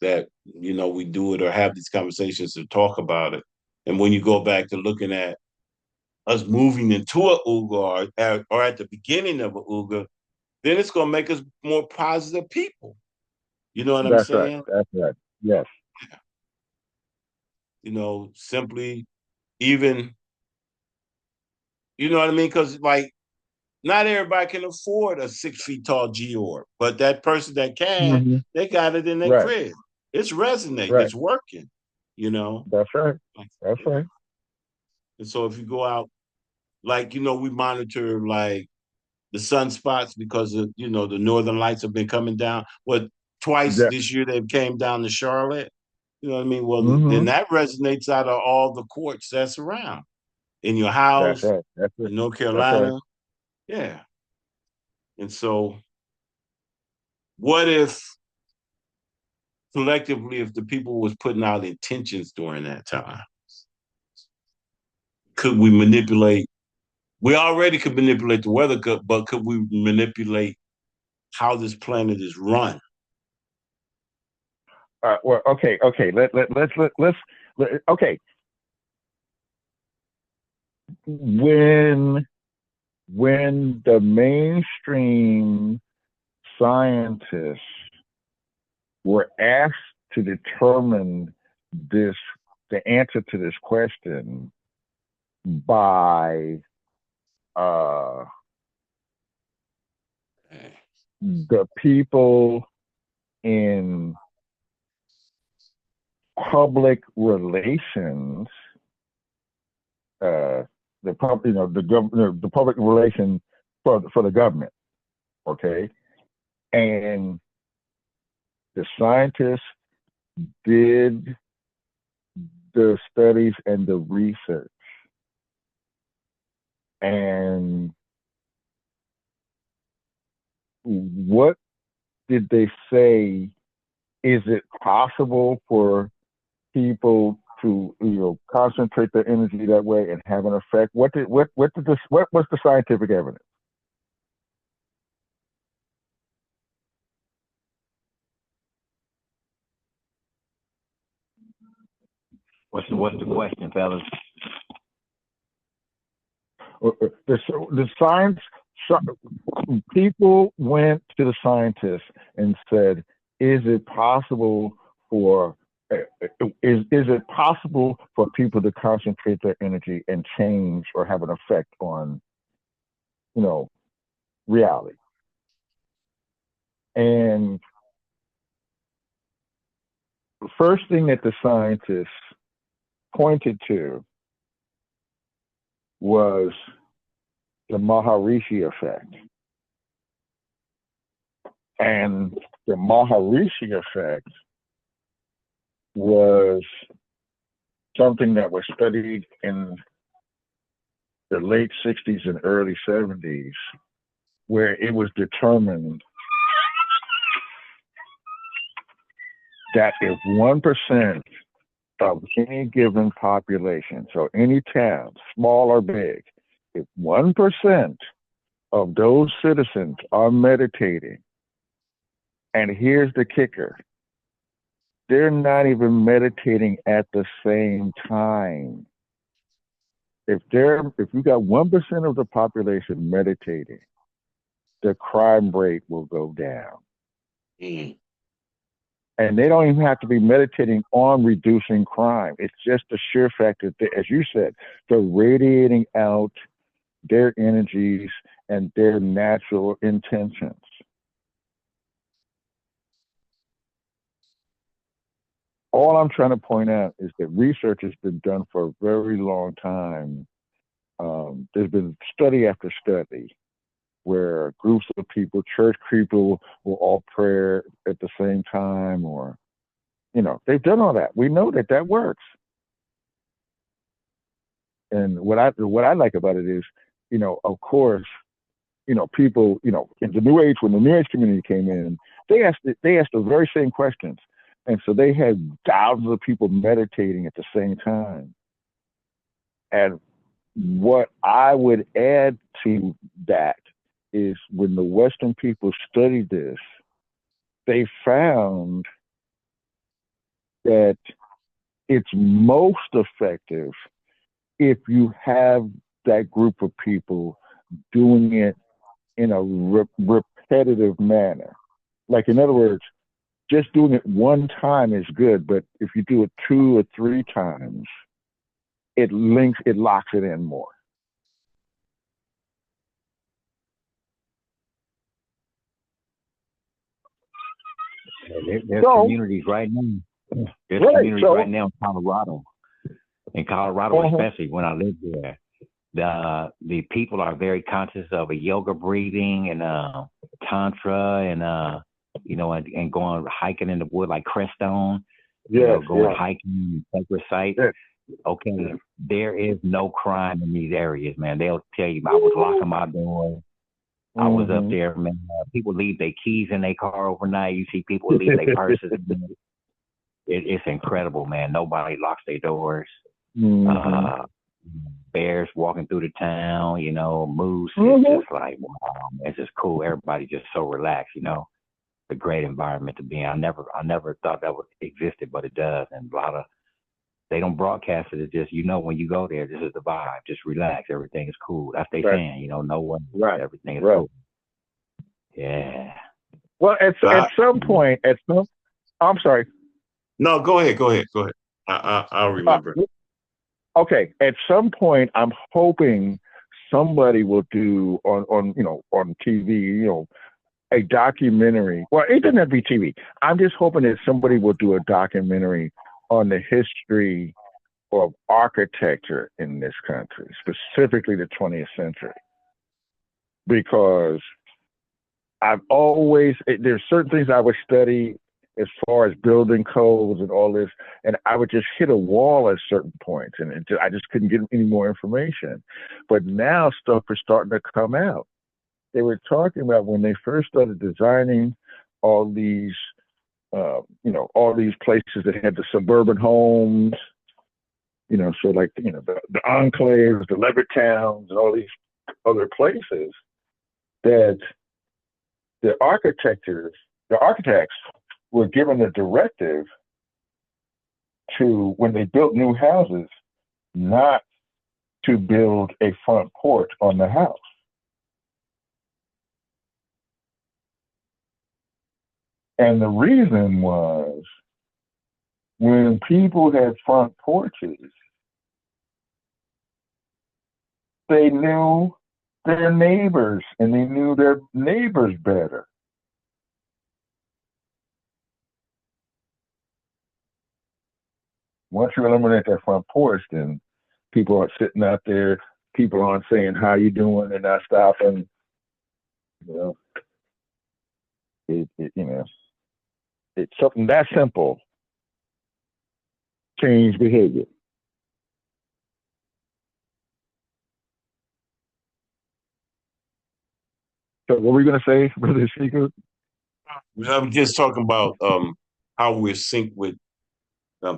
that we do it or have these conversations to talk about it. And when you go back to looking at us moving into a Uga or at the beginning of a Uga, then it's going to make us more positive people. You know what I'm saying? That's right. Yes. Simply even, you know what I mean? Because like, not everybody can afford a 6 feet tall Georg, but that person that can, they got it in their crib. It's resonating. It's working. That's right. That's right. And so if you go out, like, we monitor like the sunspots because of, you know, the northern lights have been coming down. Well, twice Yeah. this year they came down to Charlotte. You know what I mean? Well, then Mm-hmm. that resonates out of all the courts that's around in your That's house right. That's it. in North That's right. Carolina. Yeah. And so, what if collectively, if the people was putting out intentions during that time, could we manipulate? We already could manipulate the weather, but could we manipulate how this planet is run? Well, okay, okay. Okay. When the mainstream scientists were asked to determine this, the answer to this question by uh, the people in public relations, the public, you know, the public relation for the government, okay, and the scientists did the studies and the research, and what did they say? Is it possible for people to, you know, concentrate their energy that way and have an effect? What was the scientific evidence? What's the question, fellas? The science, people went to the scientists and said, is it possible for is it possible for people to concentrate their energy and change or have an effect on, you know, reality? And the first thing that the scientists pointed to was the Maharishi effect. And the Maharishi effect was something that was studied in the late 60s and early 70s, where it was determined that if 1% of any given population, so any town, small or big, if 1% of those citizens are meditating, and here's the kicker, they're not even meditating at the same time. If you got 1% of the population meditating, the crime rate will go down. Mm. And they don't even have to be meditating on reducing crime. It's just the sheer fact that, as you said, they're radiating out their energies and their natural intentions. All I'm trying to point out is that research has been done for a very long time. There's been study after study where groups of people, church people, will all pray at the same time, or, you know, they've done all that. We know that that works. And what I like about it is, you know, of course, you know, people, you know, in the New Age, when the New Age community came in, they asked the very same questions, and so they had thousands of people meditating at the same time. And what I would add to that is when the Western people studied this, they found that it's most effective if you have that group of people doing it in a repetitive manner. Like, in other words, just doing it one time is good, but if you do it 2 or 3 times, it locks it in more. There's communities right now. There's communities right now in Colorado. In Colorado, especially when I lived there, The people are very conscious of a yoga breathing and tantra and and going hiking in the wood like Crestone, Yes, going hiking sacred sites. yes. Okay, there is no crime in these areas, man. They'll tell you I was locking my door. I was up there, man. People leave their keys in their car overnight. You see people leave their purses. It's incredible, man. Nobody locks their doors. Bears walking through the town, moose. It's just like, wow, man, it's just cool. Everybody just so relaxed, a great environment to be in. I never thought that would existed, but it does. And they don't broadcast it. It's just, when you go there, this is the vibe. Just relax. Everything is cool. That's they saying, no one, everything is cool. Yeah. Well, at some point, I'm sorry. No, go ahead. I'll remember. Okay. At some point, I'm hoping somebody will do on TV, a documentary. Well, it doesn't have to be TV. I'm just hoping that somebody will do a documentary on the history of architecture in this country, specifically the 20th century. Because there's certain things I would study as far as building codes and all this, and I would just hit a wall at certain points, and I just couldn't get any more information. But now stuff is starting to come out. They were talking about when they first started designing all these all these places that had the suburban homes, so like, the enclaves, the Levittowns, and all these other places, that the architects were given a directive to, when they built new houses, not to build a front porch on the house. And the reason was, when people had front porches, they knew their neighbors and they knew their neighbors better. Once you eliminate that front porch, then people aren't sitting out there, people aren't saying, how you doing? They're not stopping. It's something that simple. Change behavior. So what were we going to say, Brother Usiku? I'm just talking about how we're synced with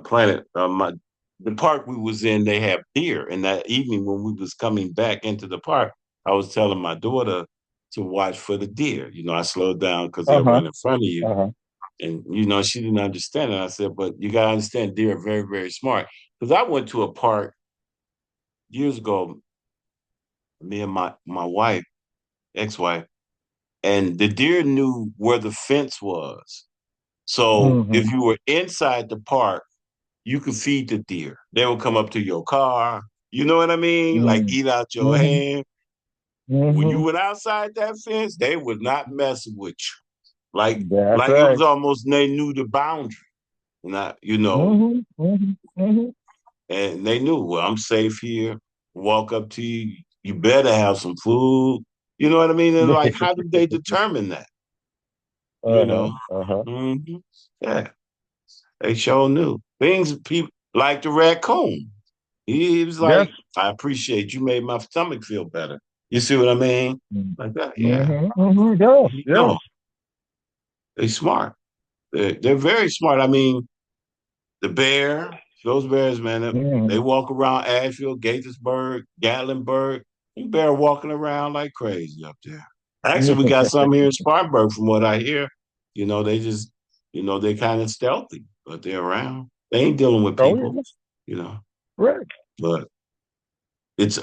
planet. The park we was in, they have deer. And that evening when we was coming back into the park, I was telling my daughter to watch for the deer. I slowed down because they're right in front of you. And, she didn't understand it. I said, but you got to understand, deer are very, very smart. Because I went to a park years ago, me and my wife, ex-wife, and the deer knew where the fence was. So if you were inside the park, you could feed the deer. They would come up to your car. You know what I mean? Like eat out your hand. When you went outside that fence, they was not messing with you. Like it was almost they knew the boundary. And they knew, well, I'm safe here. Walk up to you. You better have some food. You know what I mean? And like, how did they determine that? Yeah, they sure knew. Things people like the raccoon. He was like, I appreciate you made my stomach feel better. You see what I mean? Like that, yeah. Yes. They smart. They're very smart. I mean, those bears, man, they walk around Asheville, Gaithersburg, Gatlinburg. You bear walking around like crazy up there. Actually, we got some here in Spartanburg, from what I hear. They just, they kind of stealthy, but they're around. They ain't dealing with people, Right. But it's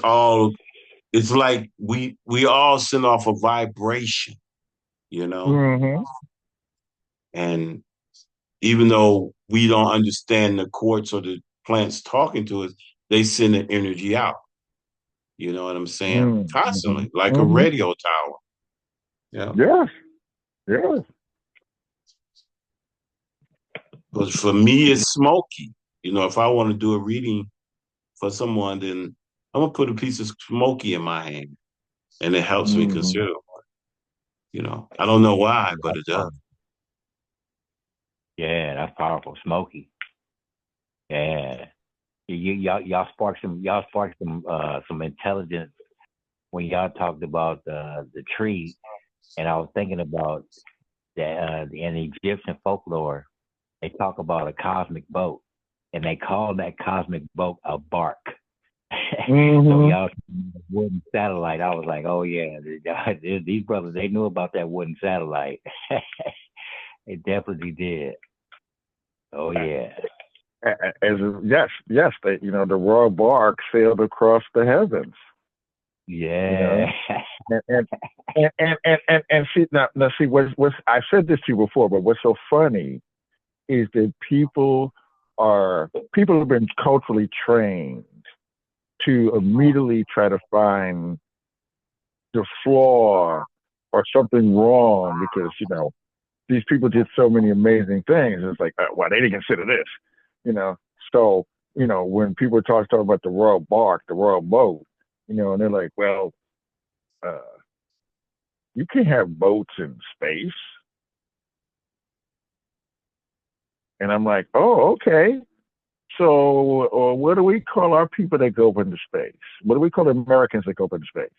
like we all send off a vibration, And even though we don't understand the quartz or the plants talking to us, they send the energy out. You know what I'm saying? Constantly, like a radio tower. Yes. Because for me, it's smoky. If I want to do a reading for someone, then I'm gonna put a piece of smoky in my hand, and it helps me Mm-hmm. consider. I don't know why, but That's it does. powerful. Yeah, that's powerful. Smoky. Yeah. Y'all sparked some intelligence when y'all talked about the tree, and I was thinking about that in Egyptian folklore they talk about a cosmic boat, and they call that cosmic boat a bark. So Mm-hmm. y'all wooden satellite. I was like, oh yeah, these brothers they knew about that wooden satellite. They definitely did. Oh yeah, Yes, yes, the royal bark sailed across the heavens. You yeah. know, and and see now see what's I said this to you before, but what's so funny is that people have been culturally trained to immediately try to find the flaw or something wrong because these people did so many amazing things. It's like, well, they didn't consider this, you know. So when people talk about the royal bark, the royal boat, and they're like, well, uh, you can't have boats in space. And I'm like, oh, okay. So, what do we call our people that go up into space? What do we call Americans that go up into space?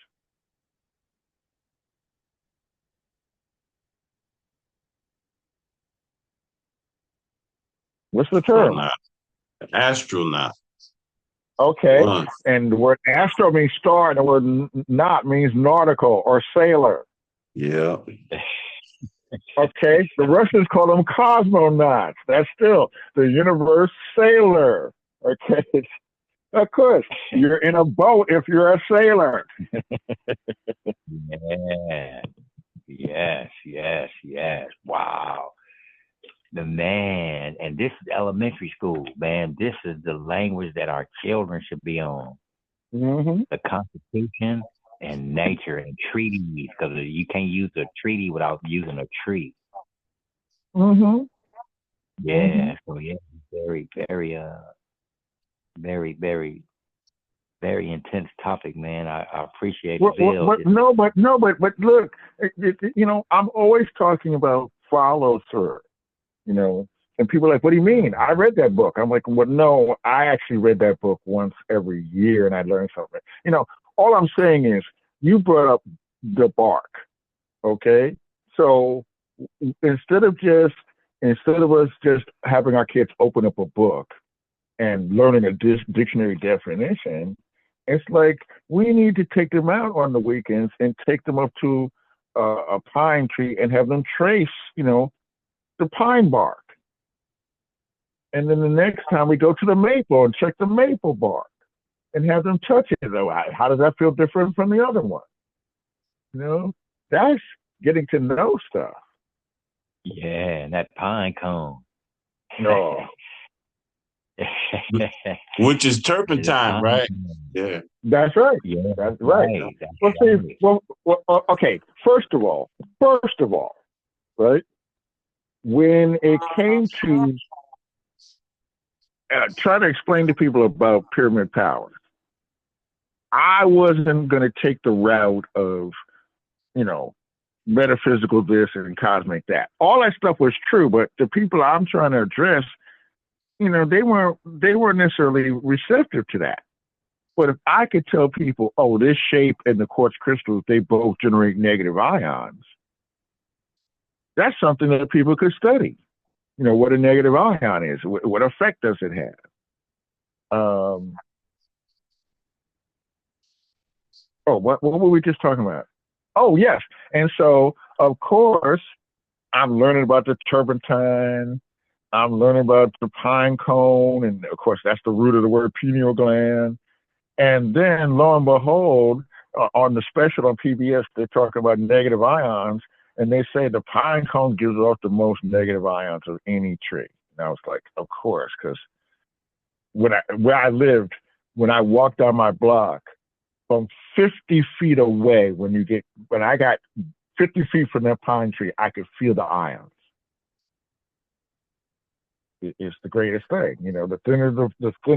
What's the term? Astronaut, astronaut. Okay. One. And the word astro means star, and the word not means nautical or sailor. Yeah. Okay. The Russians call them cosmonauts. That's still the universe sailor. Okay. Of course, you're in a boat if you're a sailor. Yeah. Yes, yes, yes. Wow. The man, and this is elementary school, man. This is the language that our children should be on. Mm-hmm. The Constitution and nature and treaties, because you can't use a treaty without using a tree. Mm-hmm. Mm-hmm. Yeah. So yeah, very, very, very, very, very intense topic, man. I appreciate the bill. No, but look, I'm always talking about follow through. you know. And people are like, what do you mean? I read that book. I'm like, well, no, I actually read that book once every year and I learned something. All I'm saying is you brought up the bark, okay? So instead of just instead of us just having our kids open up a book and learning a dictionary definition, it's like we need to take them out on the weekends and take them up to a pine tree and have them trace, the pine bark. And then the next time we go to the maple and check the maple bark and have them touch it. How does that feel different from the other one? You know, that's getting to know stuff. Yeah, and that pine cone. No, Which is The turpentine, pine right? cone. Yeah. that's right. Yeah, That's that's right. right. That's Well, see, right. okay. First of all, right? When it came to trying to explain to people about pyramid power, I wasn't going to take the route of, you know, metaphysical this and cosmic that. All that stuff was true, but the people I'm trying to address, they weren't necessarily receptive to that. But if I could tell people, oh, this shape and the quartz crystals, they both generate negative ions, that's something that people could study. What a negative ion is, what effect does it have? Um, what were we just talking about? Oh, yes. And so, of course, I'm learning about the turpentine. I'm learning about the pine cone. And of course, that's the root of the word pineal gland. And then lo and behold, on the special on PBS, they're talking about negative ions. And they say the pine cone gives off the most negative ions of any tree. And I was like, of course, because where I lived, when I walked down my block, from 50 feet away, when I got 50 feet from that pine tree, I could feel the ions. It's the greatest thing. The thinner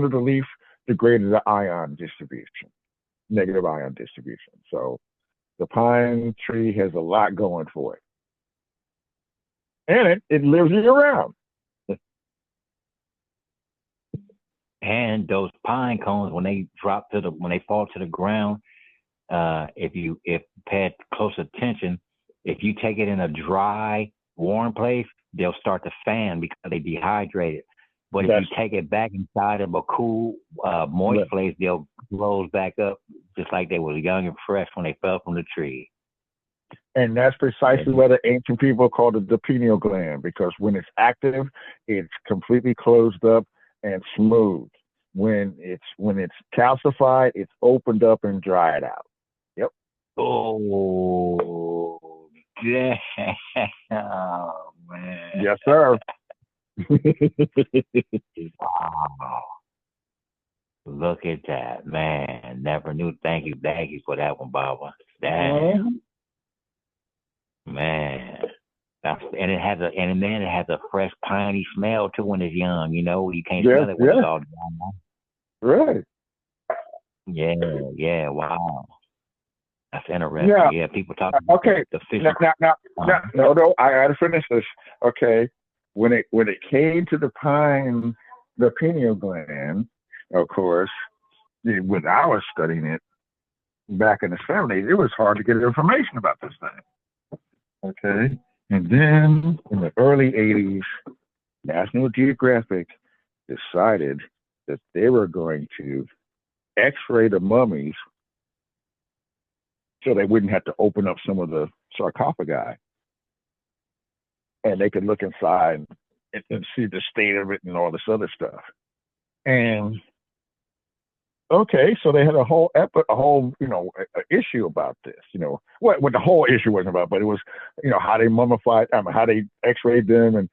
the leaf, the greater the ion distribution. negative ion distribution. So the pine tree has a lot going for it. And it lives year round. And those pine cones, when they fall to the ground, if pay close attention, if you take it in a dry, warm place, they'll start to fan because they dehydrated. But if you take it back inside of a cool, moist place, they'll close back up just like they were young and fresh when they fell from the tree. And that's precisely what the ancient people called it the pineal gland, because when it's active, it's completely closed up and smooth. When it's calcified, it's opened up and dried out. Yep. Oh, yeah. Oh, man. Yes, sir. Wow. Look at that, man. Never knew. Thank you for that one, Baba. Damn. Man. And it has a fresh piney smell too when it's young, you know. You can't smell it when it's all done. Right. Yeah, wow. That's interesting. Yeah, people talk about the fish. No, I gotta finish this. Okay. When it came to the pineal gland, of course, when I was studying it back in the 70s, it was hard to get information about this thing. Okay. And then in the early 80s, National Geographic decided that they were going to x-ray the mummies so they wouldn't have to open up some of the sarcophagi. And they could look inside and see the state of it and all this other stuff. And okay, so they had a whole issue about this. What the whole issue wasn't about, but it was how they mummified, how they x-rayed them, and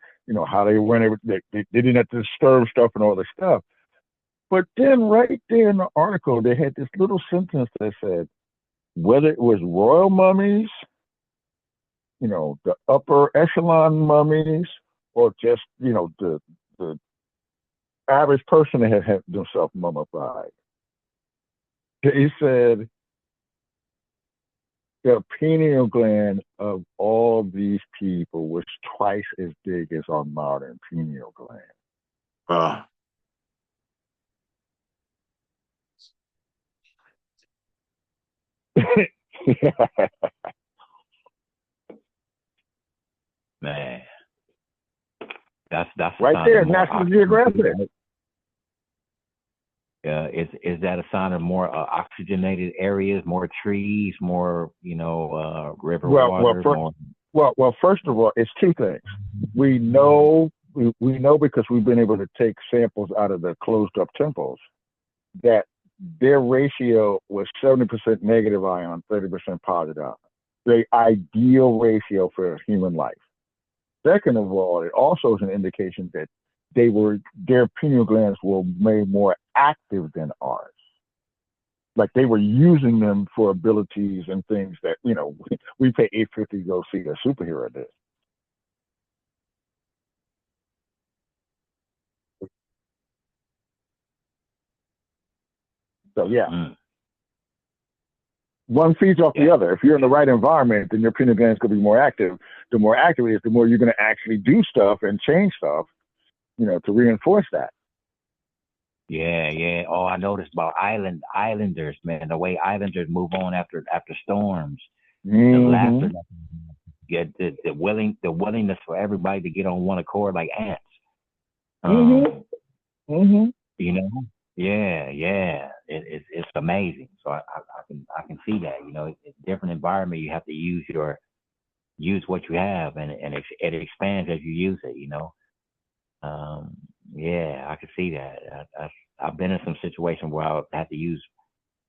how they weren't able, they didn't have to disturb stuff and all this stuff. But then right there in the article, they had this little sentence that said, whether it was royal mummies, the upper echelon mummies, or just, the average person that had themselves mummified. He said the pineal gland of all these people was twice as big as our modern pineal gland. Man, that's right there, National Geographic. Is that a sign of more oxygenated areas, more trees, more river water? Well, first of all, it's two things. We know because we've been able to take samples out of the closed up temples that their ratio was 70% negative ion, 30% positive ion. The ideal ratio for human life. Second of all, it also is an indication that their pineal glands were made more active than ours. Like they were using them for abilities and things that, we pay $850 to go see a superhero do. So one feeds off the other. If you're in the right environment, then your pineal gland is going to be more active. The more active it is, the more you're going to actually do stuff and change stuff, to reinforce that. Yeah. Oh, I noticed about islanders, man. The way islanders move on after storms. Mm-hmm. The laughter, the willingness for everybody to get on one accord like ants. Yeah. It's amazing. So I can see that. It's a different environment. You have to use what you have, and it expands as you use it. I can see that. I've been in some situations where I had to use,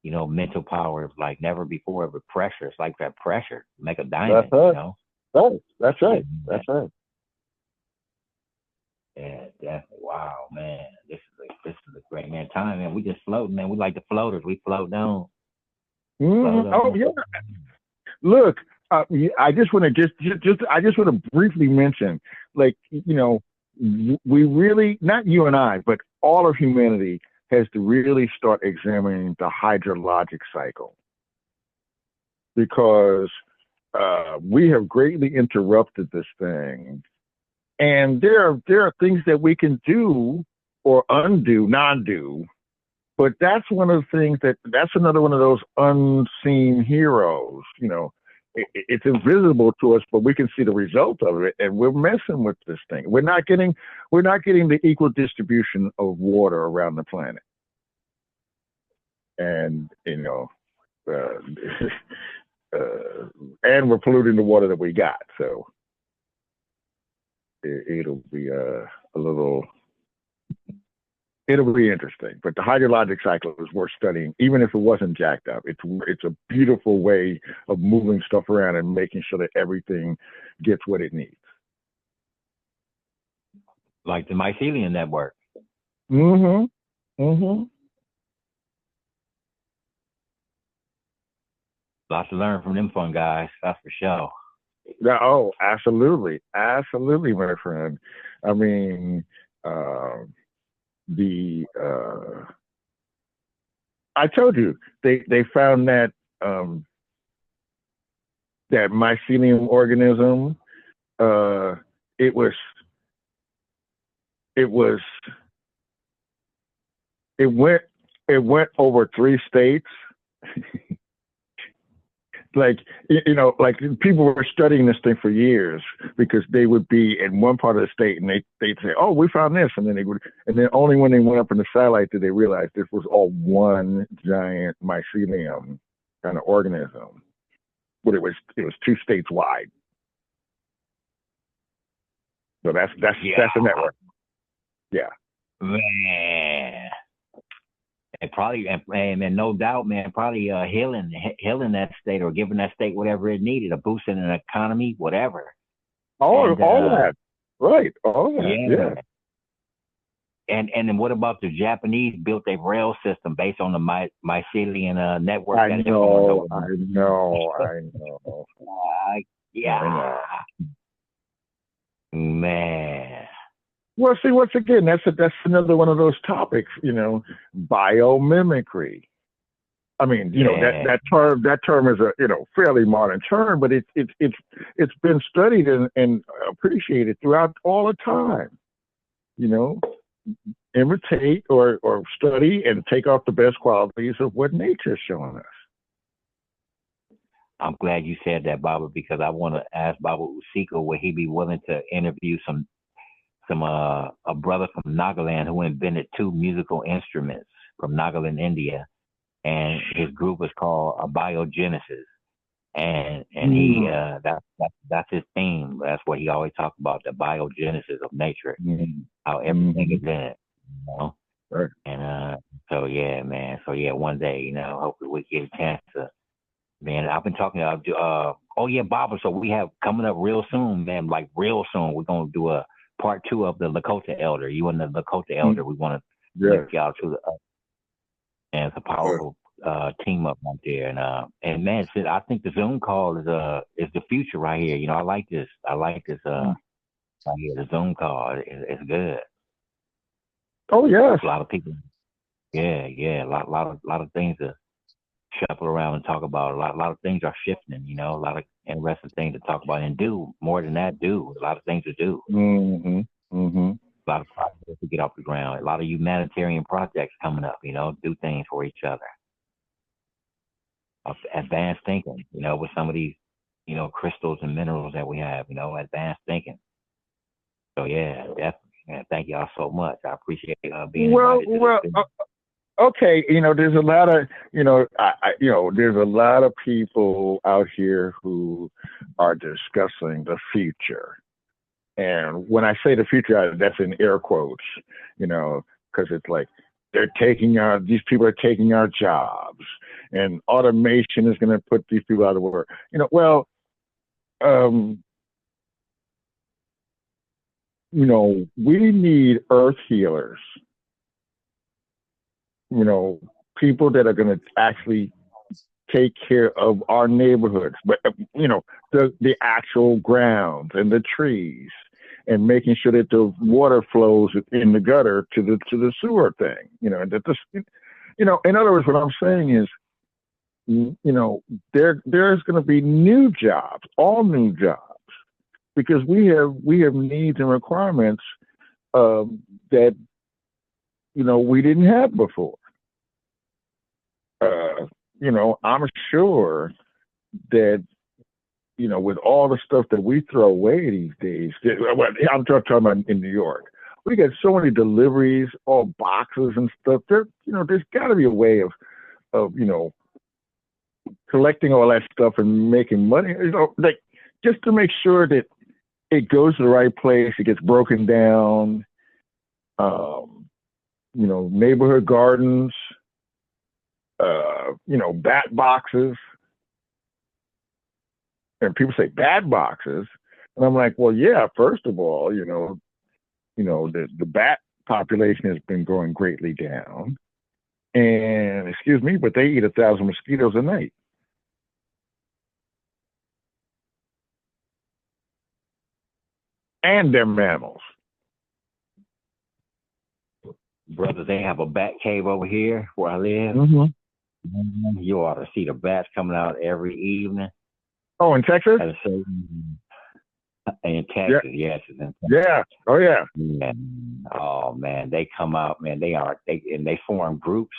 mental power like never before with pressure. It's like that pressure make a diamond. That's right. That's right. Yeah, definitely. Wow, man. This is a great time, man. We just floating, man. We like the floaters. We float down. Oh yeah. Look, I just want to briefly mention, like, we really, not you and I, but all of humanity has to really start examining the hydrologic cycle, because we have greatly interrupted this thing. And there are things that we can do or undo, non-do, but that's one of the things that's another one of those unseen heroes. You know, it's invisible to us, but we can see the result of it, and we're messing with this thing. We're not getting the equal distribution of water around the planet, and you know, and we're polluting the water that we got. So it'll be a little. It'll be interesting, but the hydrologic cycle is worth studying, even if it wasn't jacked up. It's a beautiful way of moving stuff around and making sure that everything gets what it needs. Like the mycelium network. Mm-hmm. Mm-hmm. Lots to learn from them fun guys, that's for sure. Yeah, oh, absolutely. Absolutely, my friend. I mean, I told you they found that that mycelium organism. It went over 3 states. Like, you know, like people were studying this thing for years, because they would be in one part of the state and they'd say, oh, we found this. And then only when they went up in the satellite did they realize this was all one giant mycelium kind of organism. But it was 2 states wide. So that's the network. Yeah. Man. And probably, and no doubt, man, probably healing that state, or giving that state whatever it needed, a boost in an economy, whatever. All of that. Right. All of that. Yeah. And then what about the Japanese built a rail system based on the mycelium network? I know. Yeah. Man. Well, see, once again, that's another one of those topics, you know, biomimicry. I mean, you know, that term is a, you know, fairly modern term, but it's been studied and appreciated throughout all the time. You know, imitate or study and take off the best qualities of what nature's showing us. I'm glad you said that, Baba, because I want to ask Baba Usiku, would he be willing to interview a brother from Nagaland who invented 2 musical instruments from Nagaland, India, and his group is called Biogenesis, and he that's his theme. That's what he always talks about, the biogenesis of nature, how everything is in it, you know. Right. And so yeah, man. So yeah, one day, you know, hopefully we get a chance to. Man, I've been talking to oh yeah, Baba. So we have coming up real soon, man. Like real soon, we're gonna do a part 2 of the Lakota Elder. You and the Lakota Elder. We want to lift y'all to the up. And it's a powerful team up right there. And man, I think the Zoom call is the future right here. You know, I like this right here. The Zoom call is good. Oh yes. A lot of people. Yeah. A lot of things to shuffle around and talk about. A lot of things are shifting. You know, a lot of interesting things to talk about and do. More than that, do a lot of things to do. Mm-hmm. Mm-hmm. A lot of projects to get off the ground. A lot of humanitarian projects coming up. You know, do things for each other. Advanced thinking. You know, with some of these, you know, crystals and minerals that we have. You know, advanced thinking. So yeah, definitely. Yeah, thank y'all so much. I appreciate being invited. Okay, you know, there's a lot of, you know, there's a lot of people out here who are discussing the future. And when I say the future, that's in air quotes, you know, because it's like these people are taking our jobs, and automation is going to put these people out of work. You know, well, you know, we need earth healers. You know, people that are going to actually take care of our neighborhoods, but you know, the actual grounds and the trees, and making sure that the water flows in the gutter to the sewer thing. And that this, in other words, what I'm saying is, there's going to be new jobs, all new jobs, because we have needs and requirements that we didn't have before. I'm sure that with all the stuff that we throw away these days, I'm talking about in New York, we get so many deliveries, all boxes and stuff. There's got to be a way of collecting all that stuff and making money, like just to make sure that it goes to the right place, it gets broken down. Neighborhood gardens, bat boxes. And people say bad boxes. And I'm like, well, yeah, first of all, the bat population has been going greatly down. And excuse me, but they eat 1,000 mosquitoes a night. And they're mammals. Brother, they have a bat cave over here where I live. Mm-hmm. You ought to see the bats coming out every evening. Oh, in Texas? In Texas, yes. In Texas. Yeah. Oh, yeah. Oh man, they come out, man. They form groups,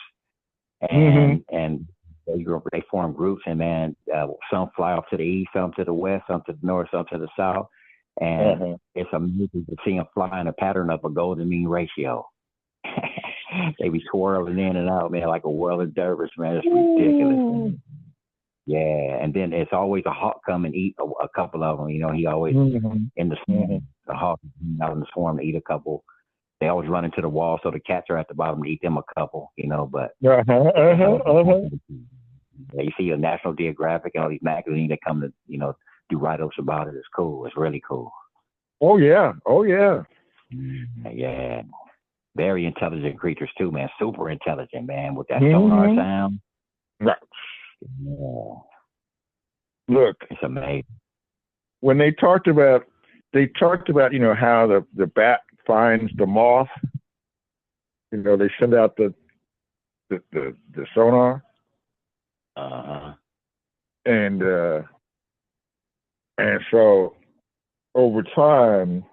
and they form groups, and man, some fly off to the east, some to the west, some to the north, some to the south, and it's amazing to see them fly in a pattern of a golden mean ratio. They be swirling in and out, man, like a whirling dervish, man. It's ridiculous. Man. Yeah, and then it's always a hawk come and eat a couple of them. He always in the swarm. The hawk out in the swarm to eat a couple. They always run into the wall, so the cats are at the bottom to eat them a couple. But yeah, you see a National Geographic and all these magazines that come to do write-ups about it. It's cool. It's really cool. Oh yeah. Yeah. Very intelligent creatures too, man. Super intelligent, man. With that sonar sound. Right. Yeah. Look, it's amazing. When they talked about how the bat finds the moth. They send out the sonar. And so over time,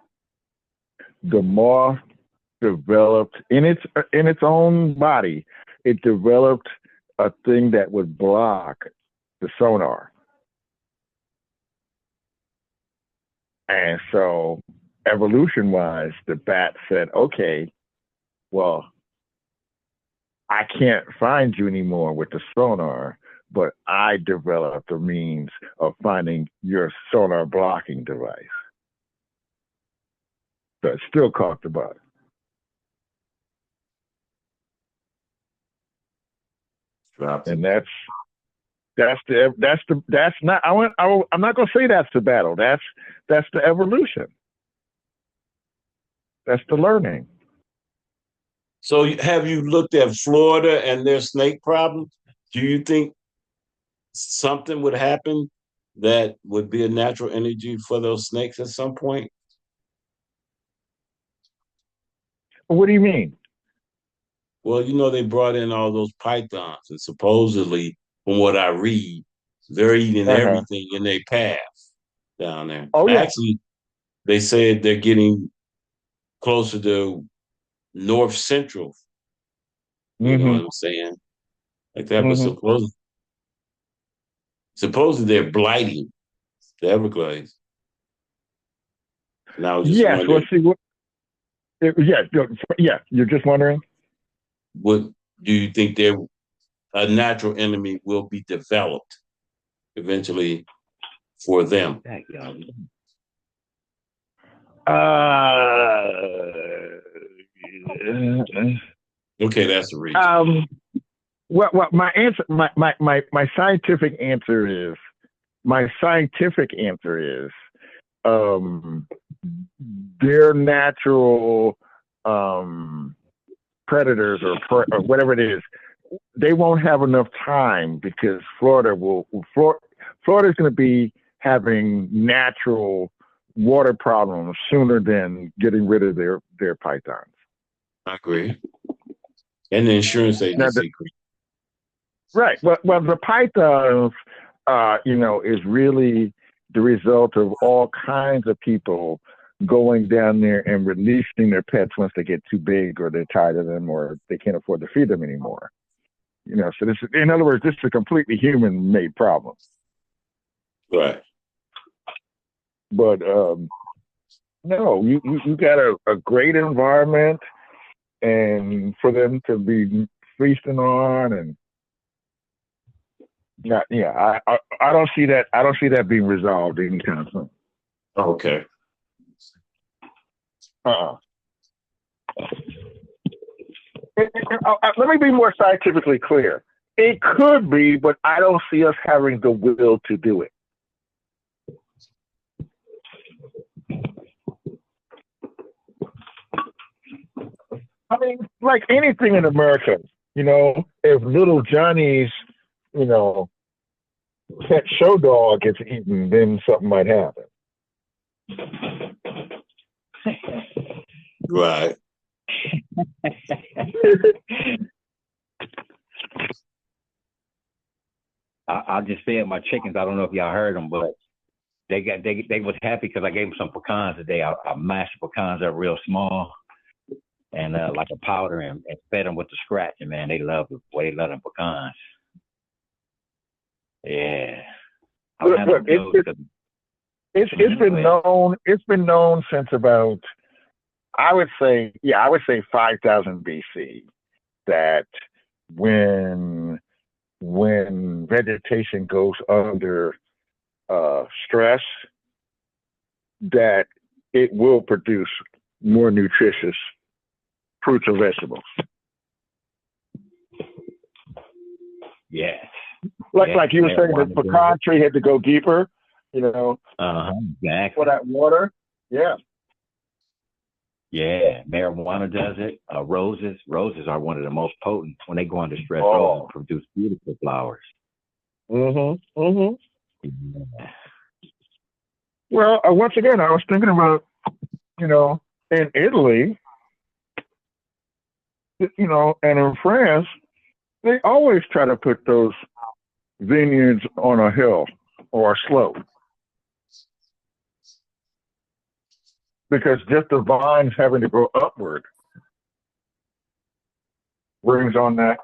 the moth developed in its own body. It developed a thing that would block the sonar. And so evolution-wise, the bat said, okay, well, I can't find you anymore with the sonar, but I developed a means of finding your sonar blocking device. So it's still called the bud. And I'm not going to say that's the battle. That's the evolution. That's the learning. So have you looked at Florida and their snake problem? Do you think something would happen that would be a natural energy for those snakes at some point? What do you mean? Well, they brought in all those pythons, and supposedly, from what I read, they're eating everything in their path down there. Oh, yeah. Actually, they said they're getting closer to north central. You know what I'm saying? Like that was supposedly they're blighting the Everglades. And I was just wondering. Let's see you're just wondering? What do you think a natural enemy will be developed eventually for them? Okay, that's the reason. Well, my answer, my scientific answer is, their natural predators or whatever it is, they won't have enough time because Florida's going to be having natural water problems sooner than getting rid of their pythons. I agree. And the insurance Now, agency. right. Well, the pythons, is really the result of all kinds of people going down there and releasing their pets once they get too big or they're tired of them or they can't afford to feed them anymore. So this is, in other words, this is a completely human-made problem. Right. But no, you got a great environment, and for them to be feasting on, and I don't see that. I don't see that being resolved anytime soon. Okay. Let me be more scientifically clear. It could be, but I don't see us having the will to do it. I mean, like anything in America, if little Johnny's, pet show dog gets eaten, then something might happen. Right. I just fed my chickens. I don't know if y'all heard them, but they was happy because I gave them some pecans today. I mashed pecans up real small and like a powder and fed them with the scratch. And man, they love them pecans. Yeah. Look, it's been known since about, I would say 5,000 BC that when vegetation goes under stress, that it will produce more nutritious fruits and vegetables. Yes. Like you were saying, the pecan tree had to go deeper, Exactly. for that water. Yeah. Yeah, marijuana does it. Roses are one of the most potent. When they go under stress, roses produce beautiful flowers. Yeah. Well, once again, I was thinking about, in Italy, and in France, they always try to put those vineyards on a hill or a slope, because just the vines having to go upward brings on that,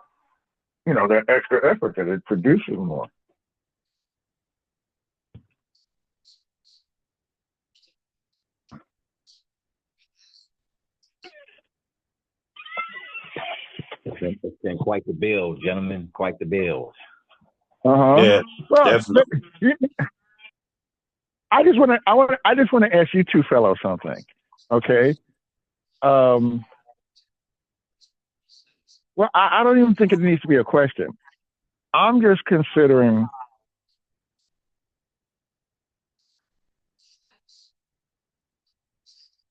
that extra effort that it produces more. It's been quite the build, gentlemen. Quite the build. Yeah, well, definitely. I just want to ask you two fellows something, okay? Well, I don't even think it needs to be a question. I'm just considering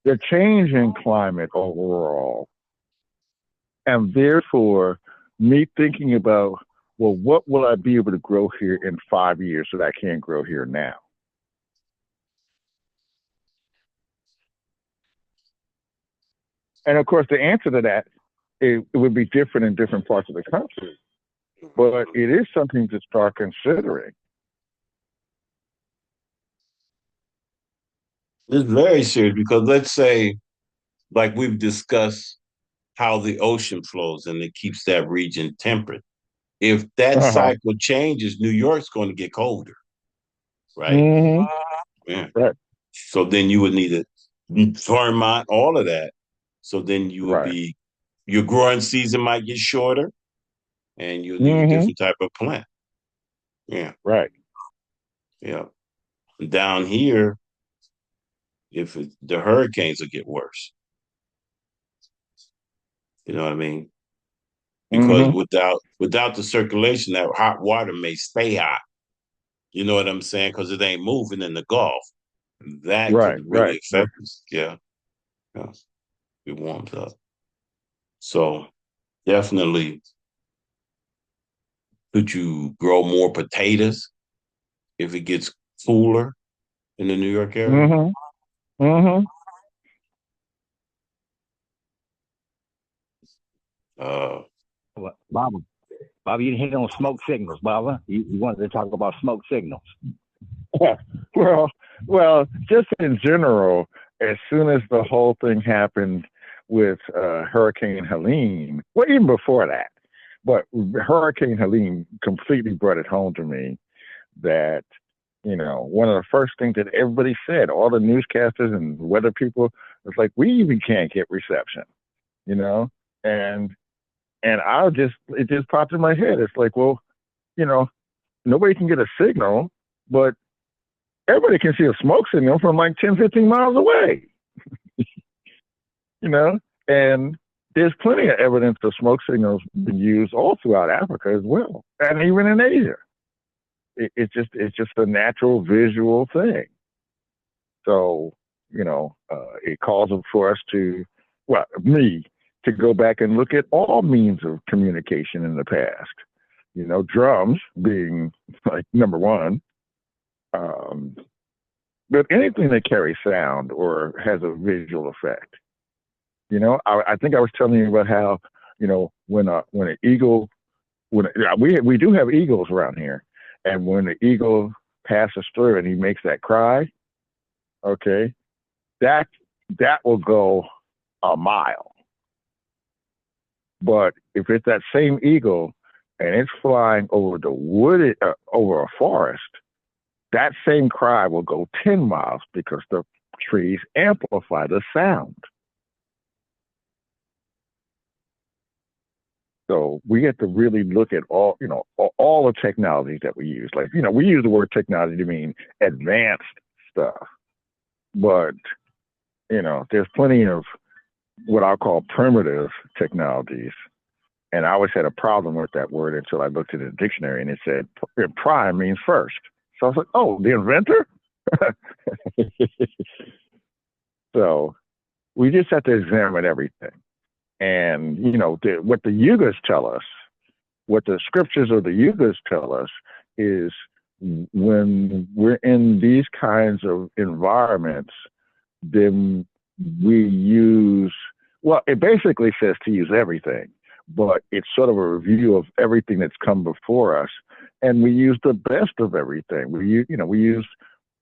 the change in climate overall, and therefore me thinking about, well, what will I be able to grow here in 5 years that I can't grow here now? And of course, the answer to that, it would be different in different parts of the country, but it is something to start considering. It's very serious because let's say, like we've discussed, how the ocean flows and it keeps that region temperate. If that cycle changes, New York's going to get colder, right? Mm-hmm. Yeah. Right. So then you would need a Vermont, all of that. So then you would be, your growing season might get shorter, and you'll need a different type of plant. Yeah. Right. Yeah. Down here, the hurricanes will get worse. You know what I mean? Because without the circulation, that hot water may stay hot. You know what I'm saying? Because it ain't moving in the Gulf. That could really affect us. Yeah. It warms up. So definitely, could you grow more potatoes if it gets cooler in the New York area? Mm-hmm. Uh, Well, Baba, you hit on smoke signals, Baba. You wanted to talk about smoke signals. well, well, just in general, as soon as the whole thing happened with Hurricane Helene, well, even before that, but Hurricane Helene completely brought it home to me that, one of the first things that everybody said, all the newscasters and weather people, was like, we even can't get reception, you know? And it just popped in my head. It's like, well, you know, nobody can get a signal, but everybody can see a smoke signal from like 10, 15 miles away, you know? And there's plenty of evidence of smoke signals being used all throughout Africa as well, and even in Asia. It's just a natural visual thing. So, it calls for us to, well, me, to go back and look at all means of communication in the past. Drums being like number one, um, but anything that carries sound or has a visual effect. I think I was telling you about how, when an eagle, we do have eagles around here, and when the eagle passes through and he makes that cry, okay, that that will go a mile. But if it's that same eagle and it's flying over over a forest, that same cry will go 10 miles because the trees amplify the sound. So we have to really look at all the technologies that we use. Like, we use the word technology to mean advanced stuff, but there's plenty of what I'll call primitive technologies. And I always had a problem with that word until I looked at the dictionary and it said prime means first. So I was like, oh, the inventor? So we just have to examine everything. And, what the yugas tell us, what the scriptures of the yugas tell us is when we're in these kinds of environments, then we use, well, it basically says to use everything, but it's sort of a review of everything that's come before us. And we use the best of everything. We use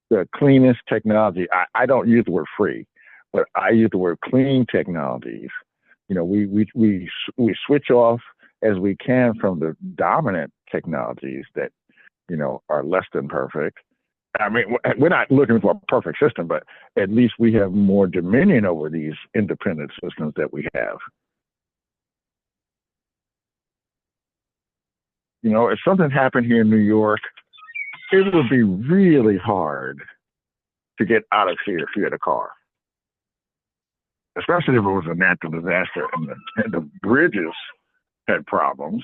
the cleanest technology. I don't use the word free, but I use the word clean technologies. We switch off as we can from the dominant technologies that, are less than perfect. I mean, we're not looking for a perfect system, but at least we have more dominion over these independent systems that we have. If something happened here in New York, it would be really hard to get out of here if you had a car, especially if it was a natural disaster and the bridges had problems.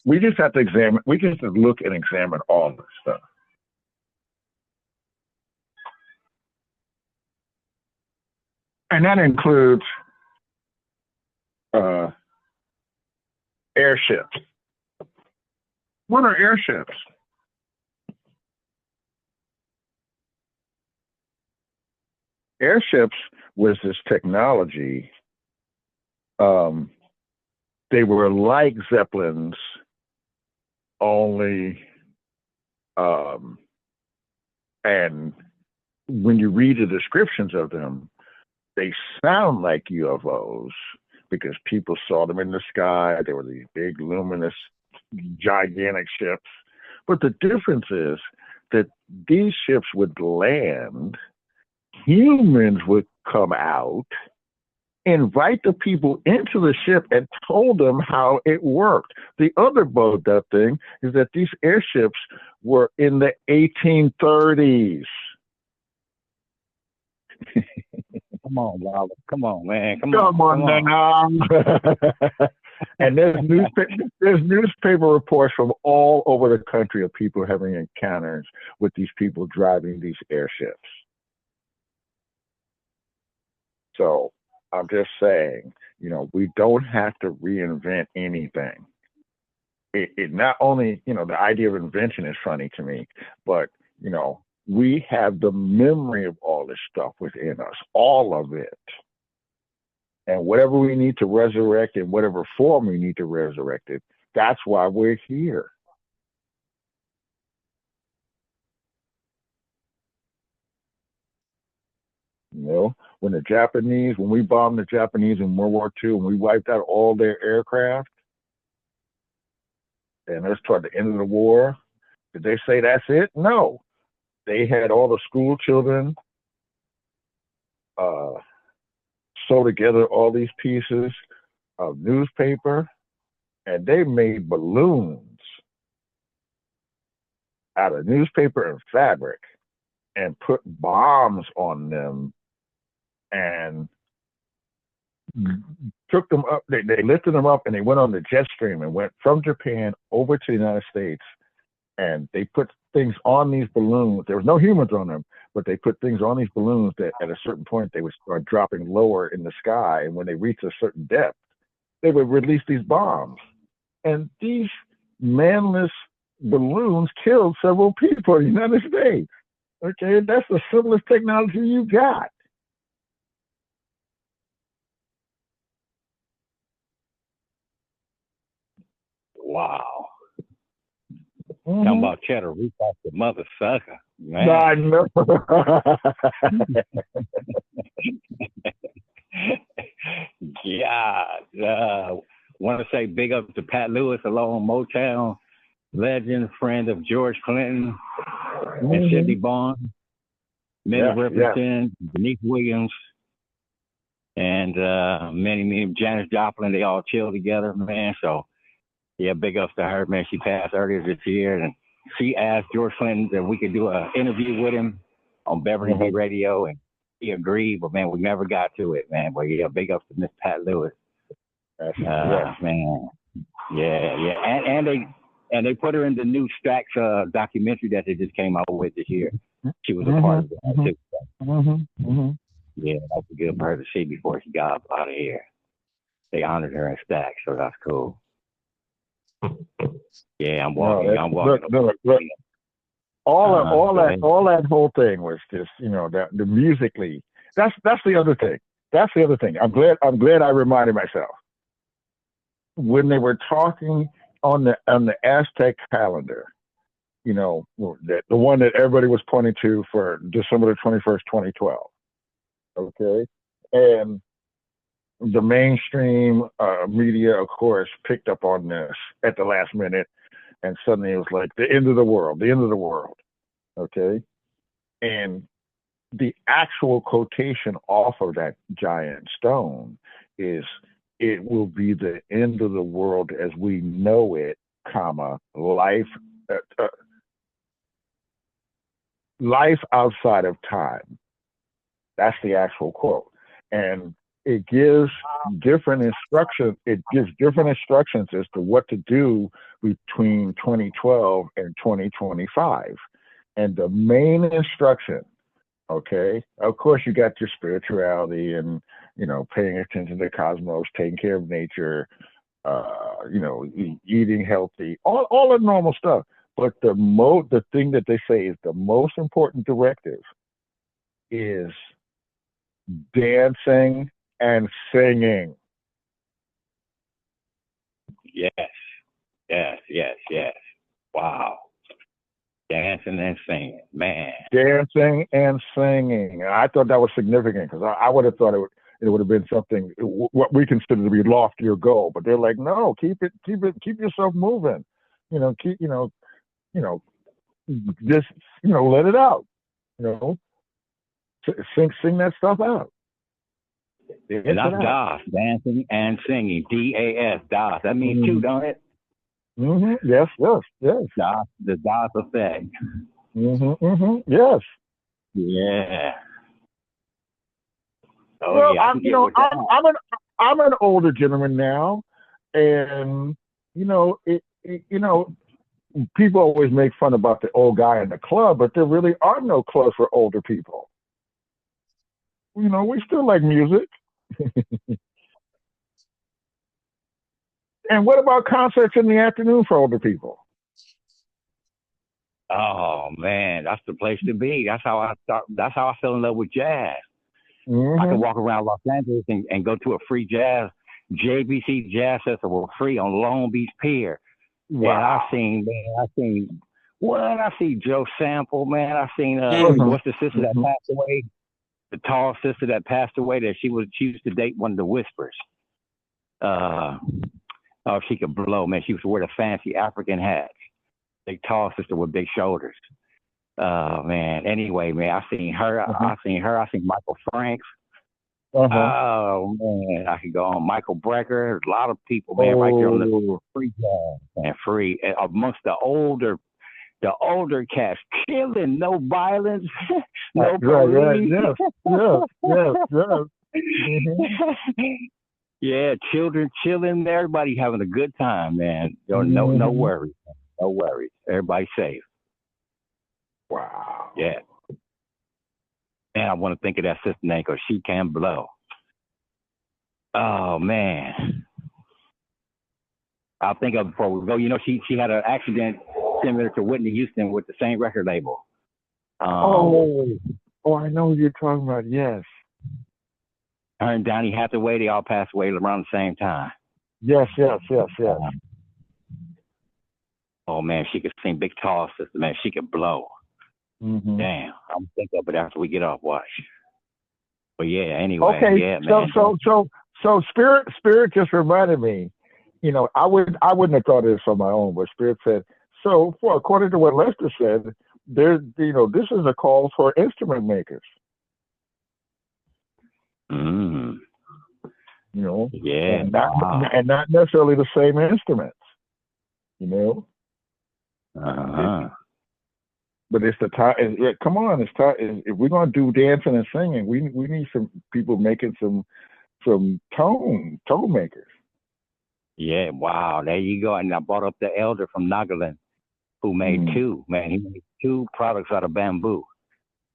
We just have to we just have to look and examine all this stuff. And that includes airships. What are airships? Airships was this technology. They were like Zeppelins, only, and when you read the descriptions of them, they sound like UFOs because people saw them in the sky. They were these big, luminous, gigantic ships. But the difference is that these ships would land, humans would come out, invite the people into the ship and told them how it worked. The other boat that thing is that these airships were in the 1830s. Come on, Robert. Come on, man. Come on. Now. And there's newspaper reports from all over the country of people having encounters with these people driving these airships. So I'm just saying, we don't have to reinvent anything. It not only, the idea of invention is funny to me, but, we have the memory of all this stuff within us, all of it. And whatever we need to resurrect in whatever form we need to resurrect it, that's why we're here. You know, when we bombed the Japanese in World War II and we wiped out all their aircraft, and that's toward the end of the war, did they say that's it? No. They had all the school children uh, sew together all these pieces of newspaper, and they made balloons out of newspaper and fabric and put bombs on them and took them up. They lifted them up and they went on the jet stream and went from Japan over to the United States. And they put things on these balloons. There was no humans on them, but they put things on these balloons that at a certain point they would start dropping lower in the sky. And when they reached a certain depth, they would release these bombs. And these manless balloons killed several people in the United States. Okay, that's the simplest technology you got. Wow. Talking about cheddar, we got the mother sucker, man. I know. Yeah. Want to say big up to Pat Lewis along Motown, legend, friend of George Clinton and Sidney Bond, Minnie Riperton, Denise Williams, and many Janis Joplin. They all chill together, man. So yeah, big ups to her, man. She passed earlier this year, and she asked George Clinton if we could do an interview with him on Beverly Hills Radio, and he agreed, but man, we never got to it, man. But yeah, big ups to Miss Pat Lewis. Man, yeah, and they put her in the new Stax documentary that they just came out with this year. She was a part of that too. Yeah, that's a good part to see before she got out of here. They honored her in Stax, so that's cool. Yeah, I'm walking. Look. All that whole thing was just, that the musically. That's the other thing. That's the other thing. I'm glad I reminded myself when they were talking on the Aztec calendar. The one that everybody was pointing to for December the 21st, 2012. Okay, and the mainstream media, of course, picked up on this at the last minute, and suddenly it was like the end of the world. Okay, and the actual quotation off of that giant stone is, "It will be the end of the world as we know it, life outside of time." That's the actual quote, and it gives different instructions. It gives different instructions as to what to do between 2012 and 2025. And the main instruction, okay, of course, you got your spirituality and, paying attention to the cosmos, taking care of nature, eating healthy, all the normal stuff. But the thing that they say is the most important directive is dancing and singing. Yes. Wow. Dancing and singing, man. Dancing and singing. I thought that was significant because I would have thought it would have been something what we consider to be loftier goal, but they're like, no, keep yourself moving. Just let it out. Sing that stuff out. And that's DAS, dancing and singing. DAS, DAS. That means two, don't it? Yes. DAS, the DAS effect. Yes. Yeah. Oh, well, yeah, I'm an older gentleman now, and people always make fun about the old guy in the club, but there really are no clubs for older people. We still like music. And what about concerts in the afternoon for older people? Oh man, that's the place to be. That's how I start. That's how I fell in love with jazz. I could walk around Los Angeles and go to a free JBC Jazz Festival free on Long Beach Pier. Wow. And I seen Joe Sample, man. I seen what's the sister that passed away? The tall sister that passed away. That she used to date one of the Whispers. Oh, she could blow, man. She used to wear the fancy African hats. Big tall sister with big shoulders. Man. Anyway, man, I seen her. I seen Michael Franks. Oh man, I could go on Michael Brecker. A lot of people, man, right there on the free jazz, man, free amongst the older cats, killing, no violence, no police. Yes. Yeah, children chilling, everybody having a good time, man. No worries, no worries. Everybody safe. Wow. Yeah. Man, I want to think of that sister name because she can blow. Oh man. I'll think of it before we go. You know, she had an accident similar to Whitney Houston with the same record label. I know who you're talking about. Yes. Her and Donny Hathaway, they all passed away around the same time. Yes. Oh man, she could sing. Big tall sister, man. She could blow. Damn, I'm thinking of it after we get off watch. But yeah, anyway. Okay. Yeah, man. So Spirit just reminded me. You know, I wouldn't have thought of this on my own, but Spirit said, so according to what Lester said, this is a call for instrument makers. You know, yeah, and not necessarily the same instruments. You know, but it's the time. Come on, it's time. If we're gonna do dancing and singing, we need some people making some tone makers. Yeah, wow, there you go. And I brought up the elder from Nagaland, who made two. Man, he made 2 products out of bamboo.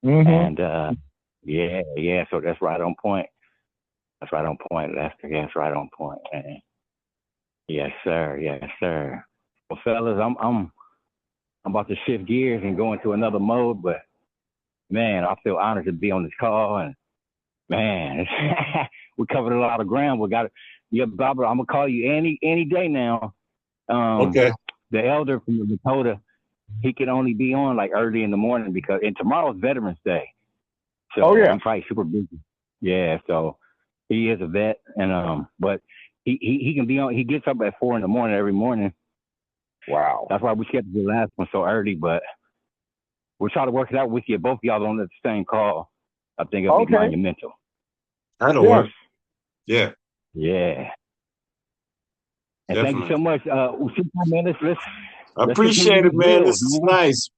And yeah. So that's right on point. That's right on point, Lester. Yeah, that's right on point, man. Yes, sir. Well, fellas, I'm about to shift gears and go into another mode, but man, I feel honored to be on this call, and man, we covered a lot of ground. Barbara, I'm gonna call you any day now. Okay. The elder from Dakota, he can only be on like early in the morning and tomorrow's Veterans Day. So I'm probably super busy. Yeah, so he is a vet, and but he can be on. He gets up at 4 a.m. every morning. Wow. That's why we scheduled the last one so early, but we'll try to work it out with you. Both of y'all on the same call. I think it'll be monumental. That'll work. Yeah. Yeah. And definitely. Thank you so much. Man, let's I appreciate it, man. This is nice.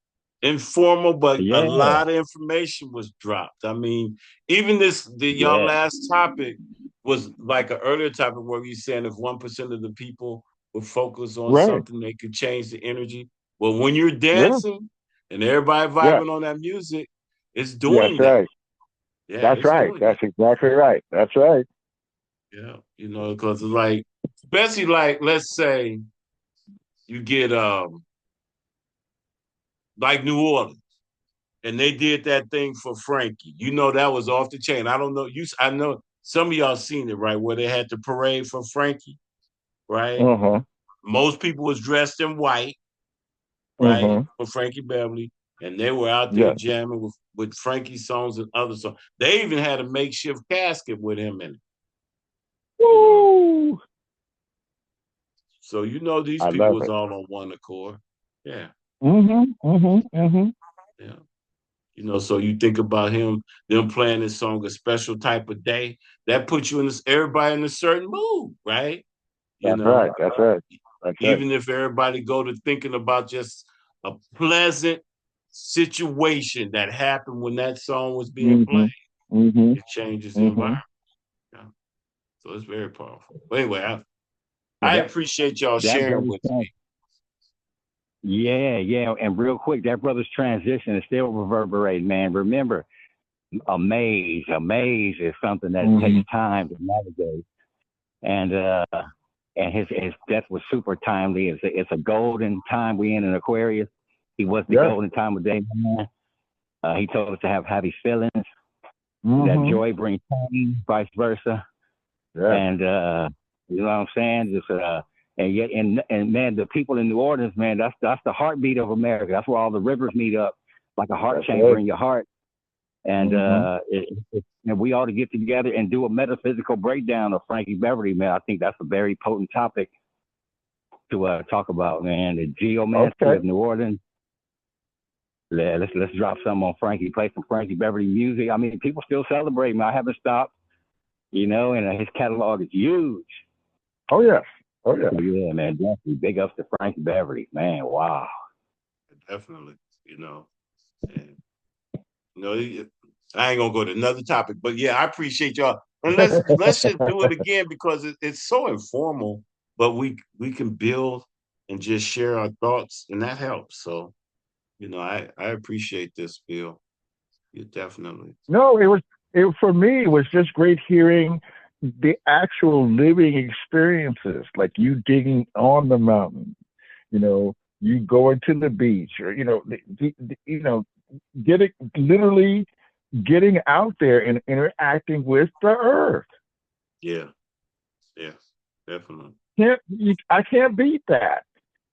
Informal, but a lot of information was dropped. I mean, even y'all last topic was like an earlier topic where you saying if 1% of the people would focus on something, they could change the energy. Well, when you're dancing and everybody vibing on that music, it's doing that. Right. Yeah, that's right. That's exactly right. That's right. Yeah, you know, because like, especially like, let's say you get like New Orleans, and they did that thing for Frankie. You know, that was off the chain. I don't know. I know some of y'all seen it, right? Where they had the parade for Frankie, right? Most people was dressed in white, right? For Frankie Beverly. And they were out there jamming with Frankie's songs and other songs. They even had a makeshift casket with him in it. Woo! So you know these people was all on one accord. Yeah. Yeah. You know, so you think about them playing this song a special type of day, that puts you everybody in a certain mood, right? That's right. Even if everybody go to thinking about just a pleasant situation that happened when that song was being played, it changes the environment. Yeah. So it's very powerful. But anyway, I appreciate y'all sharing with me. Yeah. And real quick, that brother's transition is still reverberating, man. Remember, a maze is something that takes time to navigate. And his death was super timely. It's a golden time we in Aquarius. He was the golden time of day, man. He told us to have happy feelings. That joy brings pain, vice versa. Yeah. And you know what I'm saying? Just and yet, and man, the people in New Orleans, man, that's the heartbeat of America. That's where all the rivers meet up, like a heart chamber in your heart. And and we ought to get together and do a metaphysical breakdown of Frankie Beverly, man. I think that's a very potent topic to talk about, man. The geomancy of New Orleans. Yeah, let's drop some on Frankie. Play some Frankie Beverly music. I mean, people still celebrate, man. I haven't stopped, you know, and his catalog is huge. Oh yes. Oh yeah. Yeah, man. Definitely. Big ups to Frankie Beverly, man. Wow. Definitely. You know, and you know, I ain't gonna go to another topic, but yeah, I appreciate y'all. And let's just do it again because it's so informal, but we can build and just share our thoughts, and that helps. So, you know, I appreciate this, Bill. You definitely. No, it for me. It was just great hearing the actual living experiences, like you digging on the mountain, you know, you going to the beach, or you know, you know, literally getting out there and interacting with the earth. Yeah, definitely. I can't beat that.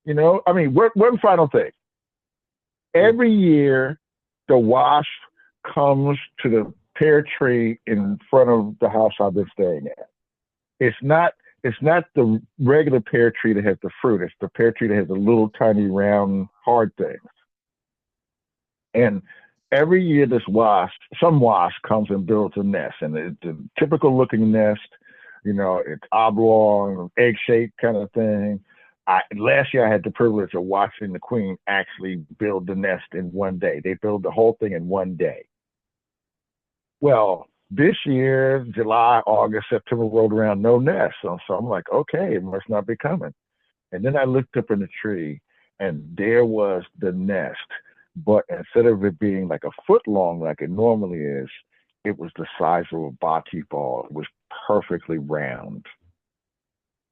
You know, I mean, one final thing. Every year, the wasp comes to the pear tree in front of the house I've been staying at. It's not the regular pear tree that has the fruit. It's the pear tree that has the little tiny round hard things. And every year, some wasp comes and builds a nest, and it's a typical looking nest. You know, it's oblong, egg-shaped kind of thing. Last year, I had the privilege of watching the queen actually build the nest in one day. They build the whole thing in one day. Well, this year, July, August, September rolled around, no nest. So I'm like, okay, it must not be coming. And then I looked up in the tree, and there was the nest. But instead of it being like a foot long like it normally is, it was the size of a bocce ball. It was perfectly round.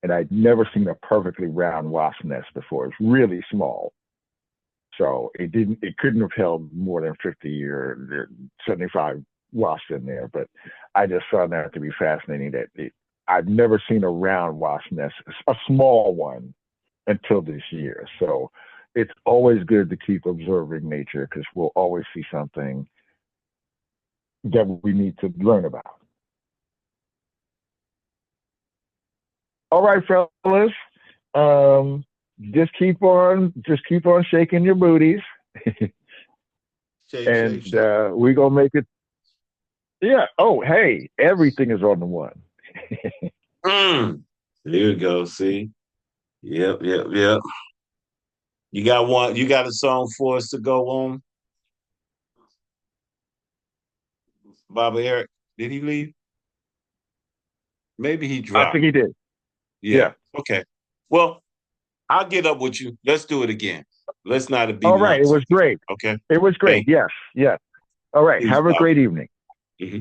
And I'd never seen a perfectly round wasp nest before. It's really small. So it couldn't have held more than 50 or 75 wasps in there. But I just found that to be fascinating I've never seen a round wasp nest, a small one, until this year. So it's always good to keep observing nature because we'll always see something that we need to learn about. All right, fellas. Just keep on shaking your booties. Shake. We're gonna make it. Yeah. Oh, hey, everything is on the one. There you go. See? Yep. You got one. You got a song for us to go on? Baba Eric, did he leave? Maybe he dropped. I think he did. Yeah. Okay. Well, I'll get up with you. Let's do it again. Let's not be. All right. It was great. Okay. It was great. Yes. All right. Have a great evening. Mm-hmm.